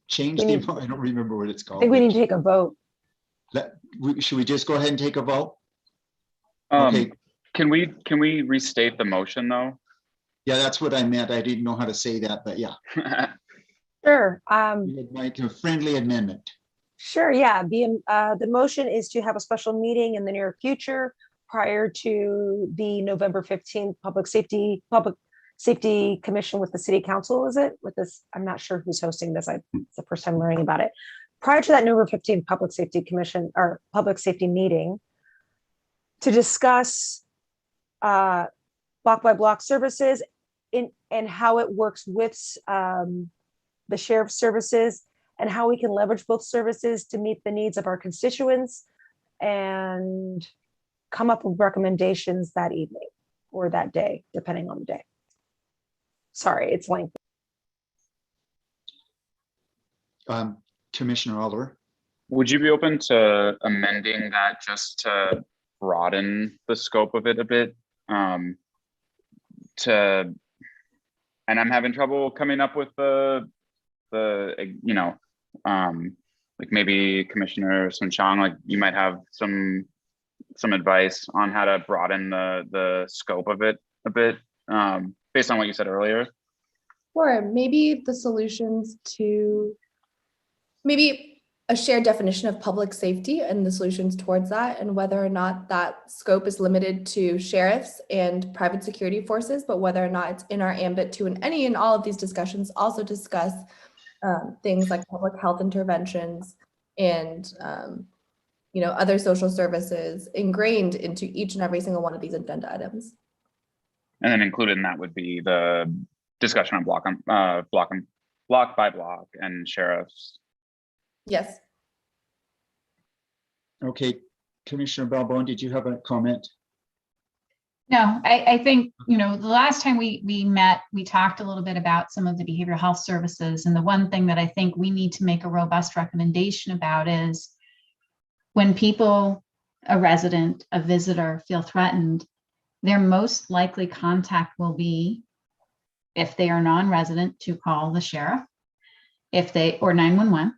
change? I don't remember what it's called. I think we need to take a vote. Should we just go ahead and take a vote? Okay. Can we restate the motion though? Yeah, that's what I meant. I didn't know how to say that, but yeah. Sure. Like a friendly amendment. Sure. Yeah. The motion is to have a special meeting in the near future prior to the November 15th Public Safety Commission with the City Council. Is it with this? I'm not sure who's hosting this. It's the first time learning about it. Prior to that November 15th Public Safety Commission or Public Safety meeting, to discuss block by block services and how it works with the sheriff's services and how we can leverage both services to meet the needs of our constituents and come up with recommendations that evening or that day, depending on the day. Sorry, it's lengthy. Commissioner Oliver. Would you be open to amending that just to broaden the scope of it a bit? And I'm having trouble coming up with like maybe Commissioner Sunshang, like you might have some advice on how to broaden the scope of it a bit, based on what you said earlier. Or maybe the solutions to maybe a shared definition of public safety and the solutions towards that, and whether or not that scope is limited to sheriffs and private security forces, but whether or not it's in our ambit to, in any and all of these discussions, also discuss things like public health interventions and other social services ingrained into each and every single one of these agenda items. And then included in that would be the discussion on block by block and sheriffs. Yes. Okay, Commissioner Balbon, did you have a comment? No, I think, the last time we met, we talked a little bit about some of the behavioral health services. And the one thing that I think we need to make a robust recommendation about is when people, a resident, a visitor, feel threatened, their most likely contact will be, if they are non-resident, to call the sheriff, or 911.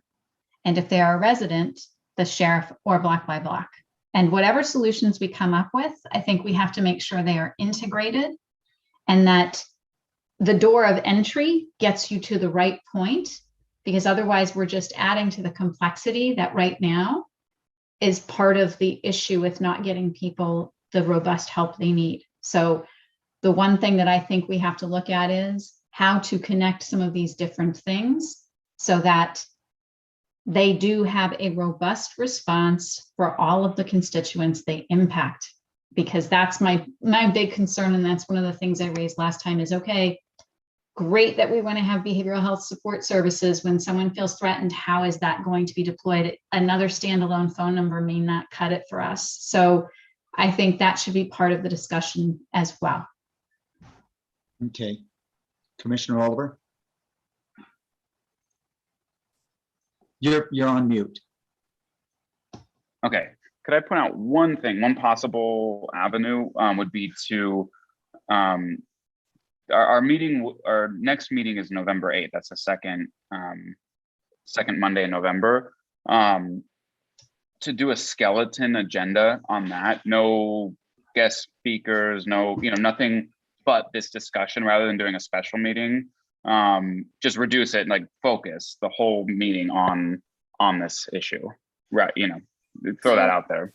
And if they are a resident, the sheriff or block by block. And whatever solutions we come up with, I think we have to make sure they are integrated and that the door of entry gets you to the right point, because otherwise we're just adding to the complexity that right now is part of the issue with not getting people the robust help they need. So the one thing that I think we have to look at is how to connect some of these different things so that they do have a robust response for all of the constituents they impact, because that's my big concern. And that's one of the things I raised last time is, okay, great that we want to have behavioral health support services. When someone feels threatened, how is that going to be deployed? Another standalone phone number may not cut it for us. So I think that should be part of the discussion as well. Okay, Commissioner Oliver. You're on mute. Okay, could I point out one thing? One possible avenue would be to our next meeting is November 8th. That's the second Monday in November. To do a skeleton agenda on that, no guest speakers, no, nothing but this discussion, rather than doing a special meeting. Just reduce it and focus the whole meeting on this issue, right? Throw that out there.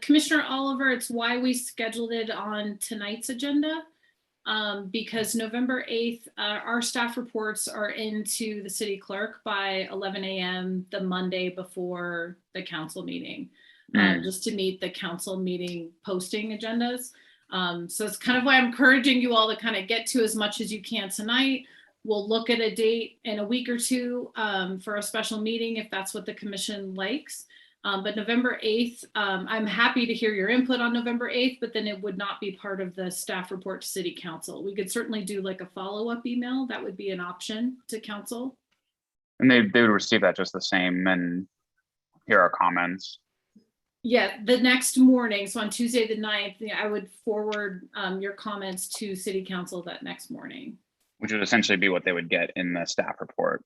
Commissioner Oliver, it's why we scheduled it on tonight's agenda, because November 8th, our staff reports are into the city clerk by 11 a.m. the Monday before the council meeting, just to meet the council meeting posting agendas. So it's kind of why I'm encouraging you all to kind of get to as much as you can tonight. We'll look at a date in a week or two for a special meeting if that's what the commission likes. But November 8th, I'm happy to hear your input on November 8th, but then it would not be part of the staff report to City Council. We could certainly do a follow-up email. That would be an option to council. And they would receive that just the same and hear our comments. Yeah, the next morning, so on Tuesday the 9th, I would forward your comments to City Council that next morning. Which would essentially be what they would get in the staff report.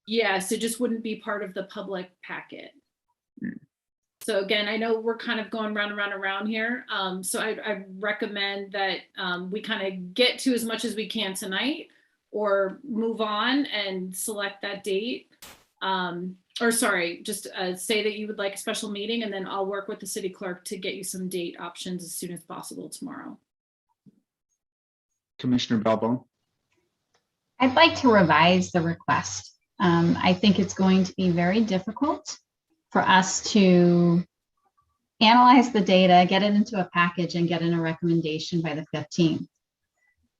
Yes, it just wouldn't be part of the public packet. So again, I know we're kind of going round here. So I recommend that we kind of get to as much as we can tonight, or move on and select that date. Or sorry, just say that you would like a special meeting, and then I'll work with the city clerk to get you some date options as soon as possible tomorrow. Commissioner Balbon. I'd like to revise the request. I think it's going to be very difficult for us to analyze the data, get it into a package, and get in a recommendation by the 15th.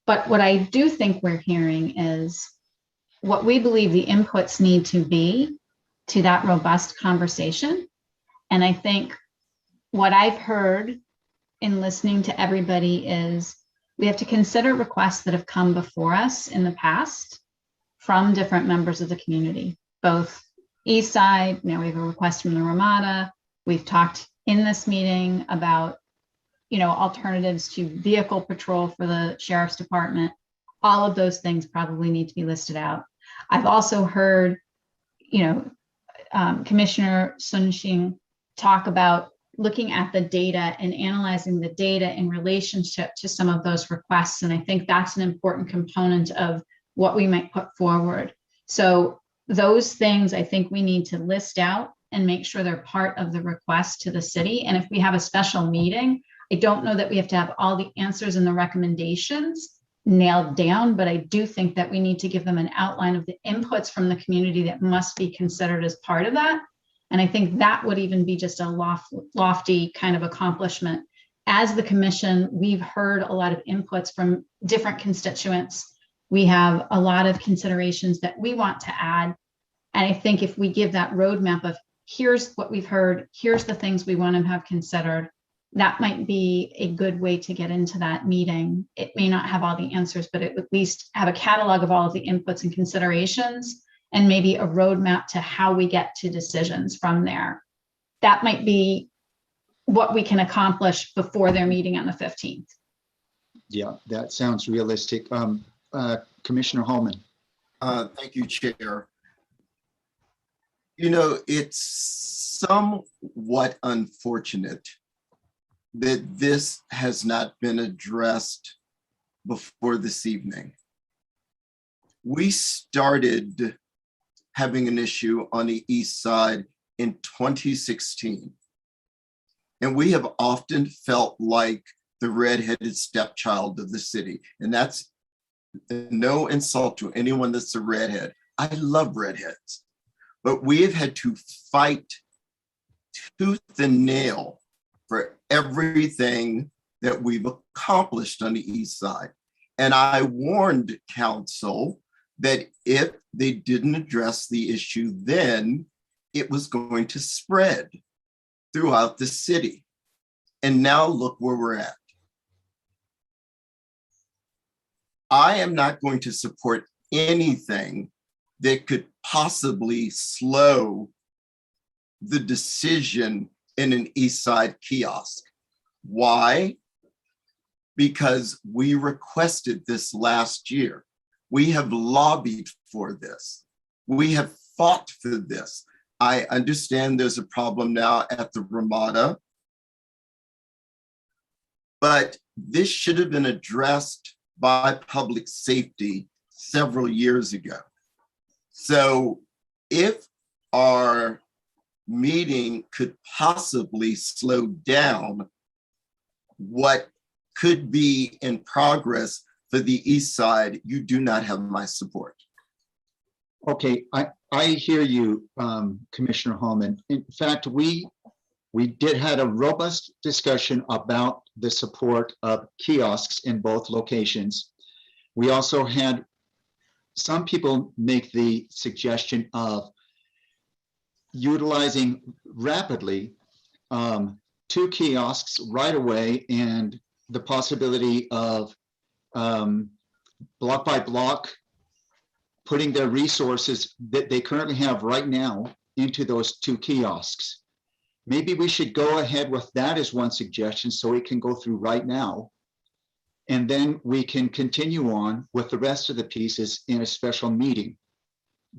But what I do think we're hearing is what we believe the inputs need to be to that robust conversation. And I think what I've heard in listening to everybody is we have to consider requests that have come before us in the past from different members of the community, both East Side. Now we have a request from the Ramada. We've talked in this meeting about, alternatives to vehicle patrol for the sheriff's department. All of those things probably need to be listed out. I've also heard, Commissioner Sunshing talk about looking at the data and analyzing the data in relationship to some of those requests. And I think that's an important component of what we might put forward. So those things I think we need to list out and make sure they're part of the request to the city. And if we have a special meeting, I don't know that we have to have all the answers and the recommendations nailed down, but I do think that we need to give them an outline of the inputs from the community that must be considered as part of that. And I think that would even be just a lofty kind of accomplishment. As the commission, we've heard a lot of inputs from different constituents. We have a lot of considerations that we want to add. And I think if we give that roadmap of here's what we've heard, here's the things we want to have considered, that might be a good way to get into that meeting. It may not have all the answers, but it would at least have a catalog of all of the inputs and considerations, and maybe a roadmap to how we get to decisions from there. That might be what we can accomplish before their meeting on the 15th. Yeah, that sounds realistic. Commissioner Holman. Thank you, Chair. You know, it's somewhat unfortunate that this has not been addressed before this evening. We started having an issue on the east side in 2016. And we have often felt like the redheaded stepchild of the city. And that's no insult to anyone that's a redhead. I love redheads. But we have had to fight tooth and nail for everything that we've accomplished on the east side. And I warned council that if they didn't address the issue then, it was going to spread throughout the city. And now look where we're at. I am not going to support anything that could possibly slow the decision in an east side kiosk. Why? Because we requested this last year. We have lobbied for this. We have fought for this. I understand there's a problem now at the Ramada, but this should have been addressed by public safety several years ago. So if our meeting could possibly slow down what could be in progress for the east side, you do not have my support. Okay, I hear you, Commissioner Holman. In fact, we did had a robust discussion about the support of kiosks in both locations. We also had some people make the suggestion of utilizing rapidly 2 kiosks right away, and the possibility of block by block putting their resources that they currently have right now into those 2 kiosks. Maybe we should go ahead with that as one suggestion so it can go through right now. And then we can continue on with the rest of the pieces in a special meeting.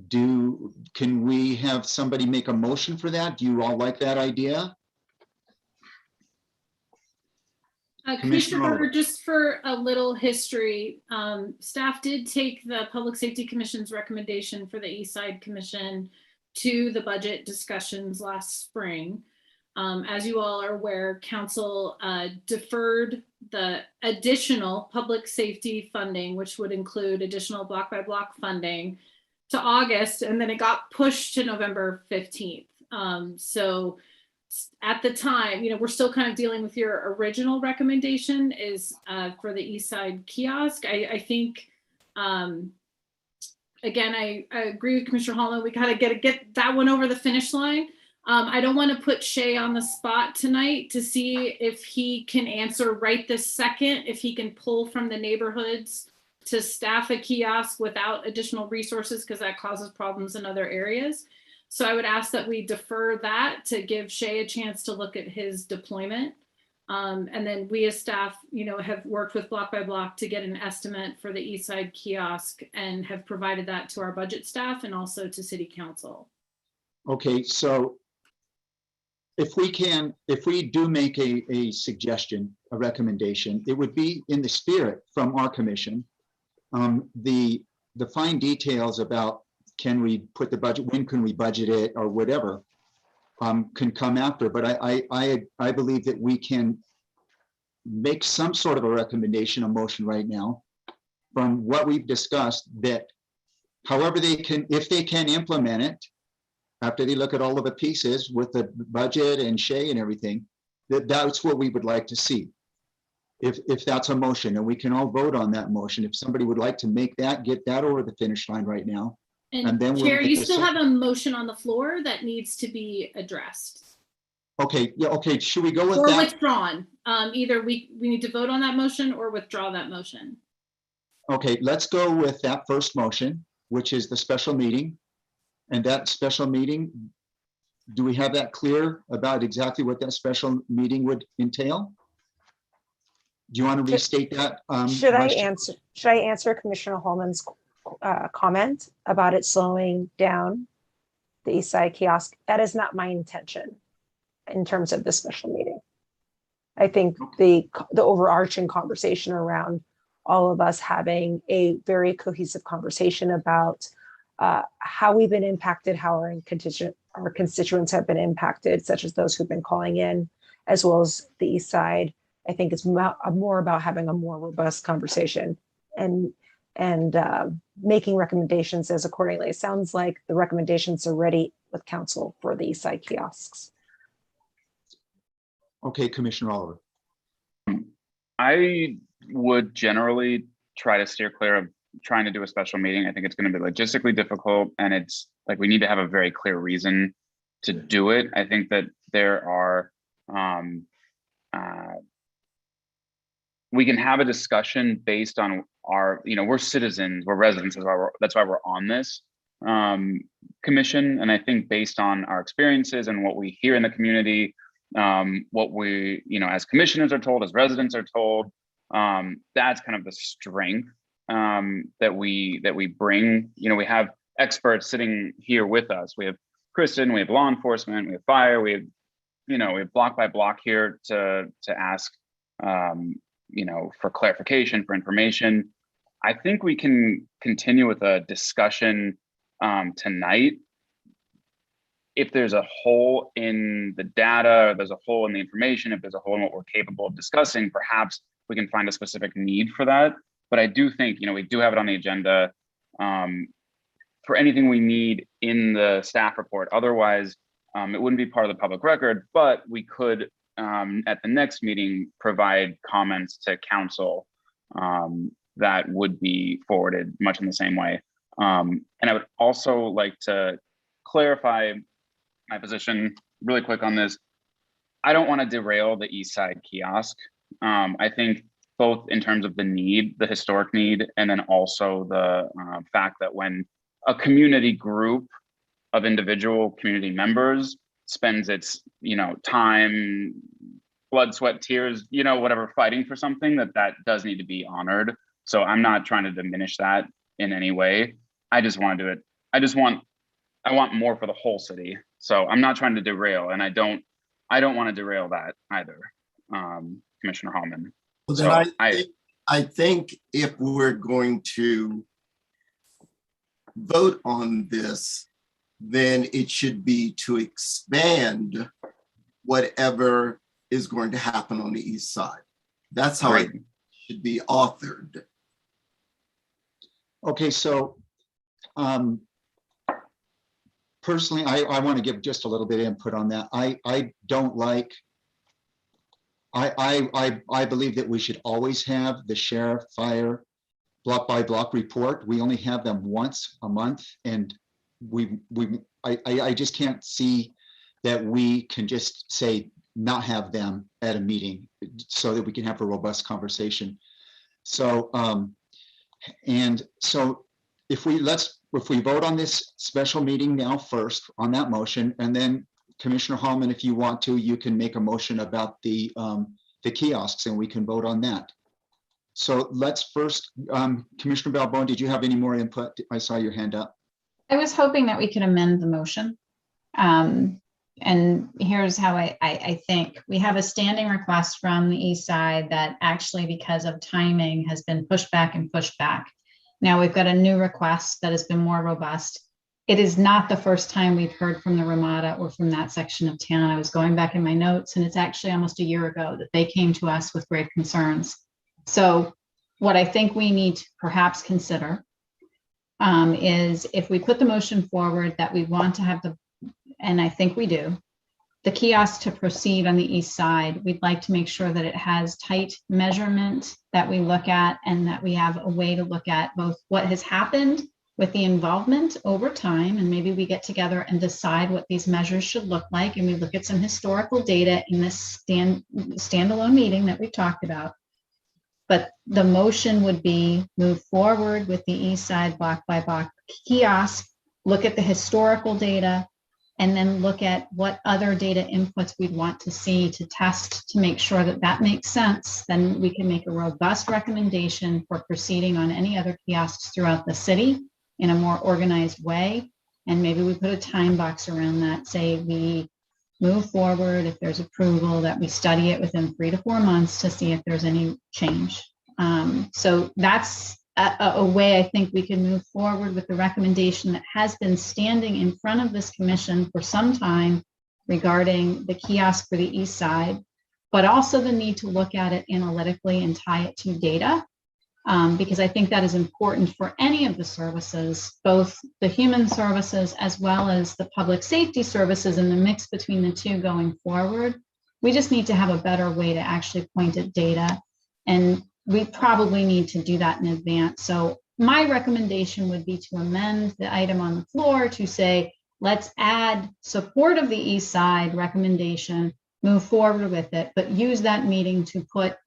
Can we have somebody make a motion for that? Do you all like that idea? Commissioner Berger, just for a little history, staff did take the Public Safety Commission's recommendation for the East Side Commission to the budget discussions last spring. As you all are aware, council deferred the additional public safety funding, which would include additional block by block funding, to August, and then it got pushed to November 15th. So at the time, you know, we're still kind of dealing with your original recommendation is for the East Side kiosk. I think, again, I agree with Commissioner Holland. We gotta get that one over the finish line. I don't want to put Shay on the spot tonight to see if he can answer right this second, if he can pull from the neighborhoods to staff a kiosk without additional resources, because that causes problems in other areas. So I would ask that we defer that to give Shay a chance to look at his deployment. And then we as staff, you know, have worked with block by block to get an estimate for the East Side kiosk and have provided that to our budget staff and also to City Council. Okay, so if we do make a suggestion, a recommendation, it would be in the spirit from our commission. The fine details about can we put the budget, when can we budget it, or whatever, can come after. But I believe that we can make some sort of a recommendation, a motion right now from what we've discussed, that however they can, if they can implement it, after they look at all of the pieces with the budget and Shay and everything, that's what we would like to see. If that's a motion, and we can all vote on that motion. If somebody would like to make that, get that over the finish line right now. And then we'll Chair, get you the still second. have a motion on the floor that needs to be addressed Okay, yeah, okay, should we go with or that? withdrawn. Either we need to vote on that motion or withdraw that motion. Okay, let's go with that first motion, which is the special meeting. And that special meeting, do we have that clear about exactly what that special meeting would entail? Do you want to restate that? Should I Vice Chair? answer Commissioner Holman's comment about it slowing down the East Side kiosk? That is not my intention in terms of the special meeting. I think the overarching conversation around all of us having a very cohesive conversation about how we've been impacted, how our constituents have been impacted, such as those who've been calling in, as well as the East Side. I think it's more about having a more robust conversation and making recommendations as accordingly. It sounds like the recommendations are ready with council for the East Side kiosks. Okay, Commissioner Oliver. I would generally try to steer clear of trying to do a special meeting. I think it's going to be logistically difficult, and it's like we need to have a very clear reason to do it. I think that there are we can have a discussion based on our, we're citizens, we're residents, that's why we're on this commission. And I think based on our experiences and what we hear in the community, what we, as commissioners are told, as residents are told, that's kind of the strength that we bring. We have experts sitting here with us. We have Kristen, we have law enforcement, we have fire, we have block by block here to ask for clarification, for information. I think we can continue with a discussion tonight. If there's a hole in the data, or there's a hole in the information, if there's a hole in what we're capable of discussing, perhaps we can find a specific need for that. But I do think, we do have it on the agenda for anything we need in the staff report. Otherwise, it wouldn't be part of the public record, but we could at the next meeting provide comments to council that would be forwarded much in the same way. And I would also like to clarify my position really quick on this. I don't want to derail the East Side kiosk. I think both in terms of the need, the historic need, and then also the fact that when a community group of individual community members spends its time, blood, sweat, tears, whatever, fighting for something, that does need to be honored. So I'm not trying to diminish that in any way. I just want to do it. I want more for the whole city. So I'm not trying to derail, and I don't want to derail that either, Commissioner Hallman. Well, then I think if we're going to vote on this, then it should be to expand whatever is going to happen on the East Side. That's how it should be authored. Okay, so personally, I want to give just a little bit of input on that. I don't like, I believe that we should always have the sheriff, fire, block by block report. We only have them once a month, and I just can't see that we can just say not have them at a meeting so that we can have a robust conversation. So and so if we vote on this special meeting now first on that motion, and then Commissioner Hallman, if you want to, you can make a motion about the kiosks and we can vote on that. So let's first, Commissioner Balbone, did you have any more input? I saw your hand up. I was hoping that we could amend the motion. And here's how I think. We have a standing request from the East Side that actually, because of timing, has been pushed back and pushed back. Now we've got a new request that has been more robust. it is not the first time we've heard from the Ramada or from that section of town. I was going back in my notes, and it's actually almost a year ago that they came to us with great concerns. So what I think we need to perhaps consider is if we put the motion forward that we want to have and I think we do, the kiosk to proceed on the east side, we'd like to make sure that it has tight measurement that we look at, and that we have a way to look at both what has happened with the involvement over time, and maybe we get together and decide what these measures should look like, and we look at some historical data in this standalone meeting that we've talked about. But the motion would be move forward with the east side block by block kiosk, look at the historical data, and then look at what other data inputs we'd want to see to test to make sure that that makes sense. Then we can make a robust recommendation for proceeding on any other kiosks throughout the city in a more organized way. And maybe we put a time box around that, say we move forward, if there's approval, that we study it within 3 to 4 months to see if there's any change. So that's a way I think we can move forward with the recommendation that has been standing in front of this commission for some time regarding the kiosk for the east side, but also the need to look at it analytically and tie it to data. Because I think that is important for any of the services, both the human services as well as the public safety services, and the mix between the two going forward. We just need to have a better way to actually point at data, and we probably need to do that in advance. So my recommendation would be to amend the item on the floor to say, let's add support of the east side recommendation, move forward with it, but use that meeting to put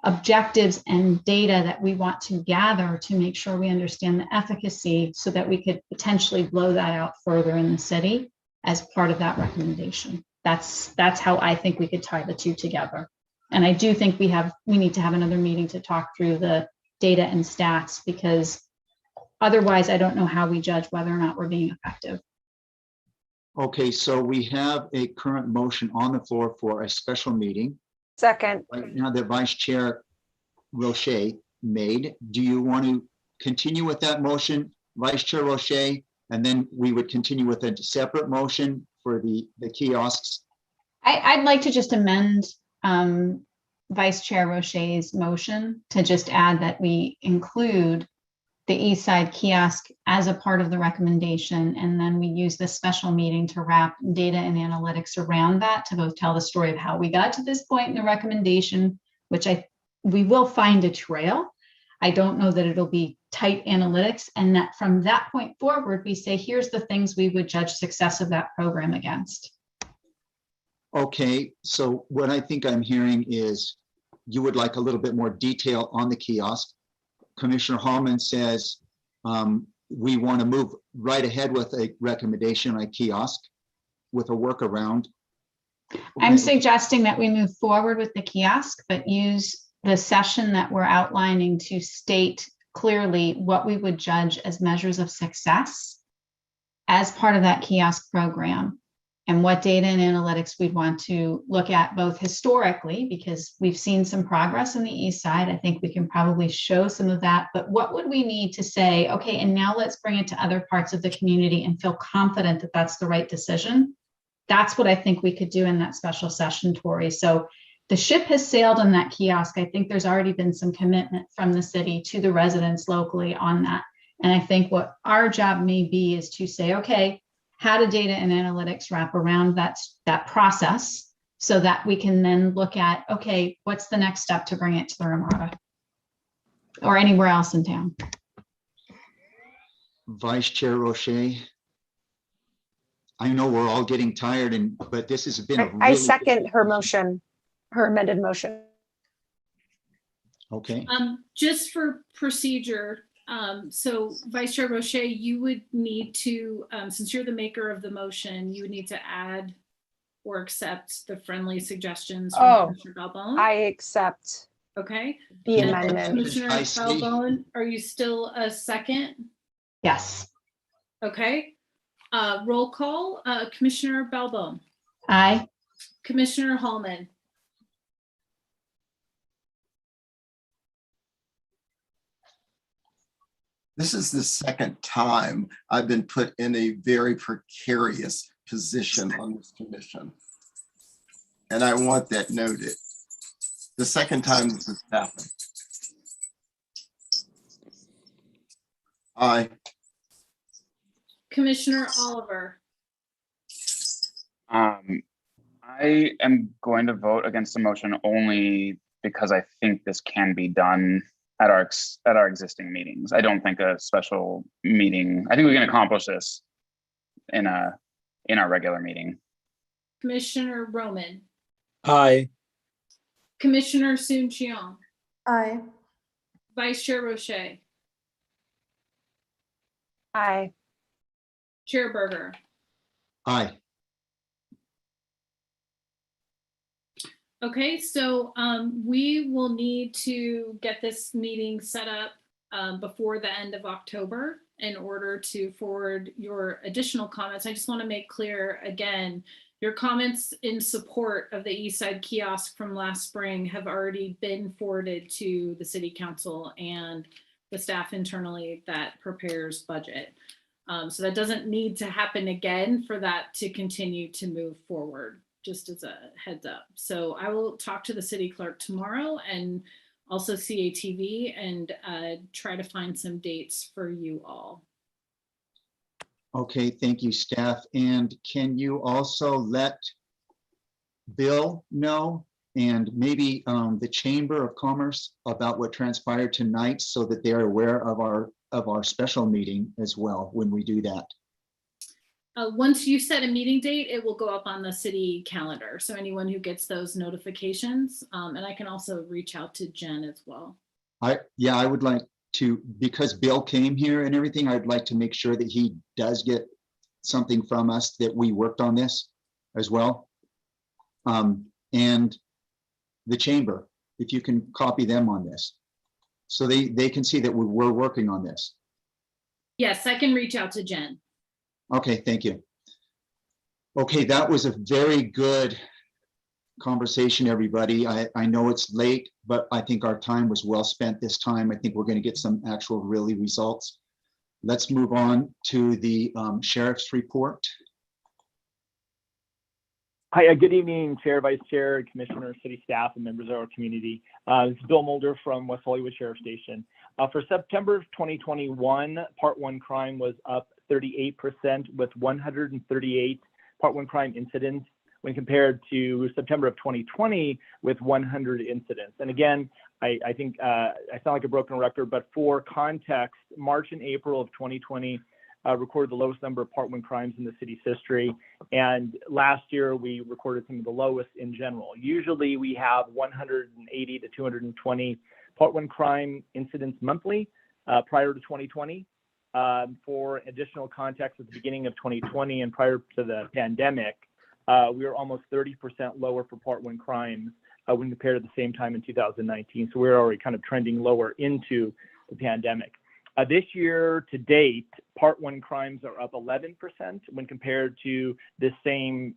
objectives and data that we want to gather to make sure we understand the efficacy, so that we could potentially blow that out further in the city as part of that recommendation. That's how I think we could tie the two together. And I do think we need to have another meeting to talk through the data and stats, because otherwise I don't know how we judge whether or not we're being effective. Okay, so we have a current motion on the floor for a special meeting. Second. Right now, the Vice Chair Roche made. Do you want to continue with that motion, Vice Chair Roche? And then we would continue with a separate motion for the kiosks. I'd like to just amend Vice Chair Roche's motion to just add that we include the east side kiosk as a part of the recommendation, and then we use this special meeting to wrap data and analytics around that to both tell the story of how we got to this point in the recommendation, which we will find a trail. I don't know that it'll be tight analytics, and that from that point forward, we say, here's the things we would judge success of that program against. Okay, so what I think I'm hearing is you would like a little bit more detail on the kiosk. Commissioner Hallman says we want to move right ahead with a recommendation on a kiosk with a workaround. I'm suggesting that we move forward with the kiosk, but use the session that we're outlining to state clearly what we would judge as measures of success as part of that kiosk program, and what data and analytics we'd want to look at both historically, because we've seen some progress on the east side. I think we can probably show some of that, but what would we need to say, okay, and now let's bring it to other parts of the community and feel confident that that's the right decision. That's what I think we could do in that special session, Tori. So the ship has sailed on that kiosk. I think there's already been some commitment from the city to the residents locally on that. And I think what our job may be is to say, okay, how do data and analytics wrap around that process, so that we can then look at, okay, what's the next step to bring it to the Ramada or anywhere else in town? Vice Chair Roche, I know we're all getting tired, but this has been a really— I second her motion, her amended motion. Okay. Just for procedure, so Vice Chair Roche, you would need to, since you're the maker of the motion, you would need to add or accept the friendly suggestions from Commissioner Balbone. I accept. Okay. The And amendment. Commissioner Balbone, are you still a second? Yes. Okay. Roll call. Commissioner Balbone. Aye. Commissioner Hallman. This is the second time I've been put in a very precarious position on this commission. And I want that noted. The second time this has happened. Aye. Commissioner Oliver. I am going to vote against the motion only because I think this can be done at our existing meetings. I don't think a special meeting, I think we can accomplish this in our regular meeting. Commissioner Roman. Aye. Commissioner Soon-Shiong. Aye. Vice Chair Roche. Aye. Chair Berger. Aye. Okay, so we will need to get this meeting set up before the end of October in order to forward your additional comments. I just want to make clear again, your comments in support of the East Side kiosk from last spring have already been forwarded to the City Council and the staff internally that prepares budget. So that doesn't need to happen again for that to continue to move forward, just as a heads up. So I will talk to the city clerk tomorrow and also CATV and try to find some dates for you all. Okay, thank you, staff. And can you also let Bill know and maybe the Chamber of Commerce about what transpired tonight so that they're aware of our special meeting as well when we do that? Once you set a meeting date, it will go up on the city calendar. So anyone who gets those notifications, and I can also reach out to Jen as well. I would like to, because Bill came here and everything, I'd like to make sure that he does get something from us that we worked on this as well. And the chamber, if you can copy them on this, so they can see that we're working on this. Yes, I can reach out to Jen. Okay, thank you. Okay, that was a very good conversation, everybody. I know it's late, but I think our time was well spent this time. I think we're going to get some actual really results. Let's move on to the sheriff's report. Hi, good evening, Chair, Vice Chair, Commissioner, City staff, and members of our community. This is Bill Mulder from West Hollywood Sheriff Station. For September of 2021, Part 1 crime was up 38% with 138 Part 1 crime incidents when compared to September of 2020 with 100 incidents. And again, I think I sound like a broken record, but for context, March and April of 2020 recorded the lowest number of Part 1 crimes in the city's history. And last year, we recorded some of the lowest in general. Usually we have 180 to 220 Part 1 crime incidents monthly prior to 2020. For additional context, at the beginning of 2020 and prior to the pandemic, we were almost 30% lower for Part 1 crimes when compared to the same time in 2019. So we're already kind of trending lower into the pandemic. This year to date, Part 1 crimes are up 11% when compared to the same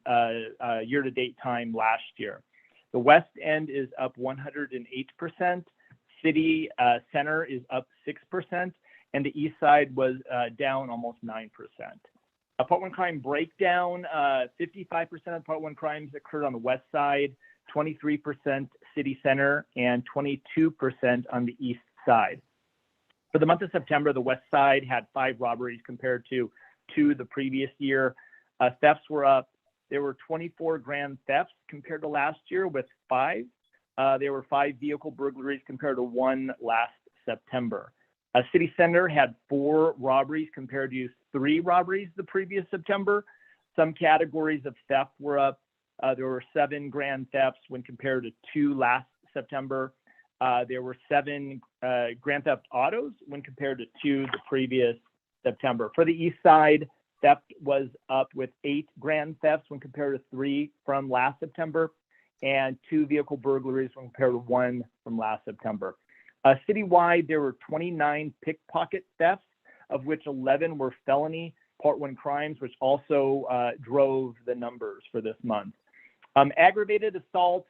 year-to-date time last year. The West End is up 108%, City Center is up 6%, and the East Side was down almost 9%. Part 1 crime breakdown, 55% of Part 1 crimes occurred on the West Side, 23% City Center, and 22% on the East Side. For the month of September, the West Side had 5 robberies compared to 2 the previous year. Thefts were up. There were 24 grand thefts compared to last year with 5. There were 5 vehicle burglaries compared to 1 last September. City Center had 4 robberies compared to 3 robberies the previous September. Some categories of theft were up. There were 7 grand thefts when compared to 2 last September. There were 7 grand theft autos when compared to 2 the previous September. For the East Side, theft was up with 8 grand thefts when compared to 3 from last September, and 2 vehicle burglaries when compared to 1 from last September. Citywide, there were 29 pickpocket thefts, of which 11 were felony Part 1 crimes, which also drove the numbers for this month. Aggravated assaults,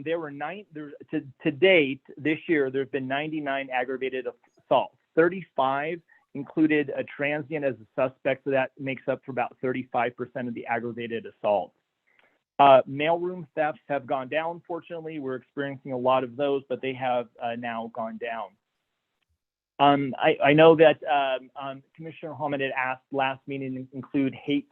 there were 9. To date this year, there have been 99 aggravated assaults. 35 included a transient as a suspect, so that makes up for about 35% of the aggravated assaults. Mailroom thefts have gone down, fortunately. We're experiencing a lot of those, but they have now gone down. I know that Commissioner Holman had asked last meeting to include hate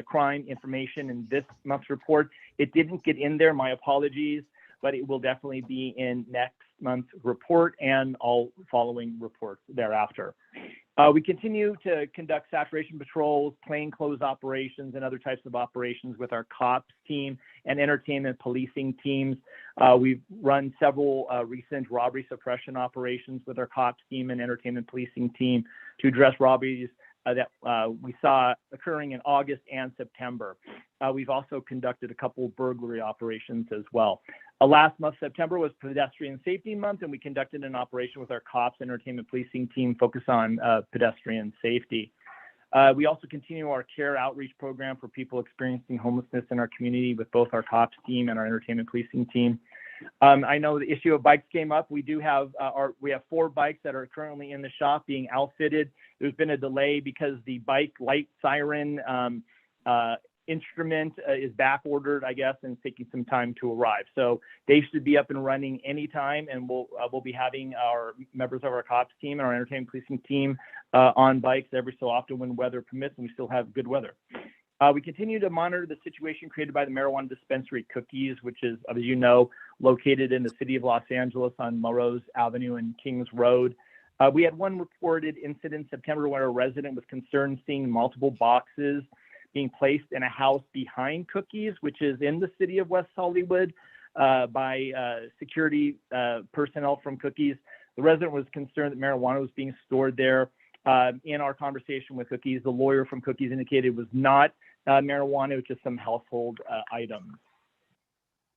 crime information in this month's report. It didn't get in there, my apologies, but it will definitely be in next month's report and all following reports thereafter. We continue to conduct saturation patrols, plainclothes operations, and other types of operations with our cops team and entertainment policing teams. We've run several recent robbery suppression operations with our cops team and entertainment policing team to address robberies that we saw occurring in August and September. We've also conducted a couple burglary operations as well. Last month, September, was Pedestrian Safety Month, and we conducted an operation with our cops entertainment policing team focused on pedestrian safety. We also continue our care outreach program for people experiencing homelessness in our community with both our cops team and our entertainment policing team. I know the issue of bikes came up. We do have we have 4 bikes that are currently in the shop being outfitted. There's been a delay because the bike light siren instrument is back ordered, I guess, and it's taking some time to arrive. So they should be up and running anytime, and we'll be having our members of our cops team and our entertainment policing team on bikes every so often when weather permits, and we still have good weather. We continue to monitor the situation created by the marijuana dispensary Cookies, which is, as you know, located in the city of Los Angeles on Melrose Avenue and Kings Road. We had one reported incident in September where a resident was concerned seeing multiple boxes being placed in a house behind Cookies, which is in the city of West Hollywood, by security personnel from Cookies. The resident was concerned that marijuana was being stored there. In our conversation with Cookies, the lawyer from Cookies indicated it was not marijuana, it was just some household items.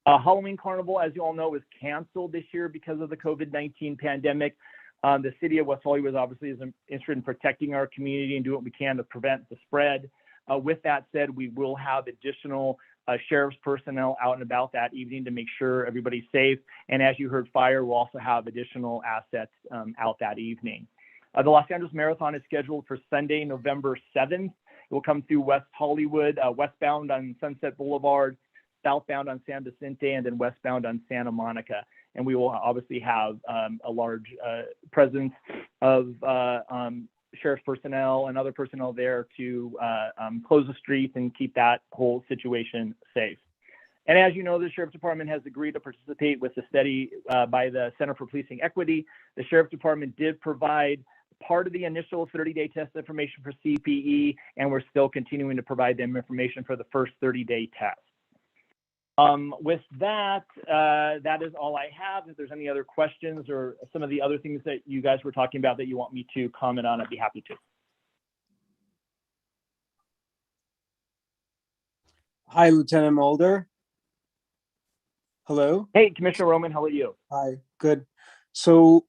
Halloween Carnival, as you all know, was canceled this year because of the COVID-19 pandemic. The city of West Hollywood obviously is interested in protecting our community and doing what we can to prevent the spread. With that said, we will have additional sheriff's personnel out and about that evening to make sure everybody's safe. And as you heard, fire will also have additional assets out that evening. The Los Angeles Marathon is scheduled for Sunday, November 7th. It will come through West Hollywood, westbound on Sunset Boulevard, southbound on San Vicente, and then westbound on Santa Monica. And we will obviously have a large presence of sheriff's personnel and other personnel there to close the streets and keep that whole situation safe. And as you know, the Sheriff's Department has agreed to participate with the study by the Center for Policing Equity. The Sheriff's Department did provide part of the initial 30-day test information for CPE, and we're still continuing to provide them information for the first 30-day test. With that, that is all I have. If there's any other questions or some of the other things that you guys were talking about that you want me to comment on, I'd be happy to. Hi, Lieutenant Mulder. Hello. Hey, Commissioner Roman, how are you? Hi, good. So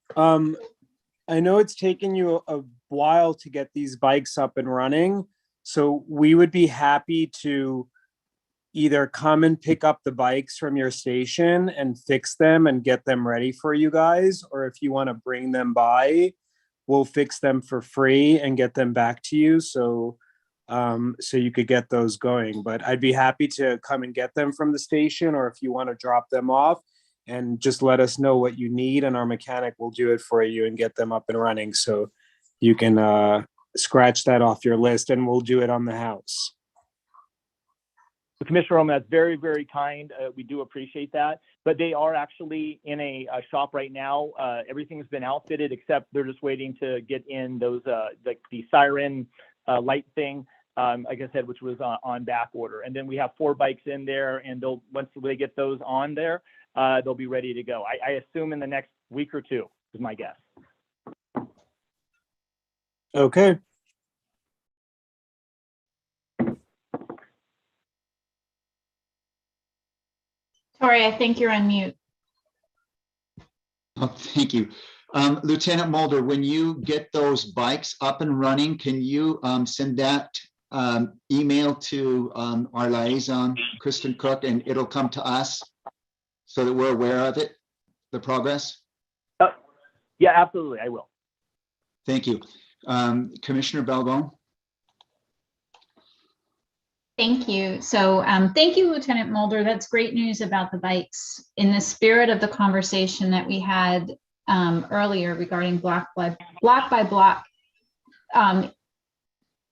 I know it's taken you a while to get these bikes up and running. So we would be happy to either come and pick up the bikes from your station and fix them and get them ready for you guys. Or if you want to bring them by, we'll fix them for free and get them back to you. So you could get those going, but I'd be happy to come and get them from the station, or if you want to drop them off and just let us know what you need, and our mechanic will do it for you and get them up and running. So you can scratch that off your list, and we'll do it on the house. Commissioner Roman, that's very, very kind. We do appreciate that. But they are actually in a shop right now. Everything's been outfitted, except they're just waiting to get in those like the siren light thing, like I said, which was on back order. And then we have 4 bikes in there, and once they get those on there, they'll be ready to go. I assume in the next week or 2 is my guess. Okay. Tori, I think you're on mute. Oh, thank you. Lieutenant Mulder, when you get those bikes up and running, can you send that email to our liaison, Kristen Cook, and it'll come to us so that we're aware of it, the progress? Yeah, absolutely, I will. Thank you. Commissioner Belbon? Thank you. So thank you, Lieutenant Mulder. That's great news about the bikes. In the spirit of the conversation that we had earlier regarding block by block,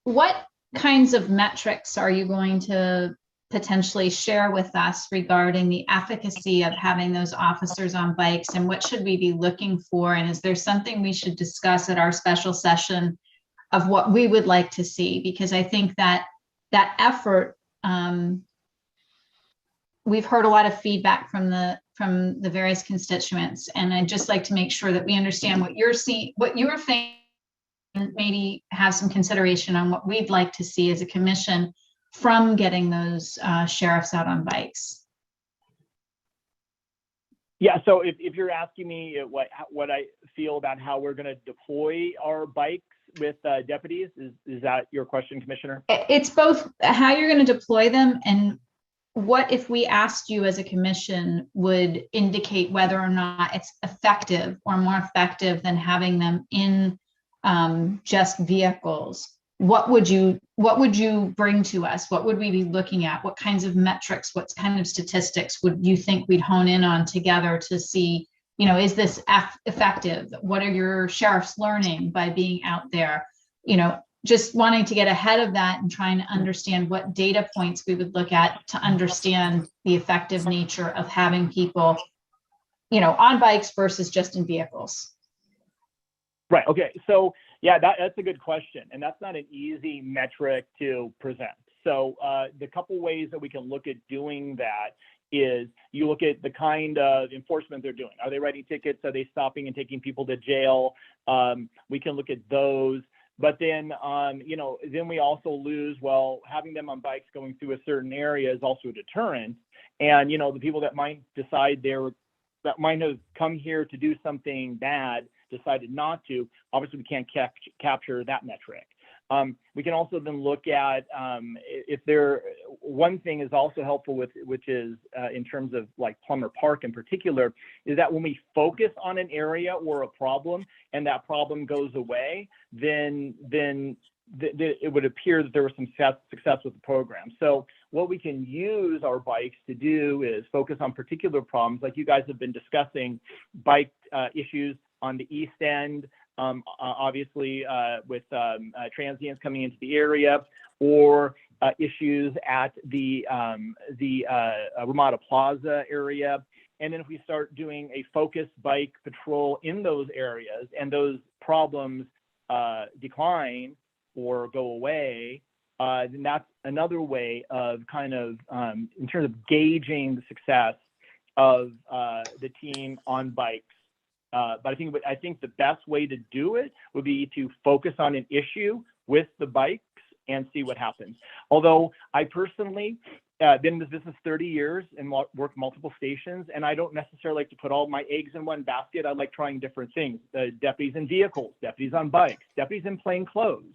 what kinds of metrics are you going to potentially share with us regarding the efficacy of having those officers on bikes, and what should we be looking for? And is there something we should discuss at our special session of what we would like to see? Because I think that effort, we've heard a lot of feedback from the various constituents, and I'd just like to make sure that we understand what you're seeing, what you're thinking, and maybe have some consideration on what we'd like to see as a commission from getting those sheriffs out on bikes. Yeah, so if you're asking me what I feel about how we're going to deploy our bikes with deputies, is that your question, Commissioner? It's both how you're going to deploy them and what, if we asked you as a commission, would indicate whether or not it's effective or more effective than having them in just vehicles. What would you bring to us? What would we be looking at? What kinds of metrics, what kind of statistics would you think we'd hone in on together to see, is this effective? What are your sheriffs learning by being out there? Just wanting to get ahead of that and trying to understand what data points we would look at to understand the effective nature of having people, on bikes versus just in vehicles. Right. Okay. So yeah, that's a good question, and that's not an easy metric to present. So the couple ways that we can look at doing that is you look at the kind of enforcement they're doing. Are they writing tickets? Are they stopping and taking people to jail? We can look at those. But then, then we also lose, having them on bikes going through a certain area is also a deterrent. And, the people that might decide that might have come here to do something bad, decided not to, obviously we can't capture that metric. We can also then look at one thing is also helpful which is in terms of like Plummer Park in particular, is that when we focus on an area or a problem and that problem goes away, then it would appear that there was some success with the program. So what we can use our bikes to do is focus on particular problems, like you guys have been discussing, bike issues on the East End, obviously with transients coming into the area, or issues at the Ramada Plaza area. And then if we start doing a focused bike patrol in those areas and those problems decline or go away, then that's another way of kind of, in terms of gauging the success of the team on bikes. But I think the best way to do it would be to focus on an issue with the bikes and see what happens. Although I personally been in this business 30 years and worked multiple stations, and I don't necessarily like to put all my eggs in one basket. I like trying different things. Deputies in vehicles, deputies on bikes, deputies in plain clothes,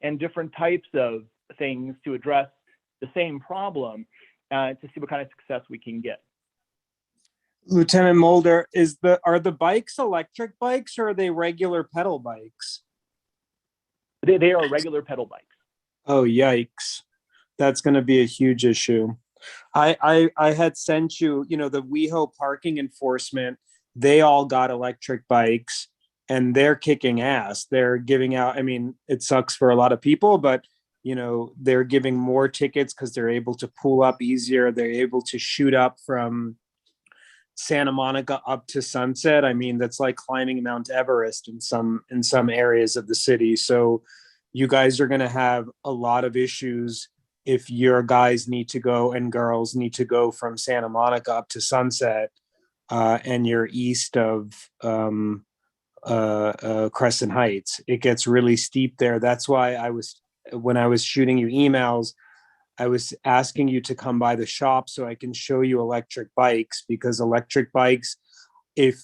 and different types of things to address the same problem to see what kind of success we can get. Lieutenant Mulder, are the bikes electric bikes or are they regular pedal bikes? They are regular pedal bikes. Oh, yikes. That's going to be a huge issue. I had sent you, the WeHo parking enforcement, they all got electric bikes and they're kicking ass. They're giving out, it sucks for a lot of people, but they're giving more tickets because they're able to pull up easier. They're able to shoot up from Santa Monica up to Sunset. That's like climbing Mount Everest in some areas of the city. So you guys are going to have a lot of issues if your guys need to go and girls need to go from Santa Monica up to Sunset and you're east of Crescent Heights. It gets really steep there. That's why when I was shooting you emails, I was asking you to come by the shop so I can show you electric bikes, because electric bikes, if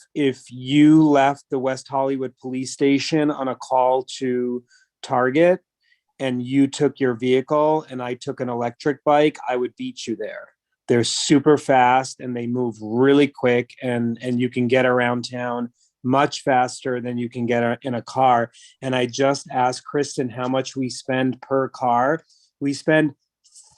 you left the West Hollywood police station on a call to Target and you took your vehicle and I took an electric bike, I would beat you there. They're super fast and they move really quick, and you can get around town much faster than you can get in a car. And I just asked Kristen how much we spend per car. We spend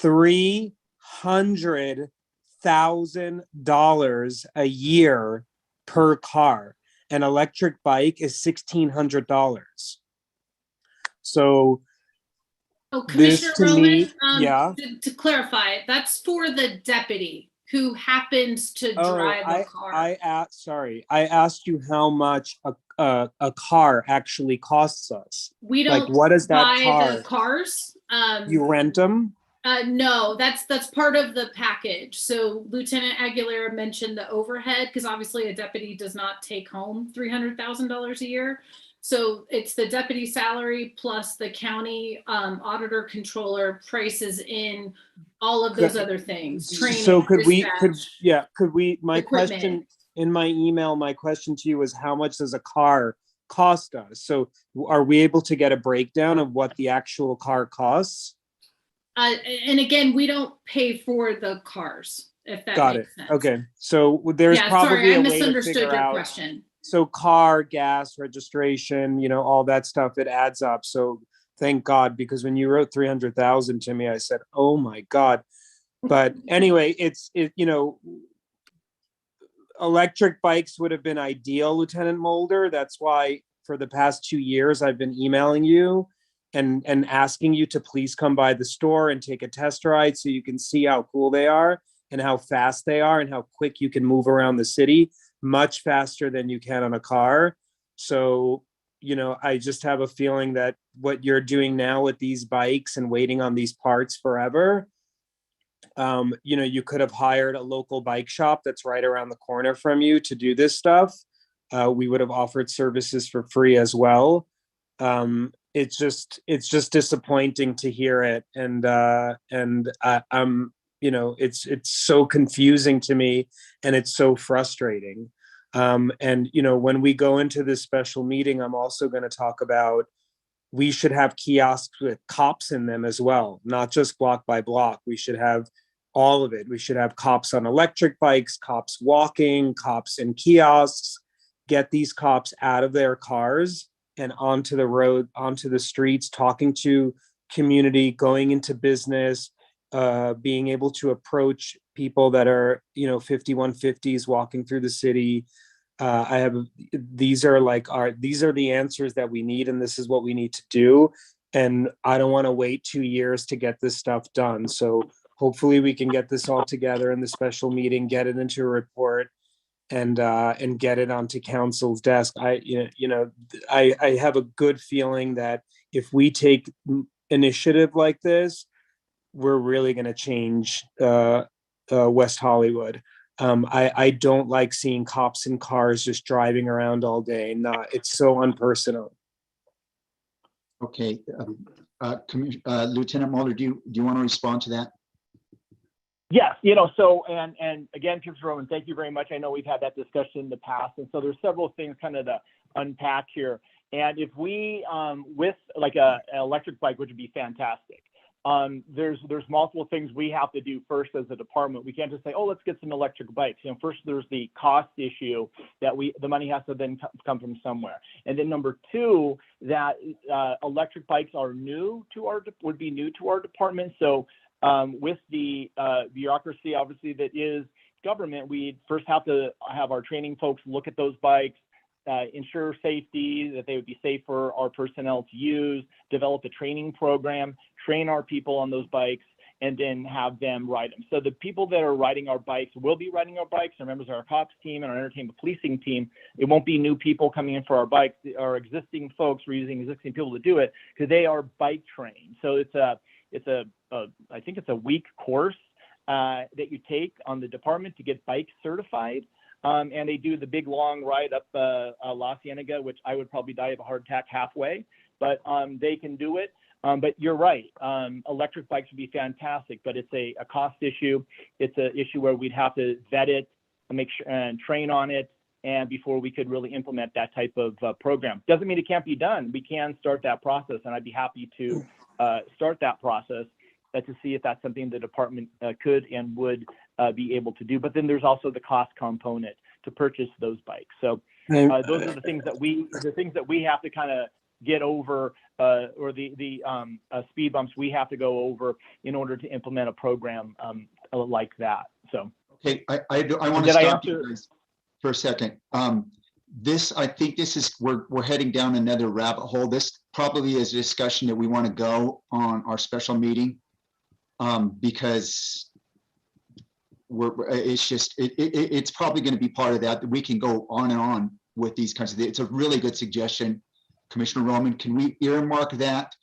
$300,000 a year per car. An electric bike is $1,600. So Oh, this Commissioner to Rowan, me, yeah. to clarify, that's for the deputy who happens to drive a car. I asked you how much a car actually costs us. We Like, don't what is that buy car? the cars. You rent them? No, that's part of the package. So Lieutenant Aguilera mentioned the overhead, because obviously a deputy does not take home $300,000 a year. So it's the deputy salary plus the county auditor controller prices in all of those other things. Training, So could dispatch, my equipment. question in my email, my question to you is how much does a car cost us? So are we able to get a breakdown of what the actual car costs? And again, we don't pay for the cars, if that Got makes it. sense. Okay. So there's probably sorry, I a way to misunderstood figure your out. question. So car, gas, registration, all that stuff, it adds up. So thank God, because when you wrote 300,000 to me, I said, oh my God. But anyway, electric bikes would have been ideal, Lieutenant Mulder. That's why for the past 2 years, I've been emailing you and asking you to please come by the store and take a test ride so you can see how cool they are and how fast they are and how quick you can move around the city, much faster than you can on a car. So, I just have a feeling that what you're doing now with these bikes and waiting on these parts forever, you could have hired a local bike shop that's right around the corner from you to do this stuff. We would have offered services for free as well. It's just disappointing to hear it, and I'm it's so confusing to me, and it's so frustrating. When we go into this special meeting, I'm also going to talk about we should have kiosks with cops in them as well, not just block by block. We should have all of it. We should have cops on electric bikes, cops walking, cops in kiosks. Get these cops out of their cars and onto the road, onto the streets, talking to community, going into business, being able to approach people that are, 5150s walking through the city. These are the answers that we need, and this is what we need to do. And I don't want to wait 2 years to get this stuff done. So hopefully we can get this all together in the special meeting, get it into a report, and get it onto council's desk. I have a good feeling that if we take initiative like this, we're really going to change West Hollywood. I don't like seeing cops in cars just driving around all day. It's so unpersonal. Okay, Lieutenant Mulder, do you want to respond to that? Yes, so, and again, Chief Rowan, thank you very much. I know we've had that discussion in the past, and so there's several things kind of to unpack here. And if we, with like an electric bike, which would be fantastic, there's multiple things we have to do first as a department. We can't just say, oh, let's get some electric bikes. First there's the cost issue that the money has to then come from somewhere. And then number two, that electric bikes are would be new to our department. So with the bureaucracy, obviously, that is government, we first have to have our training folks look at those bikes, ensure safety, that they would be safe for our personnel to use, develop a training program, train our people on those bikes, and then have them ride them. So the people that are riding our bikes will be riding our bikes, our members of our cops team and our entertainment policing team. It won't be new people coming in for our bikes. Our existing folks, we're using existing people to do it because they are bike trained. So I think it's a week course that you take on the department to get bike certified. And they do the big long ride up La Cienega, which I would probably die of a heart attack halfway, but they can do it. But you're right, electric bikes would be fantastic, but it's a cost issue. It's an issue where we'd have to vet it, make sure and train on it, and before we could really implement that type of program. Doesn't mean it can't be done. We can start that process, and I'd be happy to start that process to see if that's something the department could and would be able to do. But then there's also the cost component. to purchase those bikes. So those are the things that we have to kind of get over, or the speed bumps we have to go over in order to implement a program like that. So okay, I want to stop you guys for a second. I think this is, we're heading down another rabbit hole. This probably is a discussion that we want to go on our special meeting, because it's probably going to be part of that. We can go on and on with these kinds of things. It's a really good suggestion, Commissioner Roman. Can we earmark that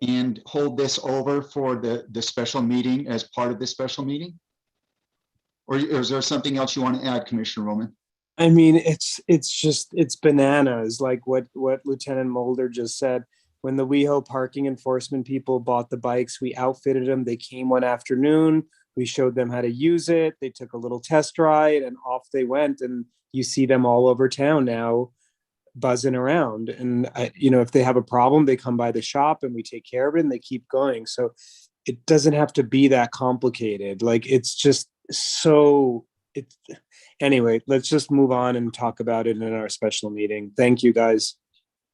and hold this over for the special meeting as part of the special meeting? Or is there something else you want to add, Commissioner Roman? I mean, it's bananas, like what Lieutenant Mulder just said. When the WeHo parking enforcement people bought the bikes, we outfitted them. They came one afternoon. We showed them how to use it. They took a little test ride and off they went. And you see them all over town now buzzing around. And, if they have a problem, they come by the shop and we take care of it and they keep going. So it doesn't have to be that complicated. Like, it's just anyway, let's just move on and talk about it in our special meeting. Thank you, guys.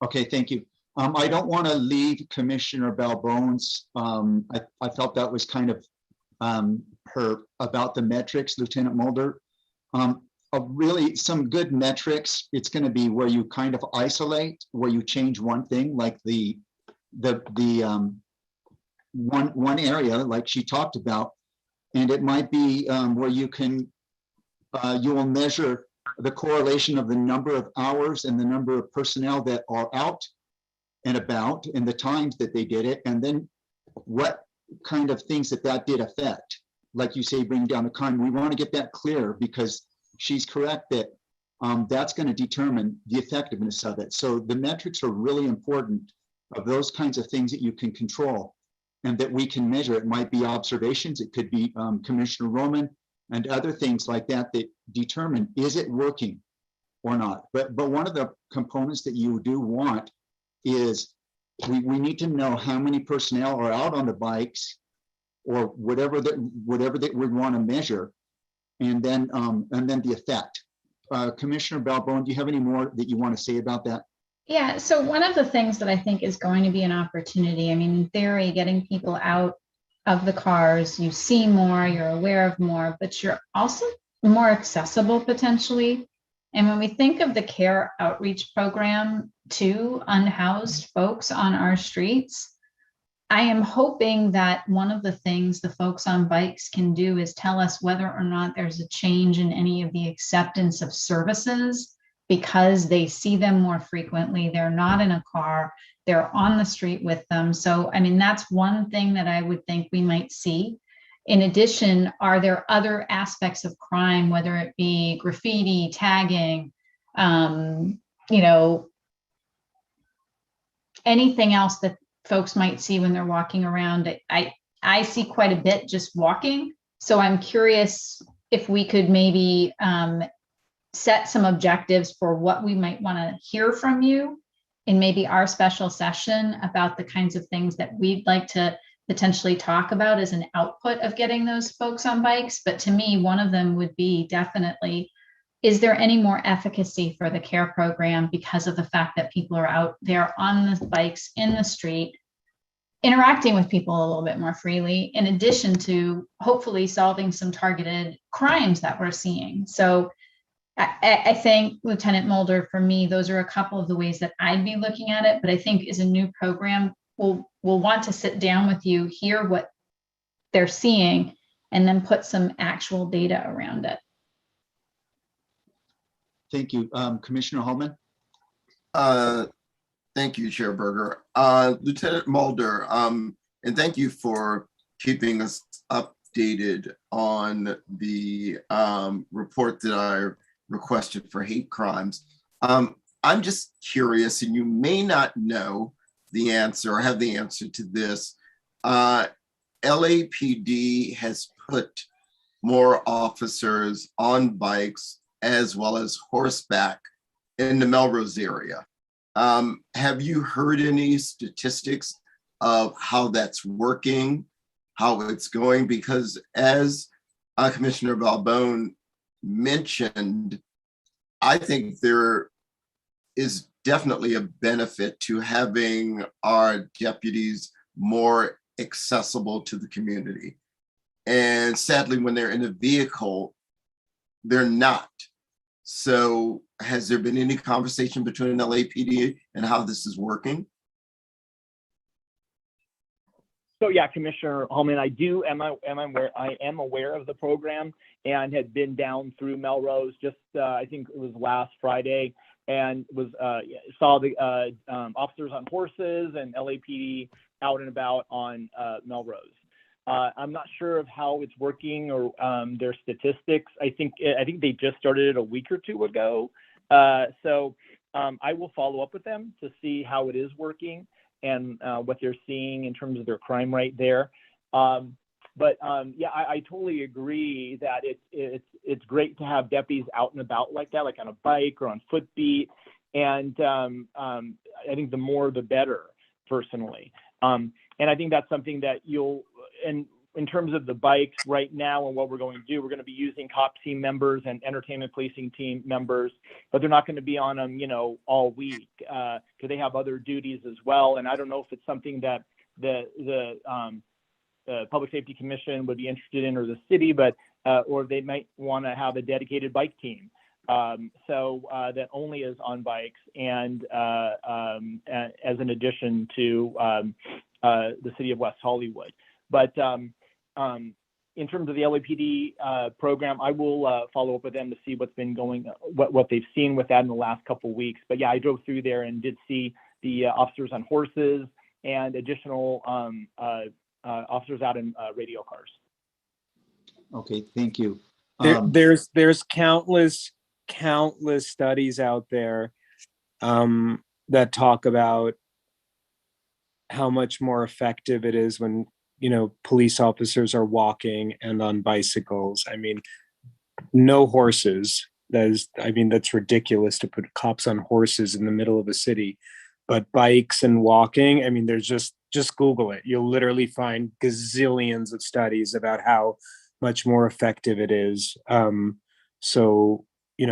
Okay, thank you. I don't want to leave Commissioner Balbones. I felt that was kind of her about the metrics, Lieutenant Mulder. Really some good metrics. It's going to be where you kind of isolate, where you change one thing, like the one area, like she talked about, and it might be where you will measure the correlation of the number of hours and the number of personnel that are out and about and the times that they did it, and then what kind of things that did affect. Like you say, bring down the crime. We want to get that clear, because she's correct that that's going to determine the effectiveness of it. So the metrics are really important, of those kinds of things that you can control and that we can measure. It might be observations. It could be Commissioner Roman and other things like that determine, is it working or not? But one of the components that you do want is we need to know how many personnel are out on the bikes, or whatever that we want to measure, and then the effect. Commissioner Balbone, do you have any more that you want to say about that? Yeah, so one of the things that I think is going to be an opportunity, I mean, in theory, getting people out of the cars, you see more, you're aware of more, but you're also more accessible potentially. And when we think of the care outreach program to unhoused folks on our streets, I am hoping that one of the things the folks on bikes can do is tell us whether or not there's a change in any of the acceptance of services, because they see them more frequently. They're not in a car, they're on the street with them. So, I mean, that's one thing that I would think we might see. In addition, are there other aspects of crime, whether it be graffiti, tagging, anything else that folks might see when they're walking around? I see quite a bit just walking. So I'm curious if we could maybe set some objectives for what we might want to hear from you in maybe our special session about the kinds of things that we'd like to potentially talk about as an output of getting those folks on bikes. But to me, one of them would be definitely, is there any more efficacy for the care program because of the fact that people are out there on the bikes in the street, interacting with people a little bit more freely, in addition to hopefully solving some targeted crimes that we're seeing? So I think, Lieutenant Mulder, for me, those are a couple of the ways that I'd be looking at it. But I think as a new program, we'll want to sit down with you, hear what they're seeing, and then put some actual data around it. Thank you. Commissioner Holman? Thank you, Chair Berger. Lieutenant Mulder, and thank you for keeping us updated on the report that I requested for hate crimes. I'm just curious, and you may not know the answer or have the answer to this. LAPD has put more officers on bikes as well as horseback in the Melrose area. Have you heard any statistics of how that's working, how it's going? Because as Commissioner Balbone mentioned, I think there is definitely a benefit to having our deputies more accessible to the community. And sadly, when they're in a vehicle, they're not. So has there been any conversation between LAPD and how this is working? So yeah, Commissioner Holman, I am aware of the program and had been down through Melrose just I think it was last Friday, and was saw the officers on horses and LAPD out and about on Melrose. I'm not sure of how it's working or their statistics. I think they just started it a week or two ago. So I will follow up with them to see how it is working and what they're seeing in terms of their crime rate there. But yeah, I totally agree that it's great to have deputies out and about like that, like on a bike or on foot beat. And I think the more the better, personally. And I think that's something that and in terms of the bikes right now and what we're going to do, we're going to be using cop team members and entertainment policing team members, but they're not going to be on them, all week because they have other duties as well. And I don't know if it's something that the Public Safety Commission would be interested in, or the city, but or they might want to have a dedicated bike team. So that only is on bikes and as an addition to the city of West Hollywood. But in terms of the LAPD program, I will follow up with them to see what's been what they've seen with that in the last couple of weeks. But yeah, I drove through there and did see the officers on horses and additional officers out in radio cars. Okay, thank you. There's countless studies out there that talk about how much more effective it is when police officers are walking and on bicycles. I mean, no horses. That's ridiculous to put cops on horses in the middle of a city. But bikes and walking, I mean, there's just Google it. You'll literally find gazillions of studies about how much more effective it is. So you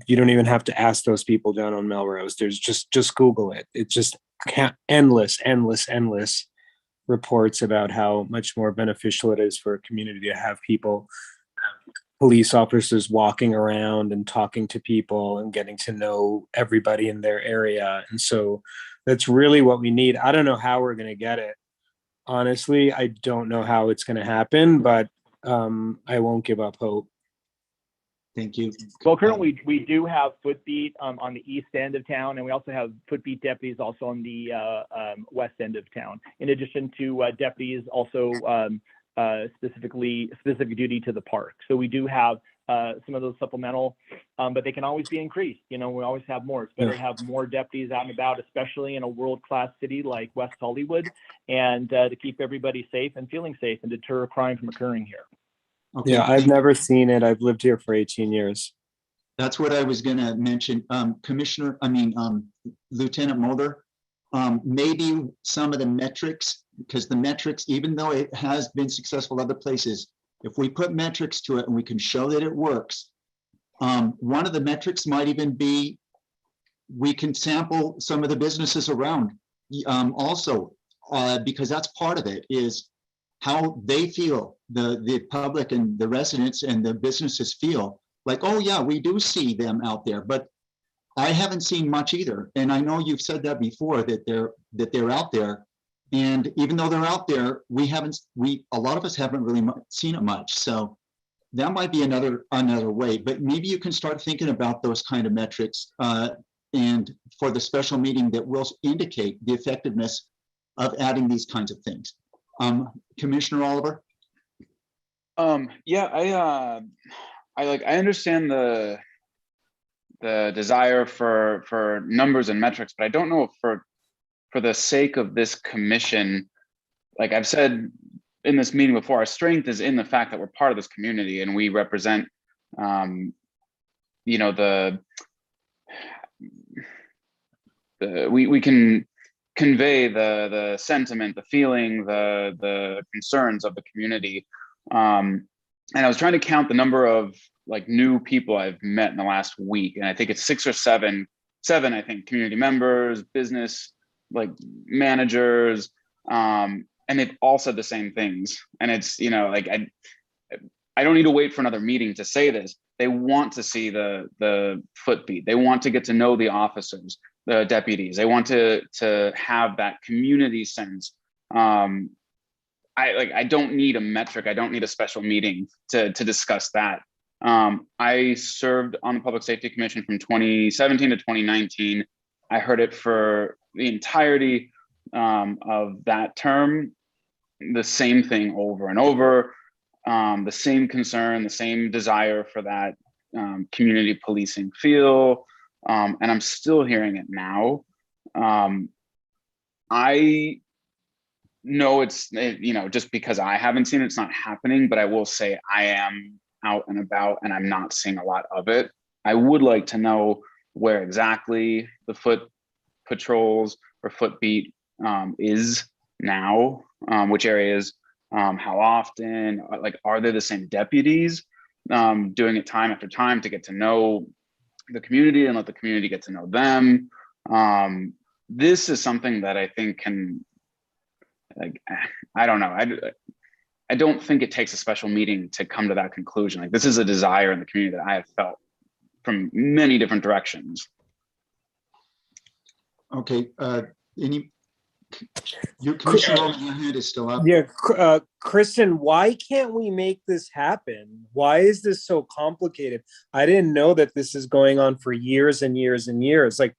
don't even have to ask those people down on Melrose. There's just Google it. It's just endless reports about how much more beneficial it is for a community to have police officers walking around and talking to people and getting to know everybody in their area. And so that's really what we need. I don't know how we're going to get it. Honestly, I don't know how it's going to happen, but I won't give up hope. Thank you. Well, currently we do have footbeat on the east end of town, and we also have footbeat deputies also on the west end of town. In addition to deputies also specific duty to the park. So we do have some of those supplemental, but they can always be increased. We always have more. It's better to have more deputies out and about, especially in a world-class city like West Hollywood, and to keep everybody safe and feeling safe and deter crime from occurring here. Okay, yeah, I've never seen it. I've lived here for 18 years. That's what I was going to mention. Lieutenant Mulder, maybe some of the metrics, because the metrics, even though it has been successful other places, if we put metrics to it and we can show that it works, one of the metrics might even be we can sample some of the businesses around also, because that's part of it, is how they feel, the public and the residents and the businesses feel like, oh yeah, we do see them out there, but I haven't seen much either. And I know you've said that before, that they're out there. And even though they're out there, a lot of us haven't really seen it much. So that might be another way, but maybe you can start thinking about those kind of metrics and for the special meeting that will indicate the effectiveness of adding these kinds of things. Commissioner Oliver? Yeah, I understand the desire for numbers and metrics, but I don't know if for the sake of this commission, like I've said in this meeting before, our strength is in the fact that we're part of this community and we represent, we can convey the sentiment, the feeling, the concerns of the community. and I was trying to count the number of like new people I've met in the last week, and I think it's 6 or 7, I think, community members, business like managers, and they've all said the same things. And it's, you know, like I don't need to wait for another meeting to say this. They want to see the foot beat. They want to get to know the officers, the deputies. They want to have that community sense. I don't need a metric. I don't need a special meeting to discuss that. I served on the Public Safety Commission from 2017 to 2019. I heard it for the entirety of that term, the same thing over and over, the same concern, the same desire for that community policing feel, and I'm still hearing it now. I know it's, you know, just because I haven't seen it, it's not happening, but I will say I am out and about and I'm not seeing a lot of it. I would like to know where exactly the foot patrols or foot beat is now, which areas, how often, like, are they the same deputies doing it time after time to get to know the community and let the community get to know them? This is something that I think can, like, I don't know. I don't think it takes a special meeting to come to that conclusion. Like, this is a desire in the community that I have felt from many different directions. Okay, your Commissioner, your hand is still up. Yeah, Kristen, why can't we make this happen? Why is this so complicated? I didn't know that this is going on for years and years and years. Like,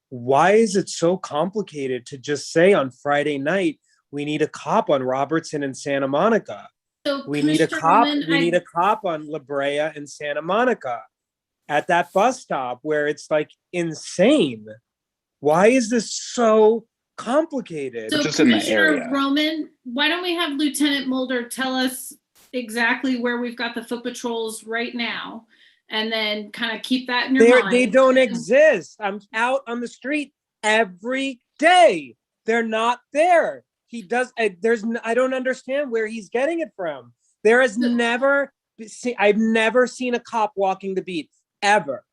why is it so complicated to just say on Friday night, we need a cop on Robertson and Santa Monica? So We need a Commissioner cop. Roman, We need a cop on La Brea and Santa Monica at that bus stop where it's like insane. Why is this so complicated? So just in the Commissioner area. Roman, why don't we have Lieutenant Mulder tell us exactly where we've got the foot patrols right now, and then kind of keep that in your mind. They don't exist. I'm out on the street every day. They're not there. He does. I don't understand where he's getting it from. There has never. I've never seen a cop walking the beat ever.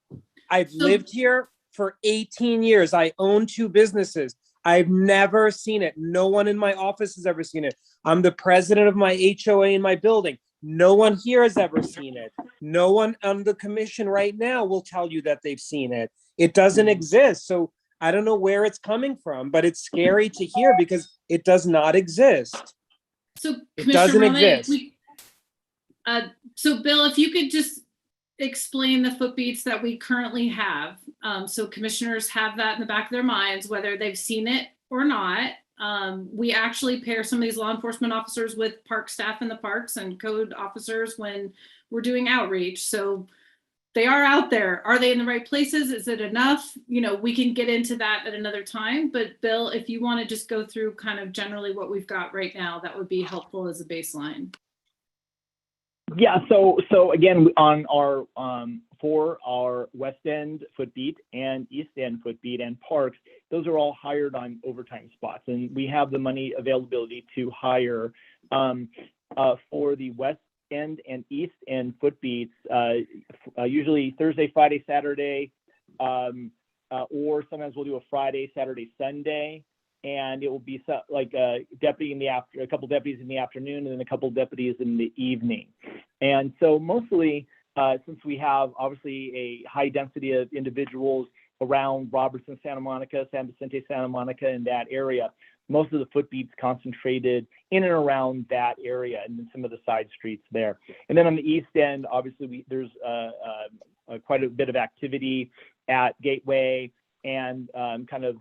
I've lived here for 18 years. I own 2 businesses. I've never seen it. No one in my office has ever seen it. I'm the president of my HOA in my building. No one here has ever seen it. No one on the commission right now will tell you that they've seen it. It doesn't exist. So I don't know where it's coming from, but it's scary to hear because it does not exist. So It doesn't exist. So Bill, if you could just explain the foot beats that we currently have, so commissioners have that in the back of their minds, whether they've seen it or not. We actually pair some of these law enforcement officers with park staff in the parks and code officers when we're doing outreach. So they are out there. Are they in the right places? Is it enough? You know, we can get into that at another time. But Bill, if you want to just go through kind of generally what we've got right now, that would be helpful as a baseline. Yeah, so again, on our for our West End foot beat and East End foot beat and parks, those are all hired on overtime spots, and we have the money availability to hire for the West End and East End foot beats, usually Thursday, Friday, Saturday, or sometimes we'll do a Friday, Saturday, Sunday. And it will be like a deputy in the a couple deputies in the afternoon, and then a couple deputies in the evening. And so mostly, since we have obviously a high density of individuals around Robertson, Santa Monica, San Vicente, Santa Monica, in that area, most of the foot beats concentrated in and around that area and then some of the side streets there. And then on the East End, obviously there's quite a bit of activity at Gateway, and kind of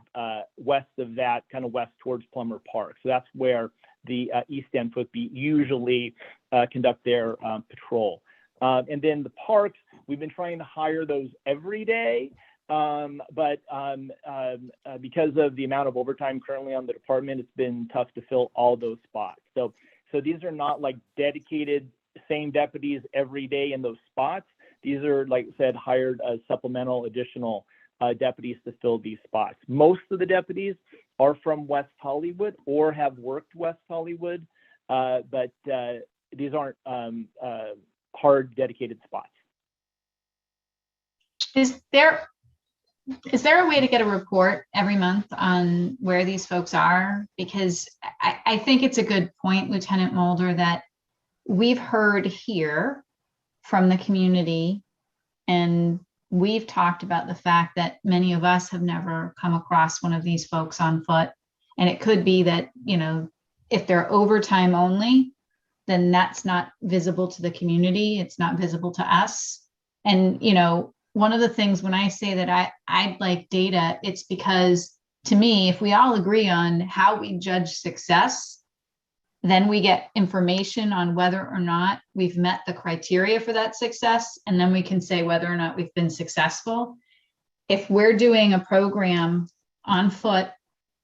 west of that, kind of west towards Plummer Park. So that's where the East End foot beat usually conduct their patrol. And then the parks, we've been trying to hire those every day, but because of the amount of overtime currently on the department, it's been tough to fill all those spots. So these are not like dedicated same deputies every day in those spots. These are, like I said, hired as supplemental additional deputies to fill these spots. Most of the deputies are from West Hollywood or have worked West Hollywood, but these aren't hard dedicated spots. Is there a way to get a report every month on where these folks are? Because I think it's a good point, Lieutenant Mulder, that we've heard here from the community, and we've talked about the fact that many of us have never come across one of these folks on foot. And it could be that, you know, if they're overtime only, then that's not visible to the community. It's not visible to us. And, you know, one of the things when I say that I'd like data, it's because to me, if we all agree on how we judge success, then we get information on whether or not we've met the criteria for that success. And then we can say whether or not we've been successful. If we're doing a program on foot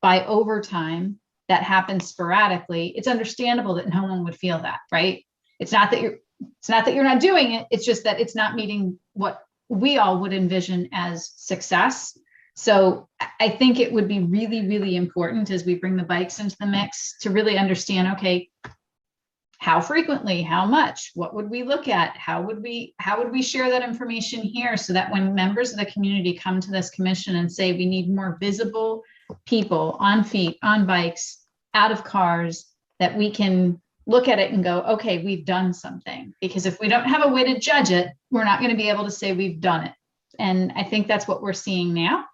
by overtime that happens sporadically, it's understandable that no one would feel that, right? It's not that you're not doing it. It's just that it's not meeting what we all would envision as success. So I think it would be really, really important as we bring the bikes into the mix to really understand, okay, how frequently, how much, what would we look at? How would we share that information here so that when members of the community come to this commission and say, we need more visible people on feet, on bikes, out of cars, that we can look at it and go, okay, we've done something. Because if we don't have a way to judge it, we're not going to be able to say we've done it. And I think that's what we're seeing now.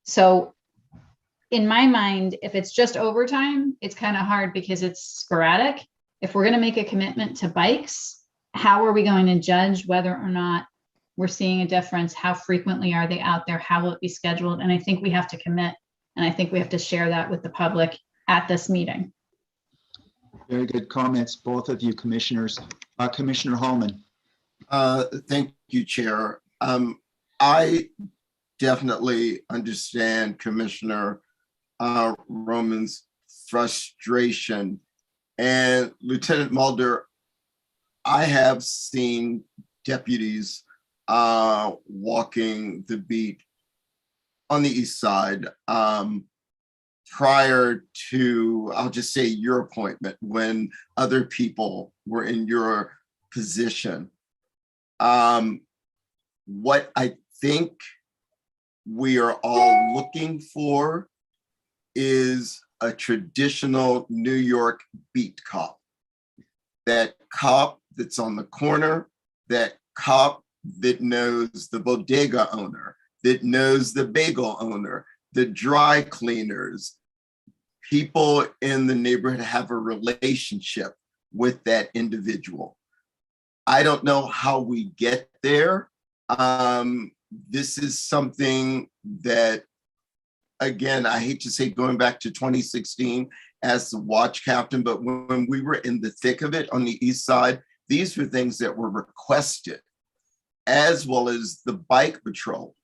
So in my mind, if it's just overtime, it's kind of hard because it's sporadic. If we're going to make a commitment to bikes, how are we going to judge whether or not we're seeing a difference? How frequently are they out there? How will it be scheduled? And I think we have to commit, and I think we have to share that with the public at this meeting. Very good comments, both of you commissioners. Commissioner Hallman. Thank you, Chair. I definitely understand Commissioner Roman's frustration. And Lieutenant Mulder, I have seen deputies walking the beat on the east side prior to, I'll just say, your appointment, when other people were in your position. What I think we are all looking for is a traditional New York beat cop. That cop that's on the corner, that cop that knows the bodega owner, that knows the bagel owner, the dry cleaners. People in the neighborhood have a relationship with that individual. I don't know how we get there. This is something that, again, I hate to say going back to 2016 as the watch captain, but when we were in the thick of it on the east side, these were things that were requested, as well as the bike patrol.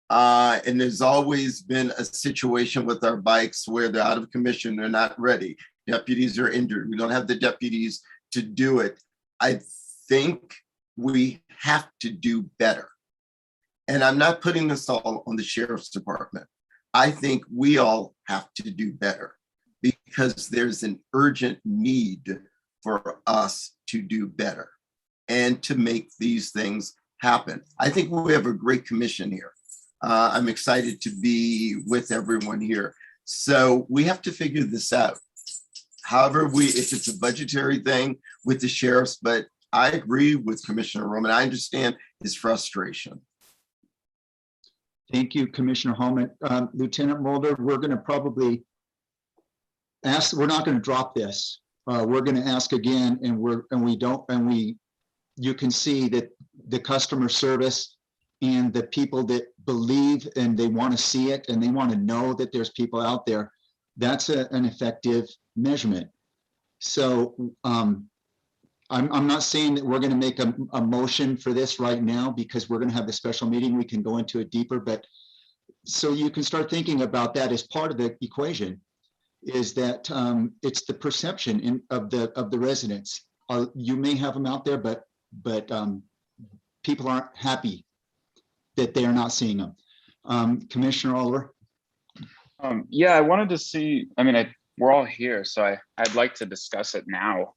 And there's always been a situation with our bikes where they're out of commission, they're not ready. Deputies are injured. We don't have the deputies to do it. I think we have to do better. And I'm not putting this all on the sheriff's department. I think we all have to do better because there's an urgent need for us to do better and to make these things happen. I think we have a great commission here. I'm excited to be with everyone here. So we have to figure this out. However, if it's a budgetary thing with the sheriffs, but I agree with Commissioner Roman. I understand his frustration. Thank you, Commissioner Hallman. Lieutenant Mulder, we're going to probably ask, we're not going to drop this. We're going to ask again, you can see that the customer service and the people that believe and they want to see it and they want to know that there's people out there, that's an effective measurement. So I'm not saying that we're going to make a motion for this right now because we're going to have the special meeting. We can go into it deeper, but so you can start thinking about that as part of the equation, is that it's the perception of the residents. You may have them out there, but people aren't happy that they are not seeing them. Commissioner Oliver. Yeah, I wanted to see, I mean, we're all here, so I'd like to discuss it now.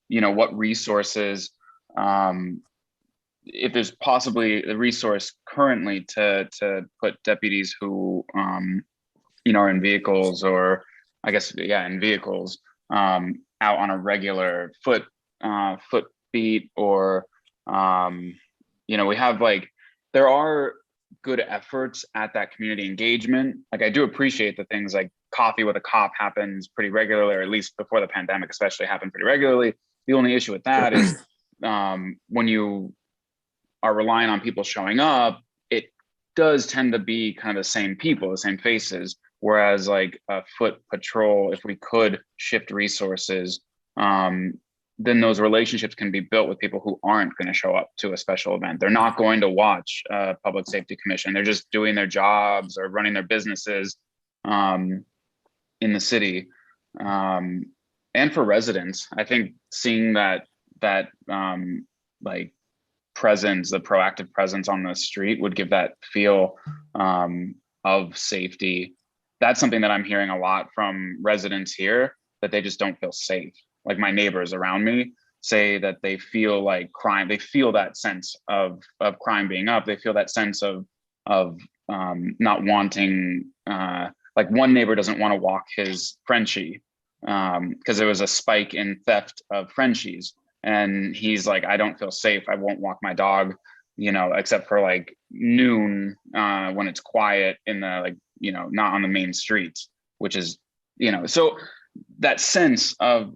what resources, if there's possibly a resource currently to put deputies who, are in vehicles, or I guess, in vehicles, out on a regular foot beat, or, we have there are good efforts at that community engagement. I do appreciate the things like coffee with a cop happens pretty regularly, or at least before the pandemic especially happened pretty regularly. The only issue with that is when you are relying on people showing up, it does tend to be kind of the same people, the same faces. Whereas a foot patrol, if we could shift resources, then those relationships can be built with people who aren't going to show up to a special event. They're not going to watch a public safety commission. They're just doing their jobs or running their businesses in the city. And for residents, I think seeing that presence, the proactive presence on the street would give that feel of safety. That's something that I'm hearing a lot from residents here, that they just don't feel safe. My neighbors around me say that they feel like crime, they feel that sense of crime being up. They feel that sense of not wanting, one neighbor doesn't want to walk his Frenchie because there was a spike in theft of Frenchies. And he's like, I don't feel safe. I won't walk my dog, except for noon when it's quiet in the, not on the main streets, which is, so that sense of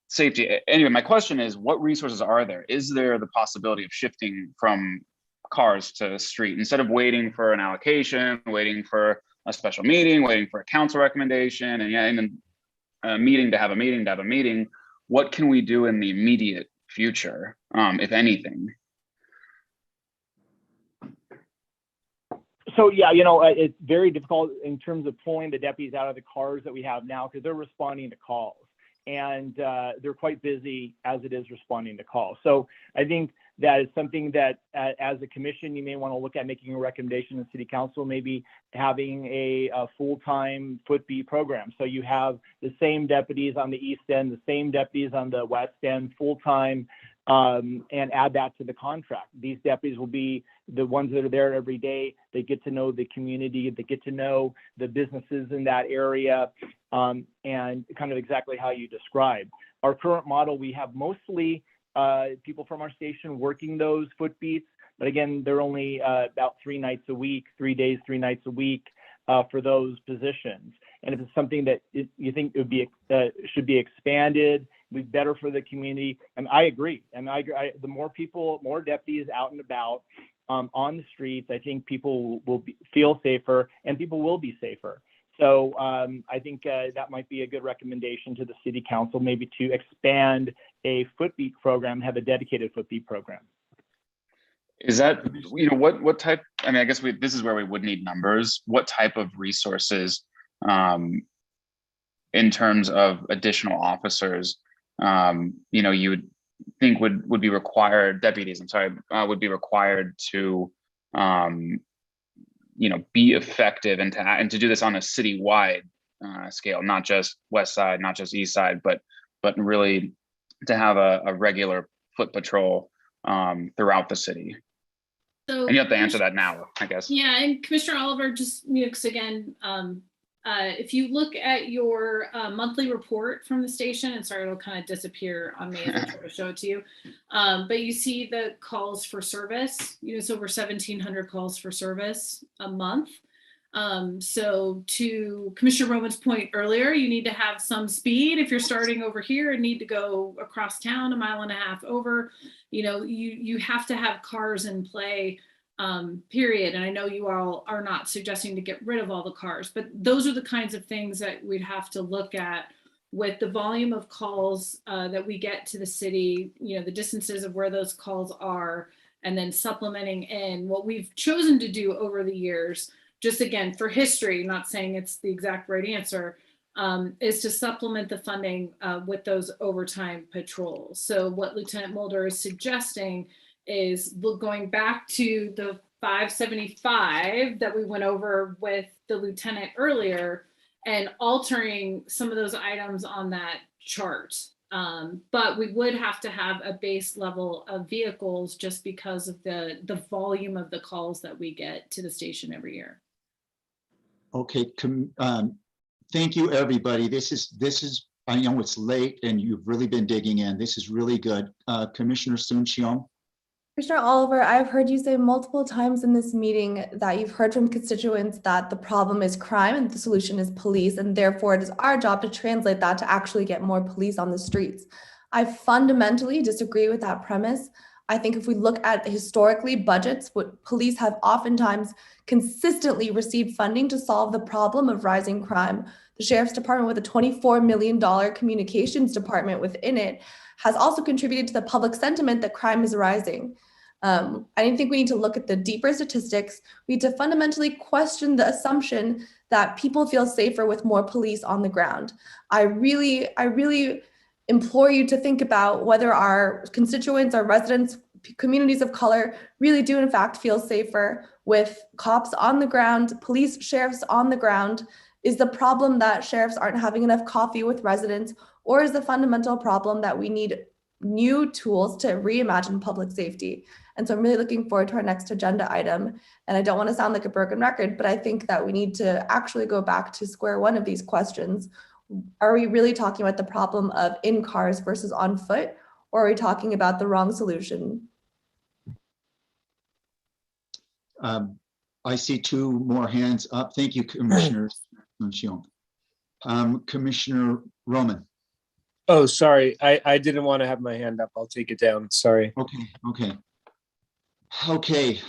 safety. Anyway, my question is, what resources are there? Is there the possibility of shifting from cars to the street instead of waiting for an allocation, waiting for a special meeting, waiting for a council recommendation, and then a meeting to have a meeting? What can we do in the immediate future, if anything? So it's very difficult in terms of pulling the deputies out of the cars that we have now, because they're responding to calls, and they're quite busy as it is responding to calls. So I think that is something that as a commission, you may want to look at making a recommendation to city council, maybe having a full-time foot beat program. So you have the same deputies on the east end, the same deputies on the west end, full-time, and add that to the contract. These deputies will be the ones that are there every day. They get to know the community, they get to know the businesses in that area, and kind of exactly how you described. Our current model, we have mostly people from our station working those foot beats, but again, they're only about 3 nights a week, 3 days, 3 nights a week for those positions. And if it's something that you think it would be should be expanded, be better for the community, and I agree. And I agree. The more people, more deputies out and about on the streets, I think people will feel safer, and people will be safer. So I think that might be a good recommendation to the city council, maybe to expand a foot beat program, have a dedicated foot beat program. Is that, what type, I mean, I guess this is where we would need numbers. What type of resources in terms of additional officers, you would think would be required, deputies, would be required to, be effective and to do this on a citywide scale, not just west side, not just east side, but really to have a regular foot patrol throughout the city. So, and you have to answer that now, I guess. Yeah, and Commissioner Oliver, just because again, if you look at your monthly report from the station, and sorry, it'll kind of disappear on me if I try to show it to you, but you see the calls for service, it's over 1,700 calls for service a month. So to Commissioner Roman's point earlier, you need to have some speed. If you're starting over here and need to go across town 1.5 miles over, you have to have cars in play, period. And I know you all are not suggesting to get rid of all the cars, but those are the kinds of things that we'd have to look at with the volume of calls that we get to the city, the distances of where those calls are, and then supplementing in what we've chosen to do over the years. Just again, for history, not saying it's the exact right answer, is to supplement the funding with those overtime patrols. So what Lieutenant Mulder is suggesting is going back to the 575 that we went over with the lieutenant earlier and altering some of those items on that chart. But we would have to have a base level of vehicles just because of the volume of the calls that we get to the station every year. Okay, thank you, everybody. This is, I know it's late and you've really been digging in. This is really good. Commissioner Soon Shiong. Commissioner Oliver, I've heard you say multiple times in this meeting that you've heard from constituents that the problem is crime and the solution is police, and therefore it is our job to translate that to actually get more police on the streets. I fundamentally disagree with that premise. I think if we look at historically budgets, what police have oftentimes consistently received funding to solve the problem of rising crime. The Sheriff's Department, with a $24 million communications department within it, has also contributed to the public sentiment that crime is rising. I think we need to look at the deeper statistics. We need to fundamentally question the assumption that people feel safer with more police on the ground. I really implore you to think about whether our constituents, our residents, communities of color really do in fact feel safer with cops on the ground, police, sheriffs on the ground. Is the problem that sheriffs aren't having enough coffee with residents, or is the fundamental problem that we need new tools to reimagine public safety? And so I'm really looking forward to our next agenda item. And I don't want to sound like a broken record, but I think that we need to actually go back to square one of these questions. Are we really talking about the problem of in cars versus on foot, or are we talking about the wrong solution? I see two more hands up. Thank you, Commissioner Shiong. Commissioner Roman. Oh, sorry. I didn't want to have my hand up. I'll take it down. Sorry. Okay.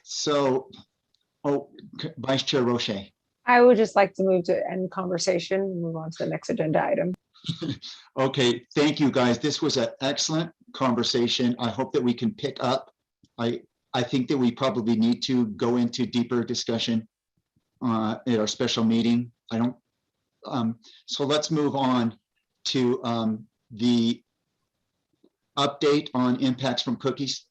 So, Vice Chair Roche. I would just like to move to end conversation and move on to the next agenda item. Okay, thank you, guys. This was an excellent conversation. I hope that we can pick up. I think that we probably need to go into deeper discussion at our special meeting. So let's move on to the update on impacts from cookies.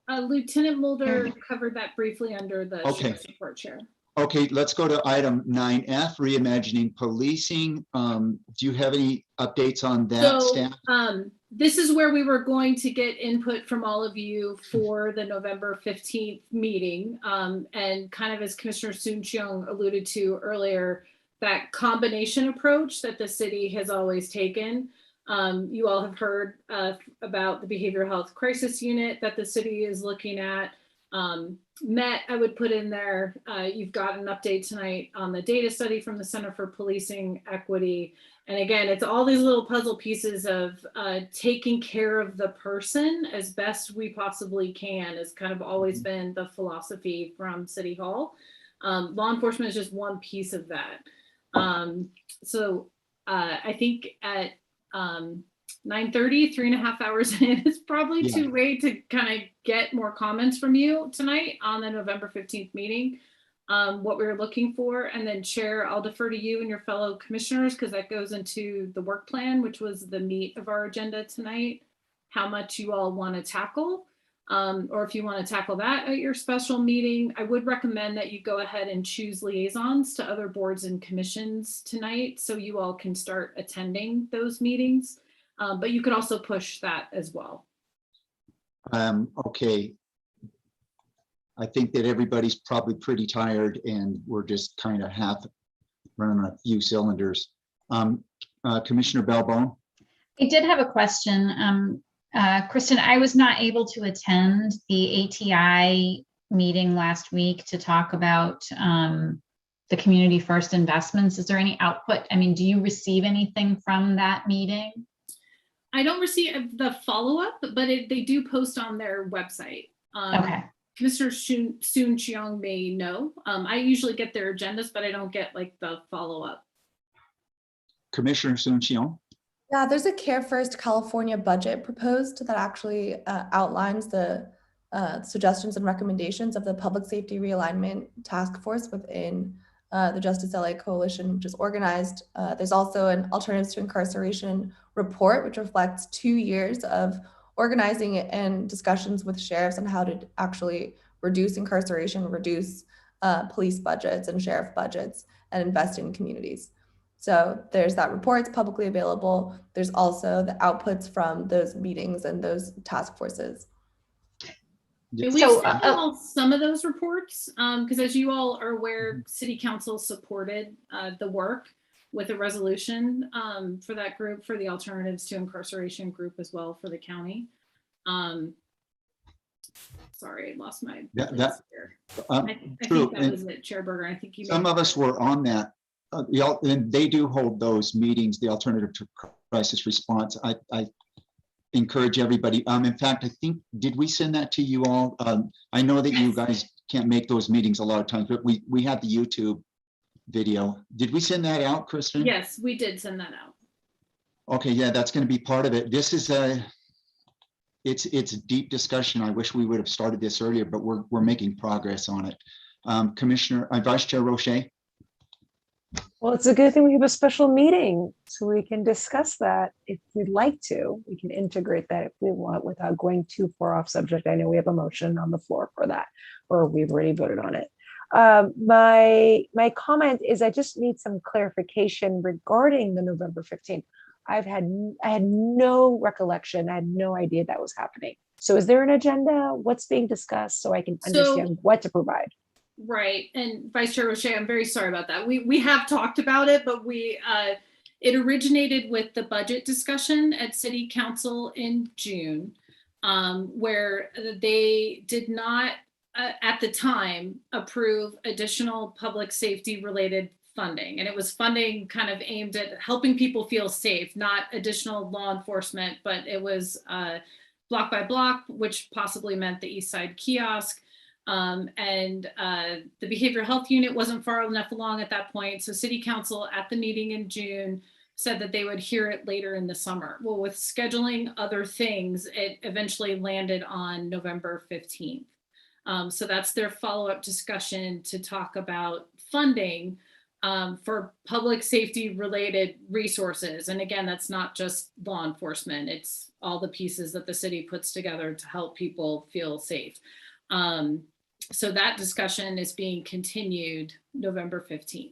Lieutenant Mulder covered that briefly under the Sheriff's Support Chair. Okay, let's go to item 9F, reimagining policing. Do you have any updates on that, staff? This is where we were going to get input from all of you for the November 15th meeting. And kind of as Commissioner Soon Cheong alluded to earlier, that combination approach that the city has always taken. You all have heard about the behavioral health crisis unit that the city is looking at. Met, I would put in there, you've got an update tonight on the data study from the Center for Policing Equity. And again, it's all these little puzzle pieces of taking care of the person as best we possibly can has kind of always been the philosophy from City Hall. Law enforcement is just one piece of that. So I think at 9:30, 3.5 hours in, it's probably too late to kind of get more comments from you tonight on the November 15th meeting, what we were looking for. And then Chair, I'll defer to you and your fellow commissioners because that goes into the work plan, which was the meat of our agenda tonight, how much you all want to tackle. Or if you want to tackle that at your special meeting, I would recommend that you go ahead and choose liaisons to other boards and commissions tonight so you all can start attending those meetings. But you could also push that as well. Okay. I think that everybody's probably pretty tired and we're just kind of half running on a few cylinders. Commissioner Belbone. I did have a question. Kristen, I was not able to attend the ATI meeting last week to talk about the community first investments. Is there any output? I mean, do you receive anything from that meeting? I don't receive the follow-up, but they do post on their website. Okay. Commissioner Soon Cheong may know. I usually get their agendas, but I don't get like the follow-up. Commissioner Soon Cheong. Yeah, there's a Care First California budget proposed that actually outlines the suggestions and recommendations of the Public Safety Realignment Task Force within the Justice LA Coalition, which is organized. There's also an Alternatives to Incarceration report, which reflects 2 years of organizing and discussions with sheriffs on how to actually reduce incarceration, reduce police budgets and sheriff budgets, and invest in communities. So there's that report, it's publicly available. There's also the outputs from those meetings and those task forces. And we've sent you all some of those reports because as you all are aware, City Council supported the work with a resolution for that group, for the Alternatives to Incarceration group as well for the county. Sorry, I lost my place here. I true. think that was it, Chair Berger. I think you Some of us were on that. And they do hold those meetings, the Alternative to Crisis Response. I encourage everybody. In fact, I think, did we send that to you all? I know that you guys can't make those meetings a lot of times, but we have the YouTube video. Did we send that out, Kristen? Yes, we did send that out. Okay, yeah, that's going to be part of it. This is it's a deep discussion. I wish we would have started this earlier, but we're making progress on it. Commissioner, Vice Chair Roche. Well, it's a good thing we have a special meeting so we can discuss that if we'd like to. We can integrate that if we want without going too far off subject. I know we have a motion on the floor for that, or we've already voted on it. My comment is I just need some clarification regarding the November 15th. I had no recollection. I had no idea that was happening. So is there an agenda? What's being discussed so I can understand what to provide? Right, and Vice Chair Roche, I'm very sorry about that. We have talked about it, but it originated with the budget discussion at City Council in June, where they did not, at the time, approve additional public safety related funding. And it was funding kind of aimed at helping people feel safe, not additional law enforcement, but it was block by block, which possibly meant the East Side kiosk. And the behavioral health unit wasn't far enough along at that point. So City Council at the meeting in June said that they would hear it later in the summer. Well, with scheduling other things, it eventually landed on November 15th. So that's their follow-up discussion to talk about funding for public safety related resources. And again, that's not just law enforcement. It's all the pieces that the city puts together to help people feel safe. So that discussion is being continued November 15th.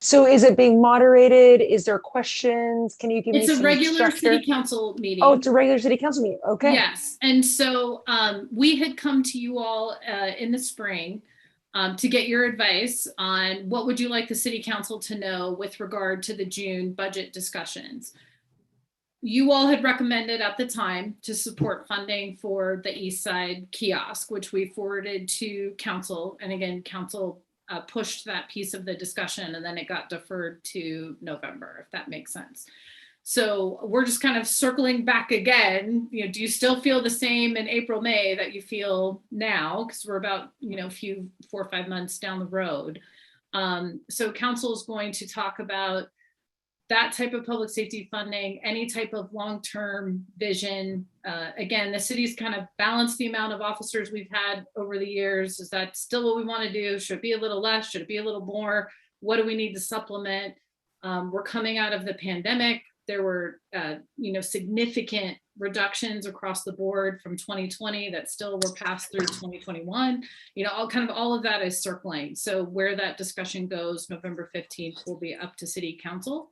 So is it being moderated? Is there questions? Can you give me some structure? It's a regular City Council meeting. Oh, it's a regular City Council meeting. Okay. Yes. And so we had come to you all in the spring to get your advice on what would you like the City Council to know with regard to the June budget discussions. You all had recommended at the time to support funding for the East Side kiosk, which we forwarded to Council. And again, Council pushed that piece of the discussion and then it got deferred to November, if that makes sense. So we're just kind of circling back again. You know, do you still feel the same in April, May that you feel now? Because we're about, a few 4 or 5 months down the road. So Council is going to talk about that type of public safety funding, any type of long-term vision. Again, the city's kind of balanced the amount of officers we've had over the years. Is that still what we want to do? Should it be a little less? Should it be a little more? What do we need to supplement? We're coming out of the pandemic. There were, significant reductions across the board from 2020 that still were passed through 2021. All of that is circling. So where that discussion goes, November 15th will be up to City Council.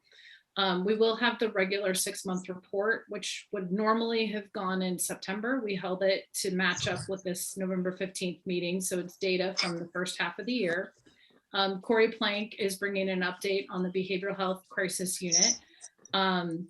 We will have the regular 6-month report, which would normally have gone in September. We held it to match up with this November 15th meeting. So it's data from the first half of the year. Corey Plank is bringing an update on the behavioral health crisis unit. And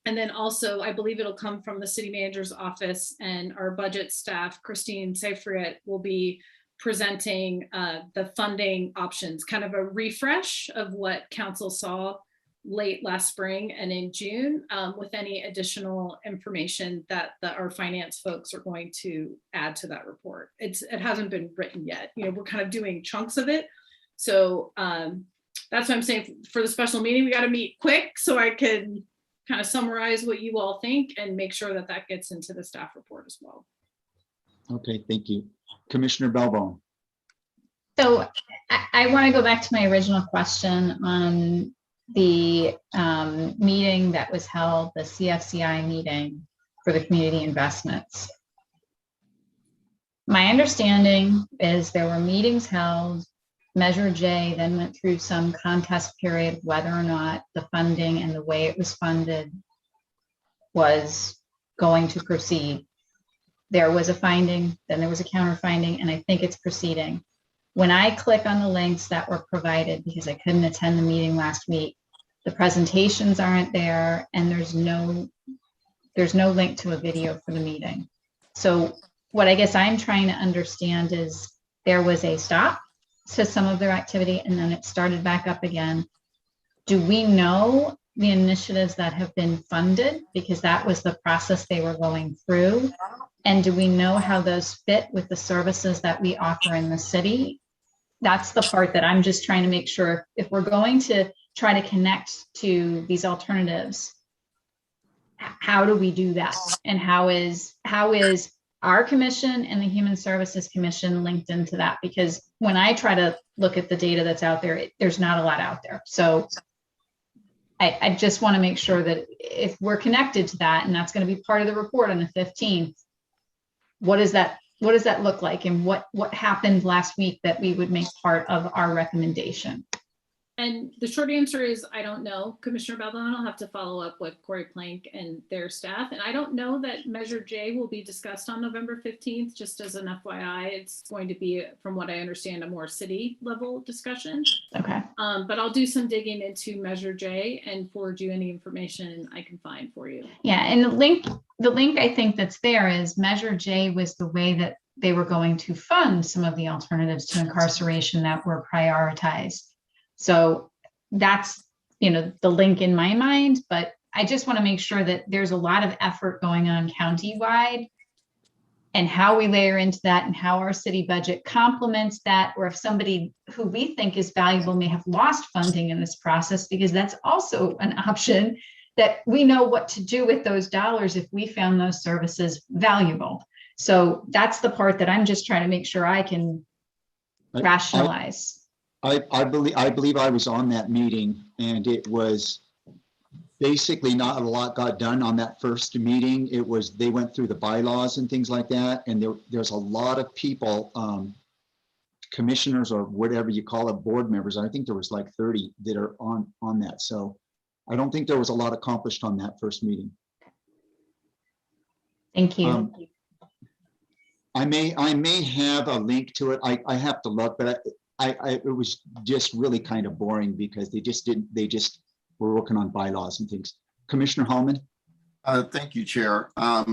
then also, I believe it'll come from the city manager's office, and our budget staff, Christine Seyfried, will be presenting the funding options, kind of a refresh of what council saw late last spring and in June, with any additional information that our finance folks are going to add to that report. It hasn't been written yet. We're kind of doing chunks of it. So that's what I'm saying. For the special meeting, we got to meet quick so I can kind of summarize what you all think and make sure that that gets into the staff report as well. Okay, thank you. Commissioner Belbone. So I want to go back to my original question on the meeting that was held, the CFCI meeting for the community investments. My understanding is there were meetings held Measure J then went through some contest period, whether or not the funding and the way it was funded was going to proceed. There was a finding, then there was a counter finding, and I think it's proceeding. When I click on the links that were provided, because I couldn't attend the meeting last week, the presentations aren't there, and there's no link to a video for the meeting. So what I guess I'm trying to understand is there was a stop to some of their activity, and then it started back up again. Do we know the initiatives that have been funded? Because that was the process they were going through. And do we know how those fit with the services that we offer in the city? That's the part that I'm just trying to make sure, if we're going to try to connect to these alternatives, how do we do that? And how is our commission and the Human Services Commission linked into that? Because when I try to look at the data that's out there, there's not a lot out there. So I just want to make sure that if we're connected to that, and that's going to be part of the report on the 15th, what does that look like? And what happened last week that we would make part of our recommendation? And the short answer is, I don't know, Commissioner Balbon. I'll have to follow up with Corey Plank and their staff. And I don't know that Measure J will be discussed on November 15th, just as an FYI. It's going to be, from what I understand, a more city level discussion. Okay. But I'll do some digging into Measure J and forward you any information I can find for you. Yeah, and the link I think that's there is Measure J was the way that they were going to fund some of the alternatives to incarceration that were prioritized. So that's, the link in my mind, but I just want to make sure that there's a lot of effort going on countywide, and how we layer into that and how our city budget complements that, or if somebody who we think is valuable may have lost funding in this process, because that's also an option, that we know what to do with those dollars if we found those services valuable. So that's the part that I'm just trying to make sure I can rationalize. I believe I was on that meeting, and it was basically not a lot got done on that first meeting. It was, they went through the bylaws and things like that. And there's a lot of people, commissioners or whatever you call it, board members. I think there was like 30 that are on that. So I don't think there was a lot accomplished on that first meeting. Thank you. I may have a link to it. I have to look, but it was just really kind of boring because they just were working on bylaws and things. Commissioner Hallman? Thank you, Chair. I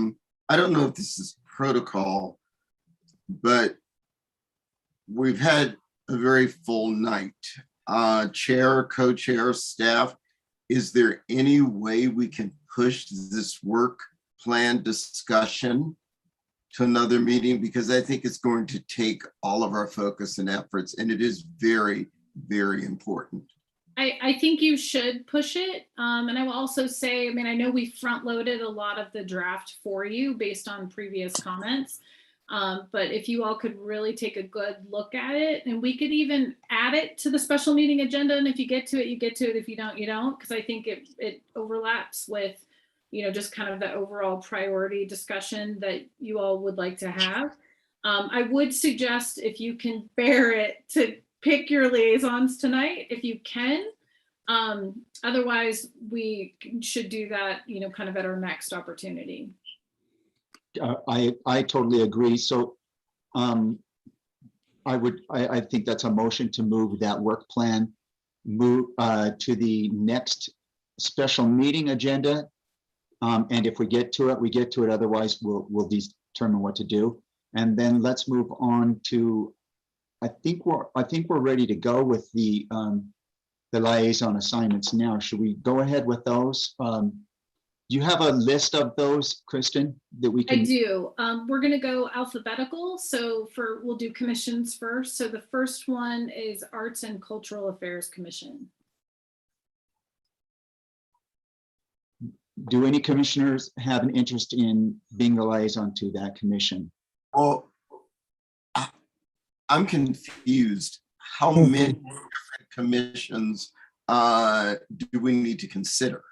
don't know if this is protocol, but we've had a very full night. Chair, co-chair, staff, is there any way we can push this work plan discussion to another meeting? Because I think it's going to take all of our focus and efforts, and it is very, very important. I think you should push it. And I will also say, I know we front loaded a lot of the draft for you based on previous comments. But if you all could really take a good look at it, and we could even add it to the special meeting agenda. And if you get to it, you get to it. If you don't, you don't. Because I think it overlaps with, just kind of the overall priority discussion that you all would like to have. I would suggest, if you can bear it, to pick your liaisons tonight, if you can. Otherwise, we should do that, kind of at our next opportunity. I totally agree. So I think that's a motion to move that work plan to the next special meeting agenda. And if we get to it, we get to it. Otherwise, we'll determine what to do. And then let's move on to, I think we're ready to go with the liaison assignments now. Should we go ahead with those? Do you have a list of those, Kristen, that we can? I do. We're going to go alphabetical. So we'll do commissions first. So the first one is Arts and Cultural Affairs Commission. Do any commissioners have an interest in being the liaison to that commission? Well, I'm confused. How many different commissions do we need to consider?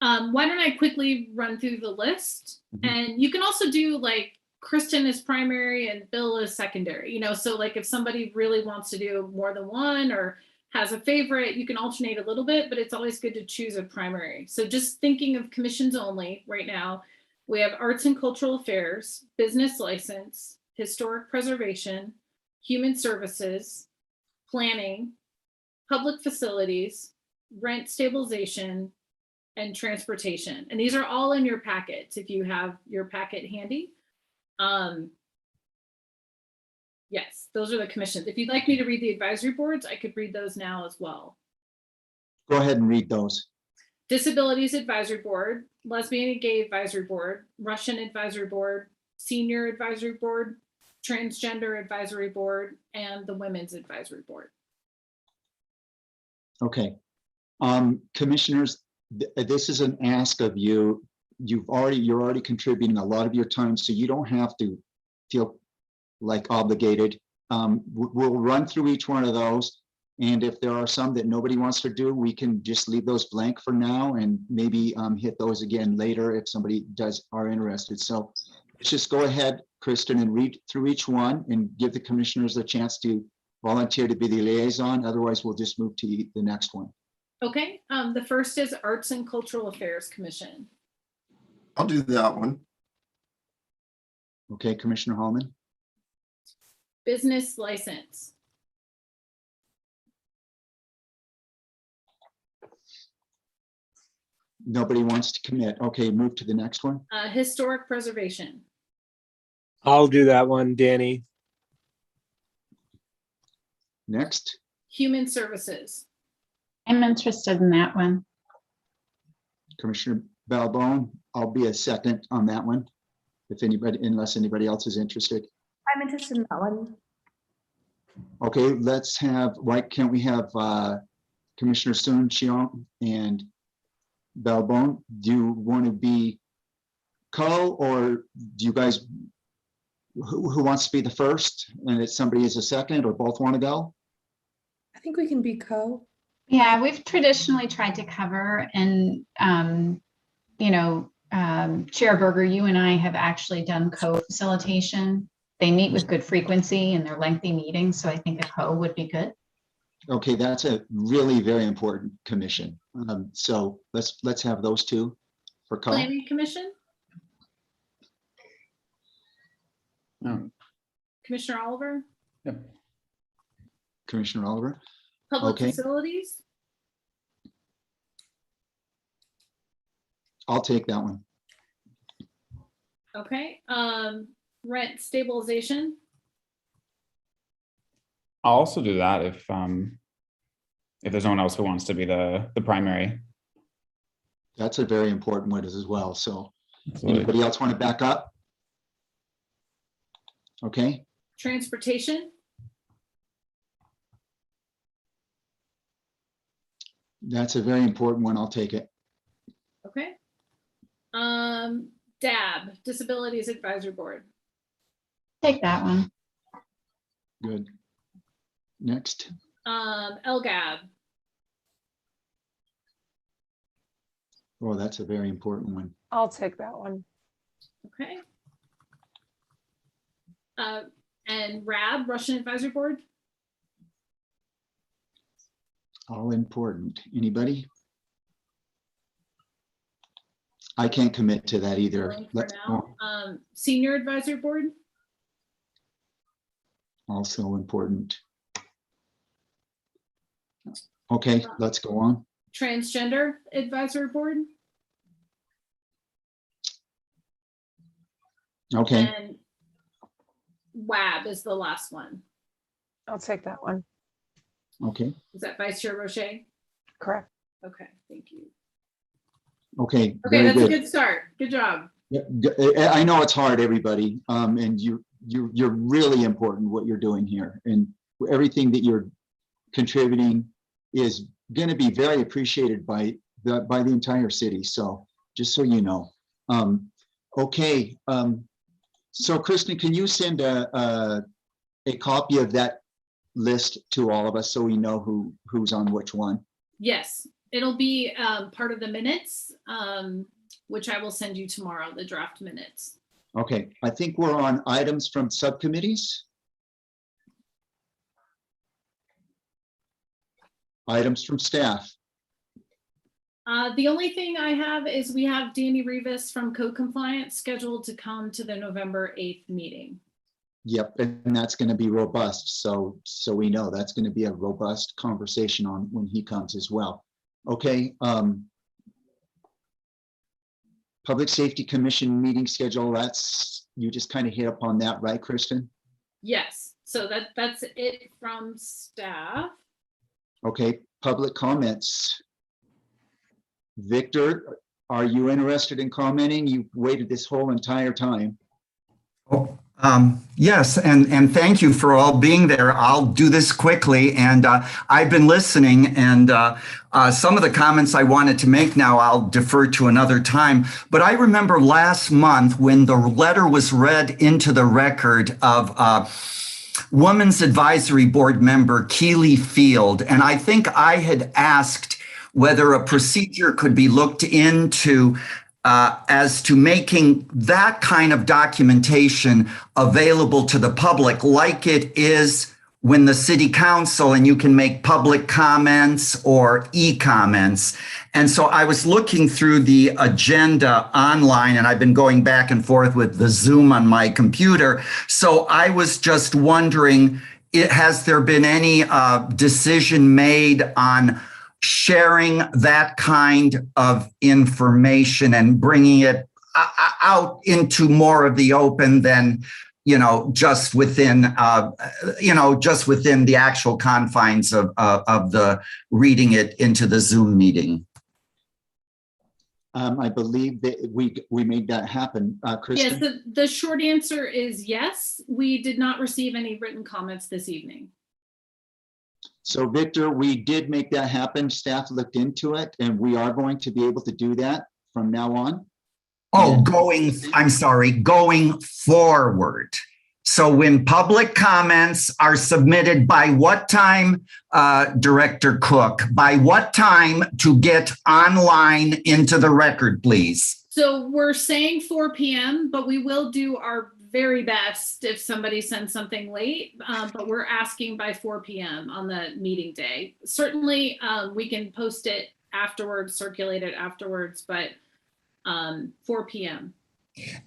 Why don't I quickly run through the list? And you can also do like Kristen is primary and Bill is secondary, you know, so like if somebody really wants to do more than one or has a favorite, you can alternate a little bit, but it's always good to choose a primary. So just thinking of commissions only right now, we have Arts and Cultural Affairs, Business License, Historic Preservation, Human Services, Planning, Public Facilities, Rent Stabilization, and Transportation. And these are all in your packets if you have your packet handy. Yes, those are the commissions. If you'd like me to read the advisory boards, I could read those now as well. Go ahead and read those. Disabilities Advisory Board, Lesbian and Gay Advisory Board, Russian Advisory Board, Senior Advisory Board, Transgender Advisory Board, and the Women's Advisory Board. Okay. Commissioners, this is an ask of you. You're already contributing a lot of your time, so you don't have to feel like obligated. We'll run through each one of those. And if there are some that nobody wants to do, we can just leave those blank for now and maybe hit those again later if somebody are interested. So let's just go ahead, Kristen, and read through each one and give the commissioners a chance to volunteer to be the liaison. Otherwise, we'll just move to the next one. Okay, the first is Arts and Cultural Affairs Commission. I'll do that one. Okay, Commissioner Hallman. Business License. Nobody wants to commit. Okay, move to the next one. Historic Preservation. I'll do that one, Danny. Next. Human Services. I'm interested in that one. Commissioner Balbone, I'll be a second on that one. If anybody, unless anybody else is interested. I'm interested in that one. Okay, let's have, why can't we have Commissioner Sun Cheong and Balbone? Do you want to be co, or do you guys, who wants to be the first? And if somebody is a second, or both want to go? I think we can be co. Yeah, we've traditionally tried to cover, and you know, Chair Berger, you and I have actually done co-facilitation. They meet with good frequency and they're lengthy meetings, so I think a co would be good. Okay, that's a really very important commission. So let's have those two for co. Planning Commission. Commissioner Oliver. Yep. Commissioner Oliver. Public Okay. Facilities. I'll take that one. Okay. Rent Stabilization. I'll also do that if there's no one else who wants to be the primary. That's a very important one as well. So Absolutely. Anybody else want to back up? Okay. Transportation. That's a very important one. I'll take it. Okay. DAB, Disabilities Advisory Board. Take that one. Good. Next. LGAB. Oh, that's a very important one. I'll take that one. Okay. And RAB, Russian Advisory Board. All important. Anybody? I can't commit to that either. For Let's now. Senior Advisory Board. also important. Okay, let's go on. Transgender Advisory Board. Okay, And WAB is the last one. I'll take that one. okay, Is that Vice Chair Roche? Correct. Okay, thank you. okay. Okay, very that's a good start. Good job. Yeah, I know it's hard, everybody, and you're really important what you're doing here, and everything that you're contributing is going to be very appreciated by the entire city. So just so you know. Okay, so Kristen, can you send a copy of that list to all of us so we know who's on which one? Yes, it'll be part of the minutes, which I will send you tomorrow, the draft minutes. Okay, I think we're on items from subcommittees. Items from staff. The only thing I have is we have Danny Rivas from Code Compliance scheduled to come to the November 8th meeting. Yep, and that's going to be robust. So we know that's going to be a robust conversation on when he comes as well. Okay. Public Safety Commission meeting schedule. That's, you just kind of hit upon that, right, Kristen? Yes, so that's it from staff. Okay, public comments. Victor, are you interested in commenting? You've waited this whole entire time. Yes, and thank you for all being there. I'll do this quickly, and I've been listening, and some of the comments I wanted to make now I'll defer to another time. But I remember last month when the letter was read into the record of Women's Advisory Board member Keely Field, and I think I had asked whether a procedure could be looked into as to making that kind of documentation available to the public, like it is when the city council and you can make public comments or e-comments. And so I was looking through the agenda online, and I've been going back and forth with the Zoom on my computer. So I was just wondering, has there been any decision made on sharing that kind of information and bringing it out into more of the open than, just within, just within the actual confines of the reading it into the Zoom meeting? I believe that we made that happen. Kristen? Yes, the short answer is yes. We did not receive any written comments this evening. So Victor, we did make that happen. Staff looked into it, and we are going to be able to do that from now on. Oh, going forward. So when public comments are submitted, by what time, Director Cook? By what time to get online into the record, please? So we're saying 4 p.m., but we will do our very best if somebody sends something late, but we're asking by 4 p.m. on the meeting day. Certainly, we can post it afterwards, circulate it afterwards, but 4 p.m.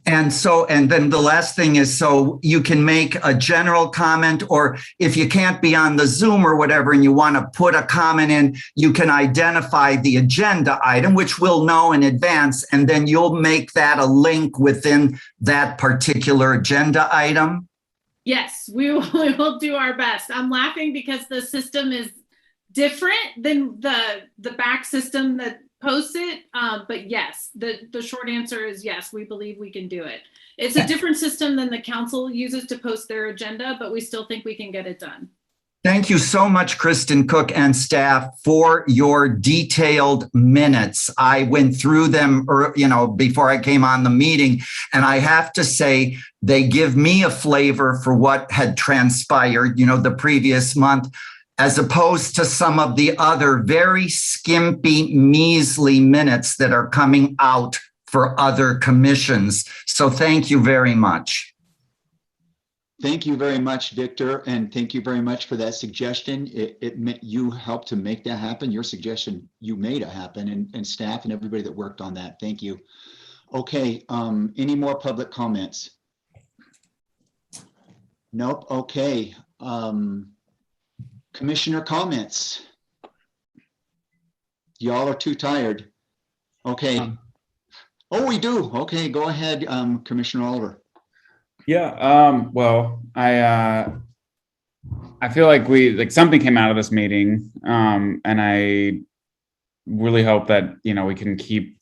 And then the last thing is, so you can make a general comment, or if you can't be on the Zoom or whatever, and you want to put a comment in, you can identify the agenda item, which we'll know in advance, and then you'll make that a link within that particular agenda item. Yes, we will do our best. I'm laughing because the system is different than the back system that post it, but yes, the short answer is yes, we believe we can do it. It's a different system than the council uses to post their agenda, but we still think we can get it done. Thank you so much, Kristen Cook and staff, for your detailed minutes. I went through them, before I came on the meeting, and I have to say they give me a flavor for what had transpired, the previous month, as opposed to some of the other very skimpy, measly minutes that are coming out for other commissions. So thank you very much. Thank you very much, Victor, and thank you very much for that suggestion. It meant you helped to make that happen. Your suggestion, you made it happen, and staff and everybody that worked on that. Thank you. Okay, any more public comments? Nope. Okay. Commissioner comments. Y'all are too tired. Okay. Oh, we do. Okay, go ahead, Commissioner Oliver. Yeah. Well, I feel like something came out of this meeting, and I really hope that we can keep.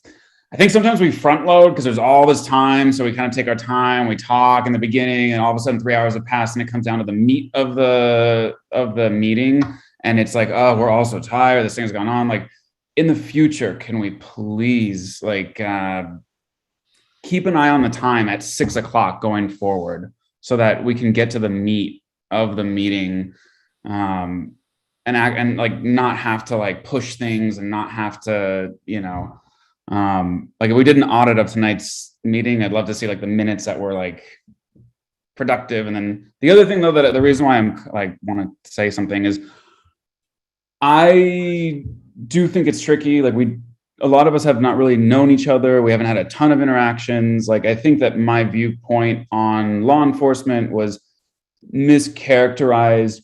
I think sometimes we front load because there's all this time, so we kind of take our time. We talk in the beginning, and all of a sudden 3 hours have passed, and it comes down to the meat of the meeting, and it's like, oh, we're all so tired. This thing's going on. Like, in the future, can we please keep an eye on the time at 6 o'clock going forward, so that we can get to the meat of the meeting, and not have to push things and not have to, if we did an audit of tonight's meeting. I'd love to see like the minutes that were like productive. And then the other thing though, that the reason why I'm like want to say something is I do think it's tricky. Like a lot of us have not really known each other. We haven't had a ton of interactions. Like, I think that my viewpoint on law enforcement was mischaracterized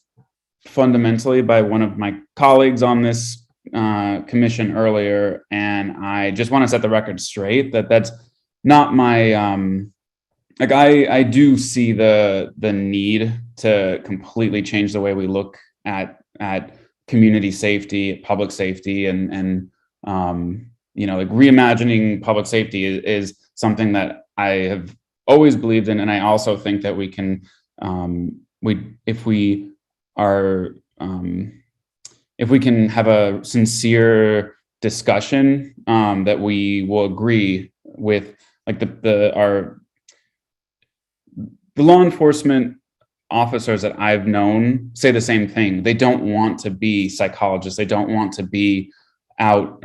fundamentally by one of my colleagues on this commission earlier. And I just want to set the record straight that that's not my, like, I do see the need to completely change the way we look at community safety, public safety, and you know, like reimagining public safety is something that I have always believed in, and I also think that we can, if we can have a sincere discussion, that we will agree with, like the law enforcement officers that I've known say the same thing. They don't want to be psychologists. They don't want to be out,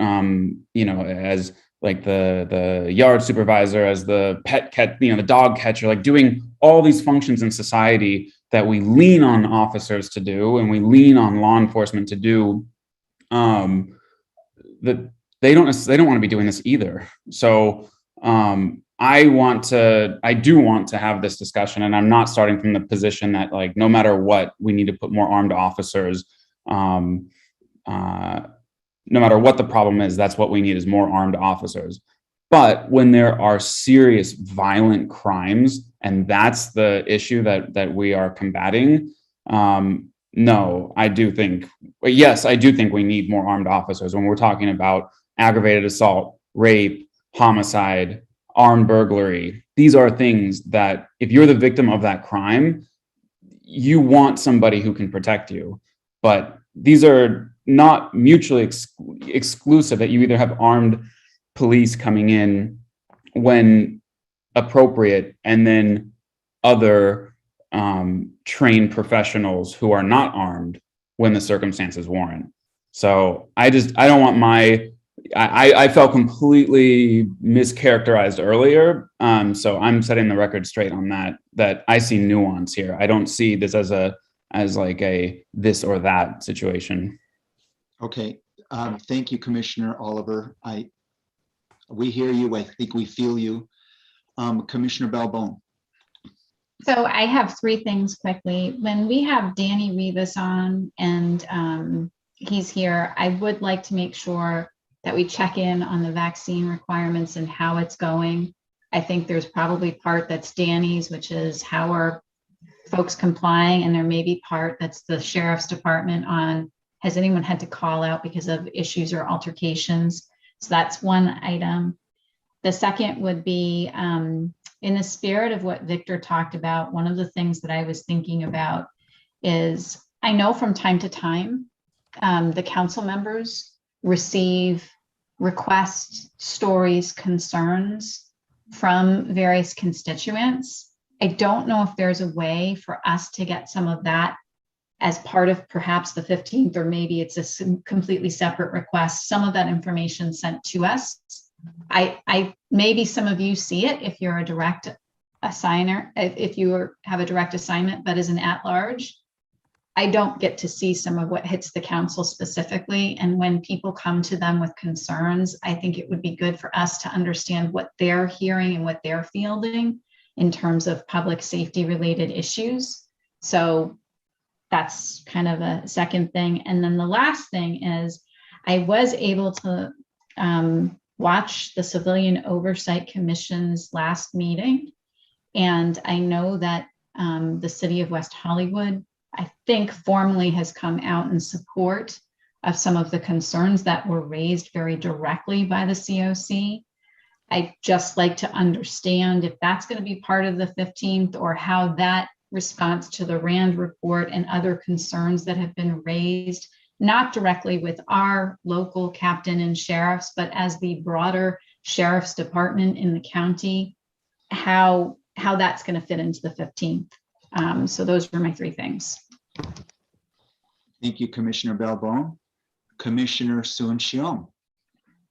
you know, as like the yard supervisor, as the pet cat, you know, the dog catcher, like doing all these functions in society that we lean on officers to do, and we lean on law enforcement to do. That they don't want to be doing this either. So I do want to have this discussion, and I'm not starting from the position that, like, no matter what, we need to put more armed officers. No matter what the problem is, that's what we need, is more armed officers. But when there are serious violent crimes, and that's the issue that we are combating, no, I do think, yes, I do think we need more armed officers when we're talking about aggravated assault, rape, homicide, armed burglary. These are things that, if you're the victim of that crime, you want somebody who can protect you. But these are not mutually exclusive, that you either have armed police coming in when appropriate, and then other trained professionals who are not armed when the circumstances warrant. So I don't want I felt completely mischaracterized earlier. So I'm setting the record straight on that I see nuance here. I don't see this as like a this or that situation. Okay, thank you, Commissioner Oliver. We hear you. I think we feel you. Commissioner Balbone. So I have three things quickly. When we have Danny Rivas on, and he's here, I would like to make sure that we check in on the vaccine requirements and how it's going. I think there's probably part that's Danny's, which is how are folks complying, and there may be part that's the sheriff's department on, has anyone had to call out because of issues or altercations? So that's one item. The second would be, in the spirit of what Victor talked about, one of the things that I was thinking about is, I know from time to time, the council members receive requests, stories, concerns from various constituents. I don't know if there's a way for us to get some of that as part of perhaps the 15th, or maybe it's a completely separate request, some of that information sent to us. I maybe some of you see it if you're a direct assigner, if you have a direct assignment, but as an at-large, I don't get to see some of what hits the council specifically. And when people come to them with concerns, I think it would be good for us to understand what they're hearing and what they're fielding in terms of public safety related issues. So that's kind of a second thing. And then the last thing is, I was able to watch the Civilian Oversight Commission's last meeting. And I know that the city of West Hollywood, I think, formally has come out in support of some of the concerns that were raised very directly by the COC. I'd just like to understand if that's going to be part of the 15th, or how that response to the RAND report and other concerns that have been raised, not directly with our local captain and sheriffs, but as the broader sheriff's department in the county, how that's going to fit into the 15th. So those were my three things. Thank you, Commissioner Balbone. Commissioner Soon-Shiong.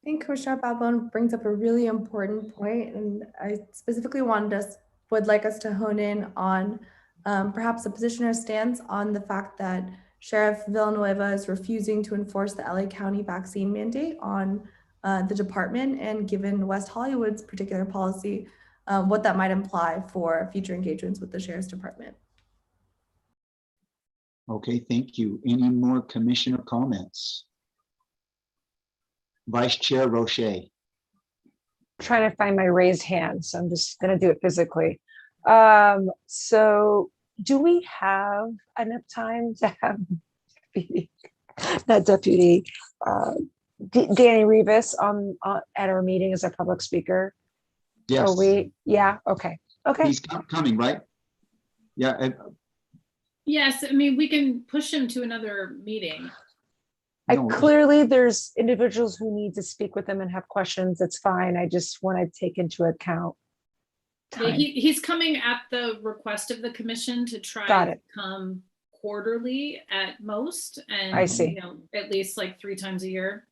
think Commissioner Balbon brings up a really important point, and I specifically would like us to hone in on perhaps a position or stance on the fact that Sheriff Villanueva is refusing to enforce the LA County vaccine mandate on the department, and given West Hollywood's particular policy, what that might imply for future engagements with the Sheriff's Department. Okay, thank you. Any more commissioner comments? Vice Chair Roche. Trying to find my raised hand, so I'm just going to do it physically. So do we have enough time to have not Deputy Danny Rivas at our meeting as a public speaker? Yes. Yeah, okay. He's coming, right? Yeah. Yes, I mean, we can push him to another meeting. Clearly there's individuals who need to speak with him and have questions. That's fine. I just want to take into account Yeah, time. he's coming at the request of the commission to try to come quarterly at most, and I see. You know, at least like 3 times a year.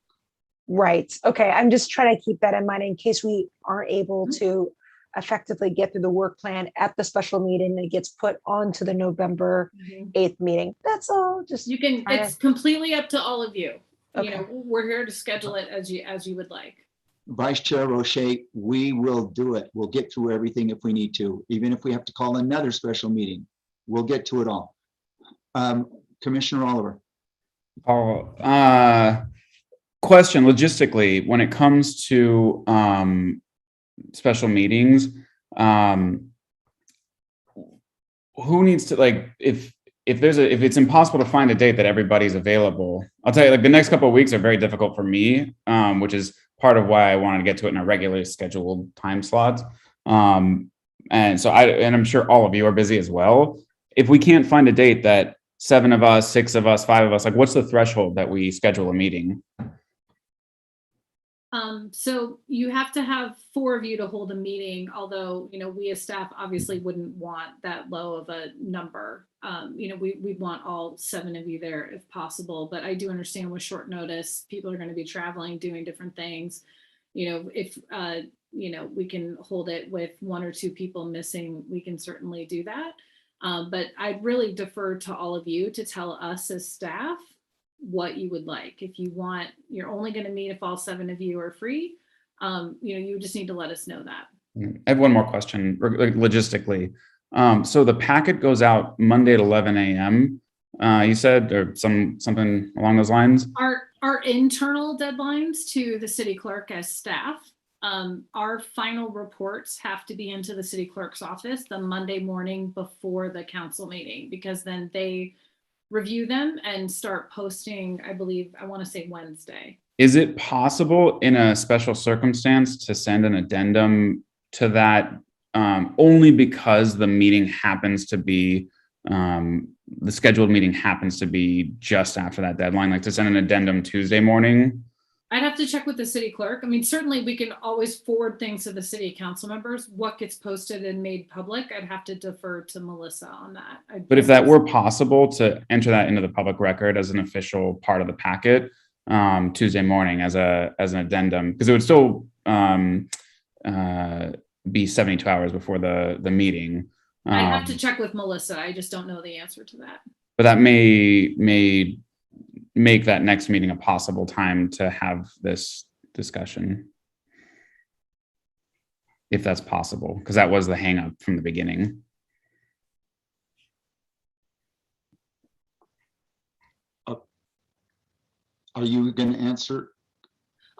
Right. Okay. I'm just trying to keep that in mind in case we aren't able to effectively get through the work plan at the special meeting that gets put onto the November 8th meeting. That's all. Just you can. It's completely up to all of you. Okay. You know, we're here to schedule it as you would like. Vice Chair Roche, we will do it. We'll get through everything if we need to, even if we have to call another special meeting. We'll get to it all. Commissioner Oliver. Paul, question logistically, when it comes to special meetings, who needs to, like, if it's impossible to find a date that everybody's available, I'll tell you, like, the next couple of weeks are very difficult for me, which is part of why I wanted to get to it in a regularly scheduled time slot. And so I'm sure all of you are busy as well. If we can't find a date that 7 of us, 6 of us, 5 of us, like, what's the threshold that we schedule a meeting? So you have to have 4 of you to hold a meeting, although, you know, we as staff obviously wouldn't want that low of a number. You know, we want all 7 of you there if possible, but I do understand with short notice, people are going to be traveling, doing different things. You know, if, you know, we can hold it with 1 or 2 people missing, we can certainly do that. But I'd really defer to all of you to tell us as staff what you would like. If you want, you're only going to meet if all 7 of you are free. You know, you just need to let us know that. I have one more question, logistically. So the packet goes out Monday at 11 a.m. You said, or something along those lines. Our internal deadlines to the city clerk as staff, our final reports have to be into the city clerk's office the Monday morning before the council meeting, because then they review them and start posting, I believe, I want to say Wednesday. Is it possible in a special circumstance to send an addendum to that, only because the meeting happens to be, the scheduled meeting happens to be just after that deadline, like to send an addendum Tuesday morning? I'd have to check with the city clerk. I mean, certainly we can always forward things to the city council members. What gets posted and made public, I'd have to defer to Melissa on that. But if that were possible to enter that into the public record as an official part of the packet, Tuesday morning as an addendum, because it would still be 72 hours before the meeting. I'd have to check with Melissa. I just don't know the answer to that. But that may make that next meeting a possible time to have this discussion, if that's possible, because that was the hang up from the beginning. Are you going to answer?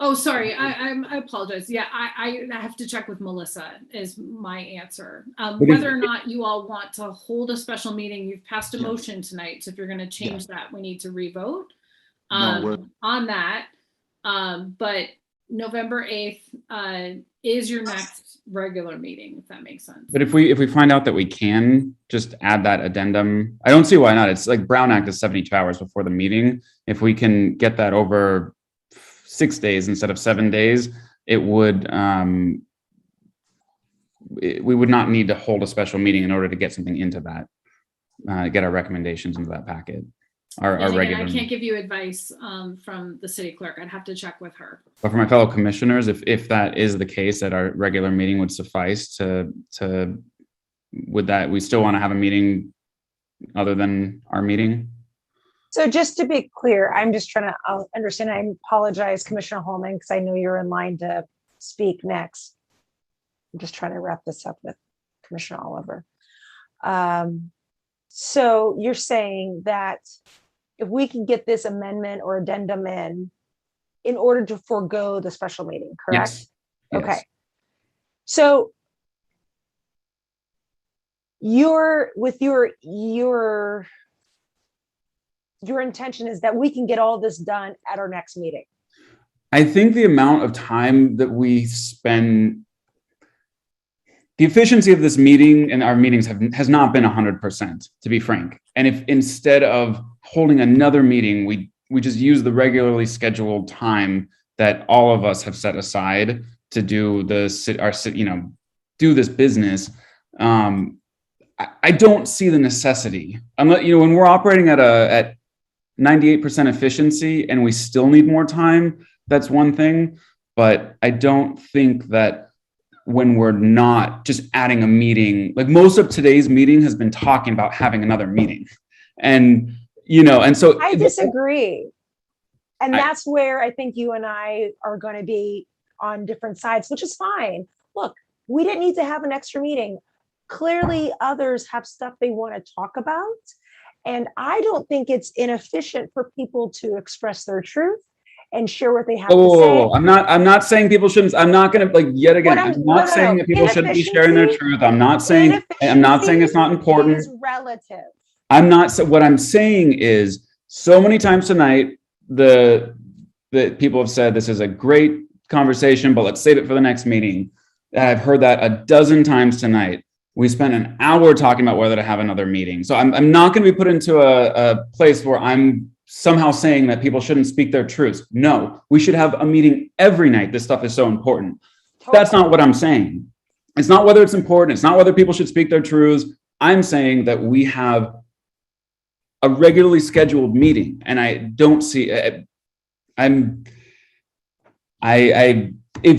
Oh, sorry. I apologize. Yeah, I have to check with Melissa is my answer. Whether or not you all want to hold a special meeting, you've passed a motion tonight. So if you're going to change that, we need to revote on that. But November 8th is your next regular meeting, if that makes sense. But if we find out that we can just add that addendum, I don't see why not. It's like Brown Act is 72 hours before the meeting. If we can get that over 6 days instead of 7 days, it would we would not need to hold a special meeting in order to get something into that, get our recommendations into that packet. our And again, regular. I can't give you advice from the city clerk. I'd have to check with her. But for my fellow commissioners, if that is the case, that our regular meeting would suffice would that, we still want to have a meeting other than our meeting? So just to be clear, I'm just trying to understand. I apologize, Commissioner Holman, because I know you're in line to speak next. I'm just trying to wrap this up with Commissioner Oliver. So you're saying that if we can get this amendment or addendum in order to forego the special meeting, correct? Yes. Okay. So your intention is that we can get all this done at our next meeting. I think the amount of time that we spend, the efficiency of this meeting and our meetings has not been 100%, to be frank. And if instead of holding another meeting, we just use the regularly scheduled time that all of us have set aside to do do this business, I don't see the necessity. Unless, when we're operating at 98% efficiency and we still need more time, that's one thing. But I don't think that when we're not just adding a meeting, like most of today's meeting has been talking about having another meeting. And, and so I disagree. And that's where I think you and I are going to be on different sides, which is fine. Look, we didn't need to have an extra meeting. Clearly, others have stuff they want to talk about. And I don't think it's inefficient for people to express their truth and share what they have to say. I'm not saying people shouldn't. I'm not going to, yet again, I'm not saying that people shouldn't be sharing their truth. I'm not saying it's not important. Is relative. What I'm saying is, so many times tonight, the people have said this is a great conversation, but let's save it for the next meeting. I've heard that a dozen times tonight. We spent an hour talking about whether to have another meeting. So I'm not going to be put into a place where I'm somehow saying that people shouldn't speak their truths. No, we should have a meeting every night. This stuff is so important. That's not what I'm saying. It's not whether it's important. It's not whether people should speak their truths. I'm saying that we have a regularly scheduled meeting, and I don't see. If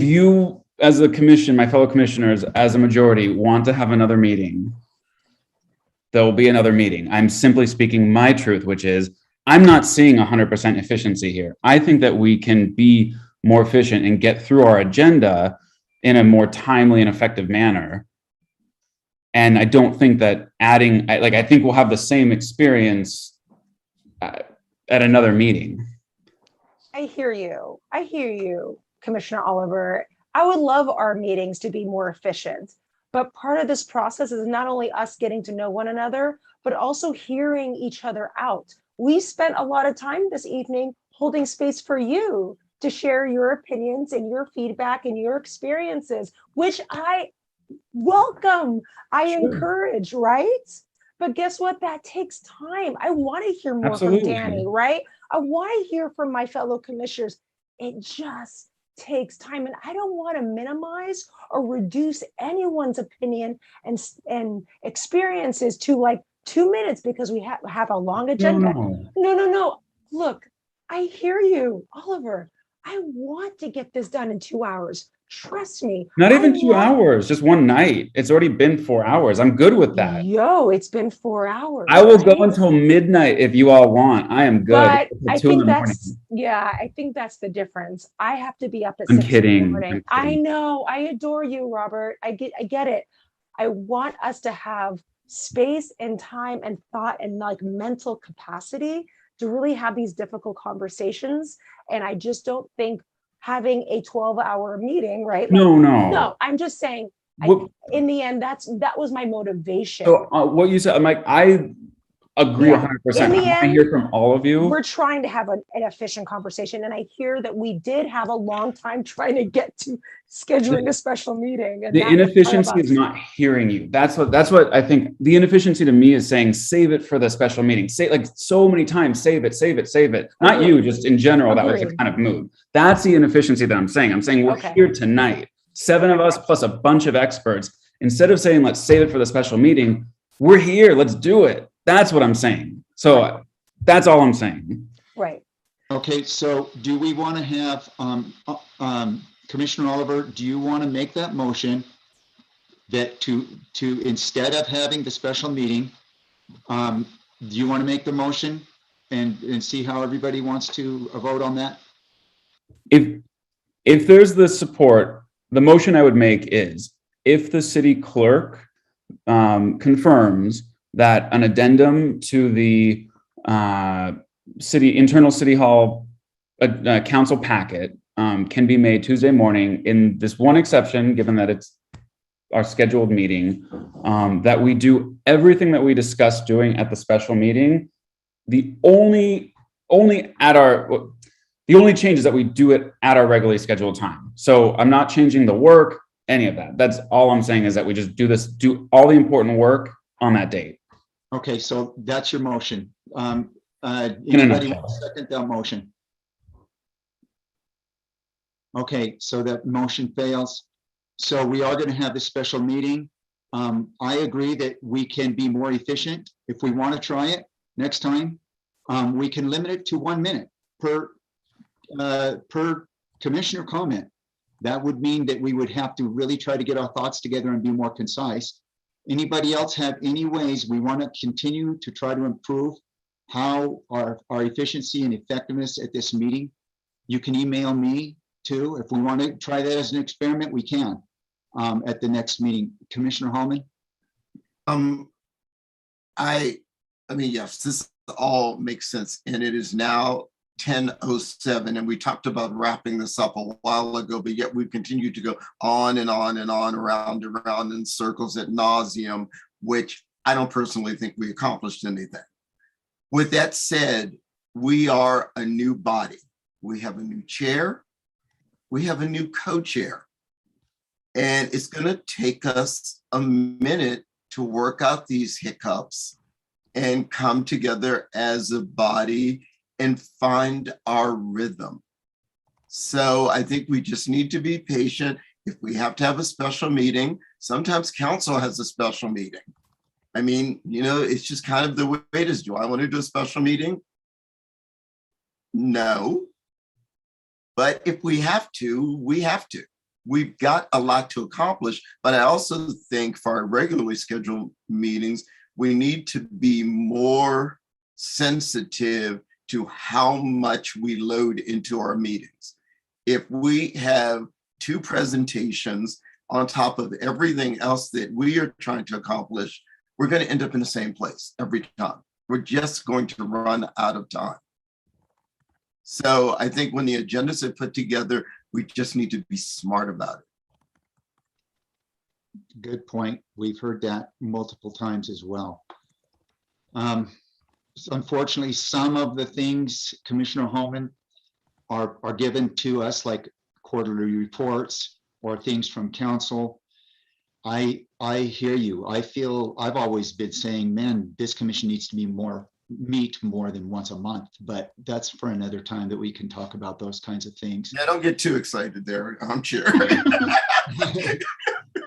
you, as a commission, my fellow commissioners, as a majority, want to have another meeting, there will be another meeting. I'm simply speaking my truth, which is I'm not seeing 100% efficiency here. I think that we can be more efficient and get through our agenda in a more timely and effective manner. And I don't think that I think we'll have the same experience at another meeting. I hear you, Commissioner Oliver. I would love our meetings to be more efficient, but part of this process is not only us getting to know one another, but also hearing each other out. We spent a lot of time this evening holding space for you to share your opinions and your feedback and your experiences, which I welcome, I encourage, right? But guess what? That takes time. I want to hear more from Danny, right? I want to hear from my fellow commissioners. It just takes time, and I don't want to minimize or reduce anyone's opinion and experiences to like 2 minutes because we have a long agenda. No. Look, I hear you, Oliver. I want to get this done in 2 hours. Trust me. Not even 2 hours, just one night. It's already been 4 hours. I'm good with that. It's been 4 hours. I will go until midnight if you all want. I am good. But I think I think that's the difference. I have to be up at 6 in the morning. I know. I adore you, Robert. I get it. I want us to have space and time and thought and like mental capacity to really have these difficult conversations. And I just don't think having a 12-hour meeting, right? No, I'm just saying, in the end, that was my motivation. So what you said, I agree 100%. I want to hear from all of you. We're trying to have an efficient conversation. And I hear that we did have a long time trying to get to scheduling a special meeting. And the inefficiency is not hearing you. That's what I think. The inefficiency to me is saying, save it for the special meeting. Say like so many times, save it. Not you, just in general, that was the kind of mood. That's the inefficiency that I'm saying. I'm saying we're here tonight, 7 of us plus a bunch of experts. Instead of saying, let's save it for the special meeting, we're here, let's do it. That's what I'm saying. So That's all I'm saying. Right. Okay, so do we want to have, Commissioner Oliver, do you want to make that motion that to instead of having the special meeting, do you want to make the motion and see how everybody wants to vote on that? If there's the support, the motion I would make is if the city clerk confirms that an addendum to the internal city hall council packet can be made Tuesday morning, in this one exception, given that it's our scheduled meeting, that we do everything that we discussed doing at the special meeting. The only change is that we do it at our regularly scheduled time. So I'm not changing the work, any of that. That's all I'm saying, is that we just do all the important work on that date. Okay, so that's your motion. In a Anybody nutshell. want to second that motion? Okay, so that motion fails. So we are going to have this special meeting. I agree that we can be more efficient. If we want to try it next time, we can limit it to 1 minute per commissioner comment. That would mean that we would have to really try to get our thoughts together and be more concise. Anybody else have any ways we want to continue to try to improve how our efficiency and effectiveness at this meeting? You can email me too. If we want to try that as an experiment, we can at the next meeting. Commissioner Hallman? I mean, yes, this all makes sense. And it is now 10:07, and we talked about wrapping this up a while ago, but yet we've continued to go on and on and on, around and around in circles ad nauseum, which I don't personally think we accomplished anything. With that said, we are a new body. We have a new chair. We have a new co-chair. And it's going to take us a minute to work out these hiccups and come together as a body and find our rhythm. So I think we just need to be patient. If we have to have a special meeting, sometimes council has a special meeting. I mean, you know, it's just kind of the way it is. Do I want to do a special meeting? No. But if we have to, we have to. We've got a lot to accomplish, but I also think for our regularly scheduled meetings, we need to be more sensitive to how much we load into our meetings. If we have 2 presentations on top of everything else that we are trying to accomplish, we're going to end up in the same place every time. We're just going to run out of time. So I think when the agendas are put together, we just need to be smart about it. Good point. We've heard that multiple times as well. So unfortunately, some of the things, Commissioner Holman, are given to us, like quarterly reports or things from council. I hear you. I feel I've always been saying, man, this commission needs to be meet more than once a month, but that's for another time that we can talk about those kinds of things. Yeah, don't get too excited there, Chair.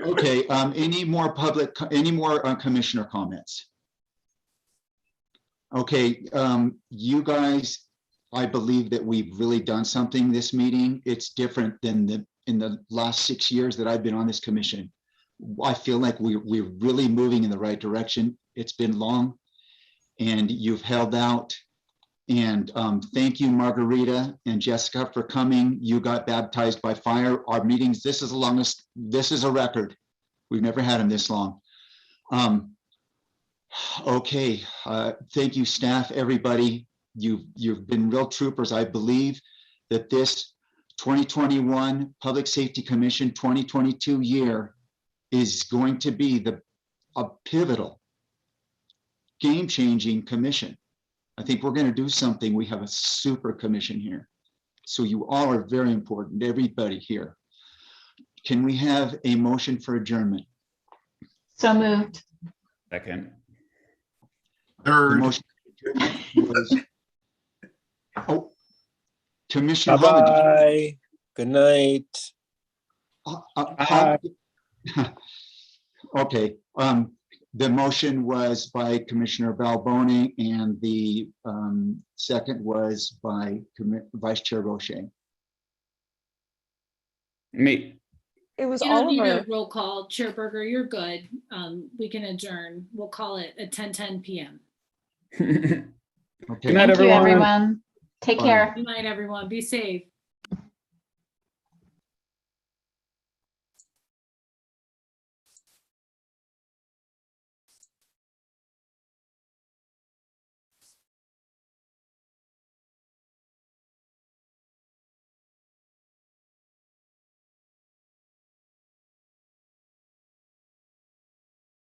Okay, any more commissioner comments? Okay, you guys, I believe that we've really done something this meeting. It's different than in the last 6 years that I've been on this commission. I feel like we're really moving in the right direction. It's been long and you've held out. And thank you, Margarita and Jessica, for coming. You got baptized by fire. Our meetings, this is the longest, this is a record. We've never had them this long. Okay, thank you, staff, everybody. You've been real troopers. I believe that this 2021 Public Safety Commission 2022 year is going to be a pivotal, game-changing commission. I think we're going to do something. We have a super commission here. So you all are very important, everybody here. Can we have a motion for adjournment? So moved. Second. The motion was, oh, Commissioner Holland. Bye-bye. Good night. Okay, The motion was by Commissioner Balboni and the second was by Vice Chair Roche. Me. It was You don't need a Oliver. roll call, Chair Berger, you're good. We can adjourn. We'll call it at 10:10 p.m. Okay. Good night, Thank you, everyone. everyone. Take Bye. care. Good night, everyone. Be safe.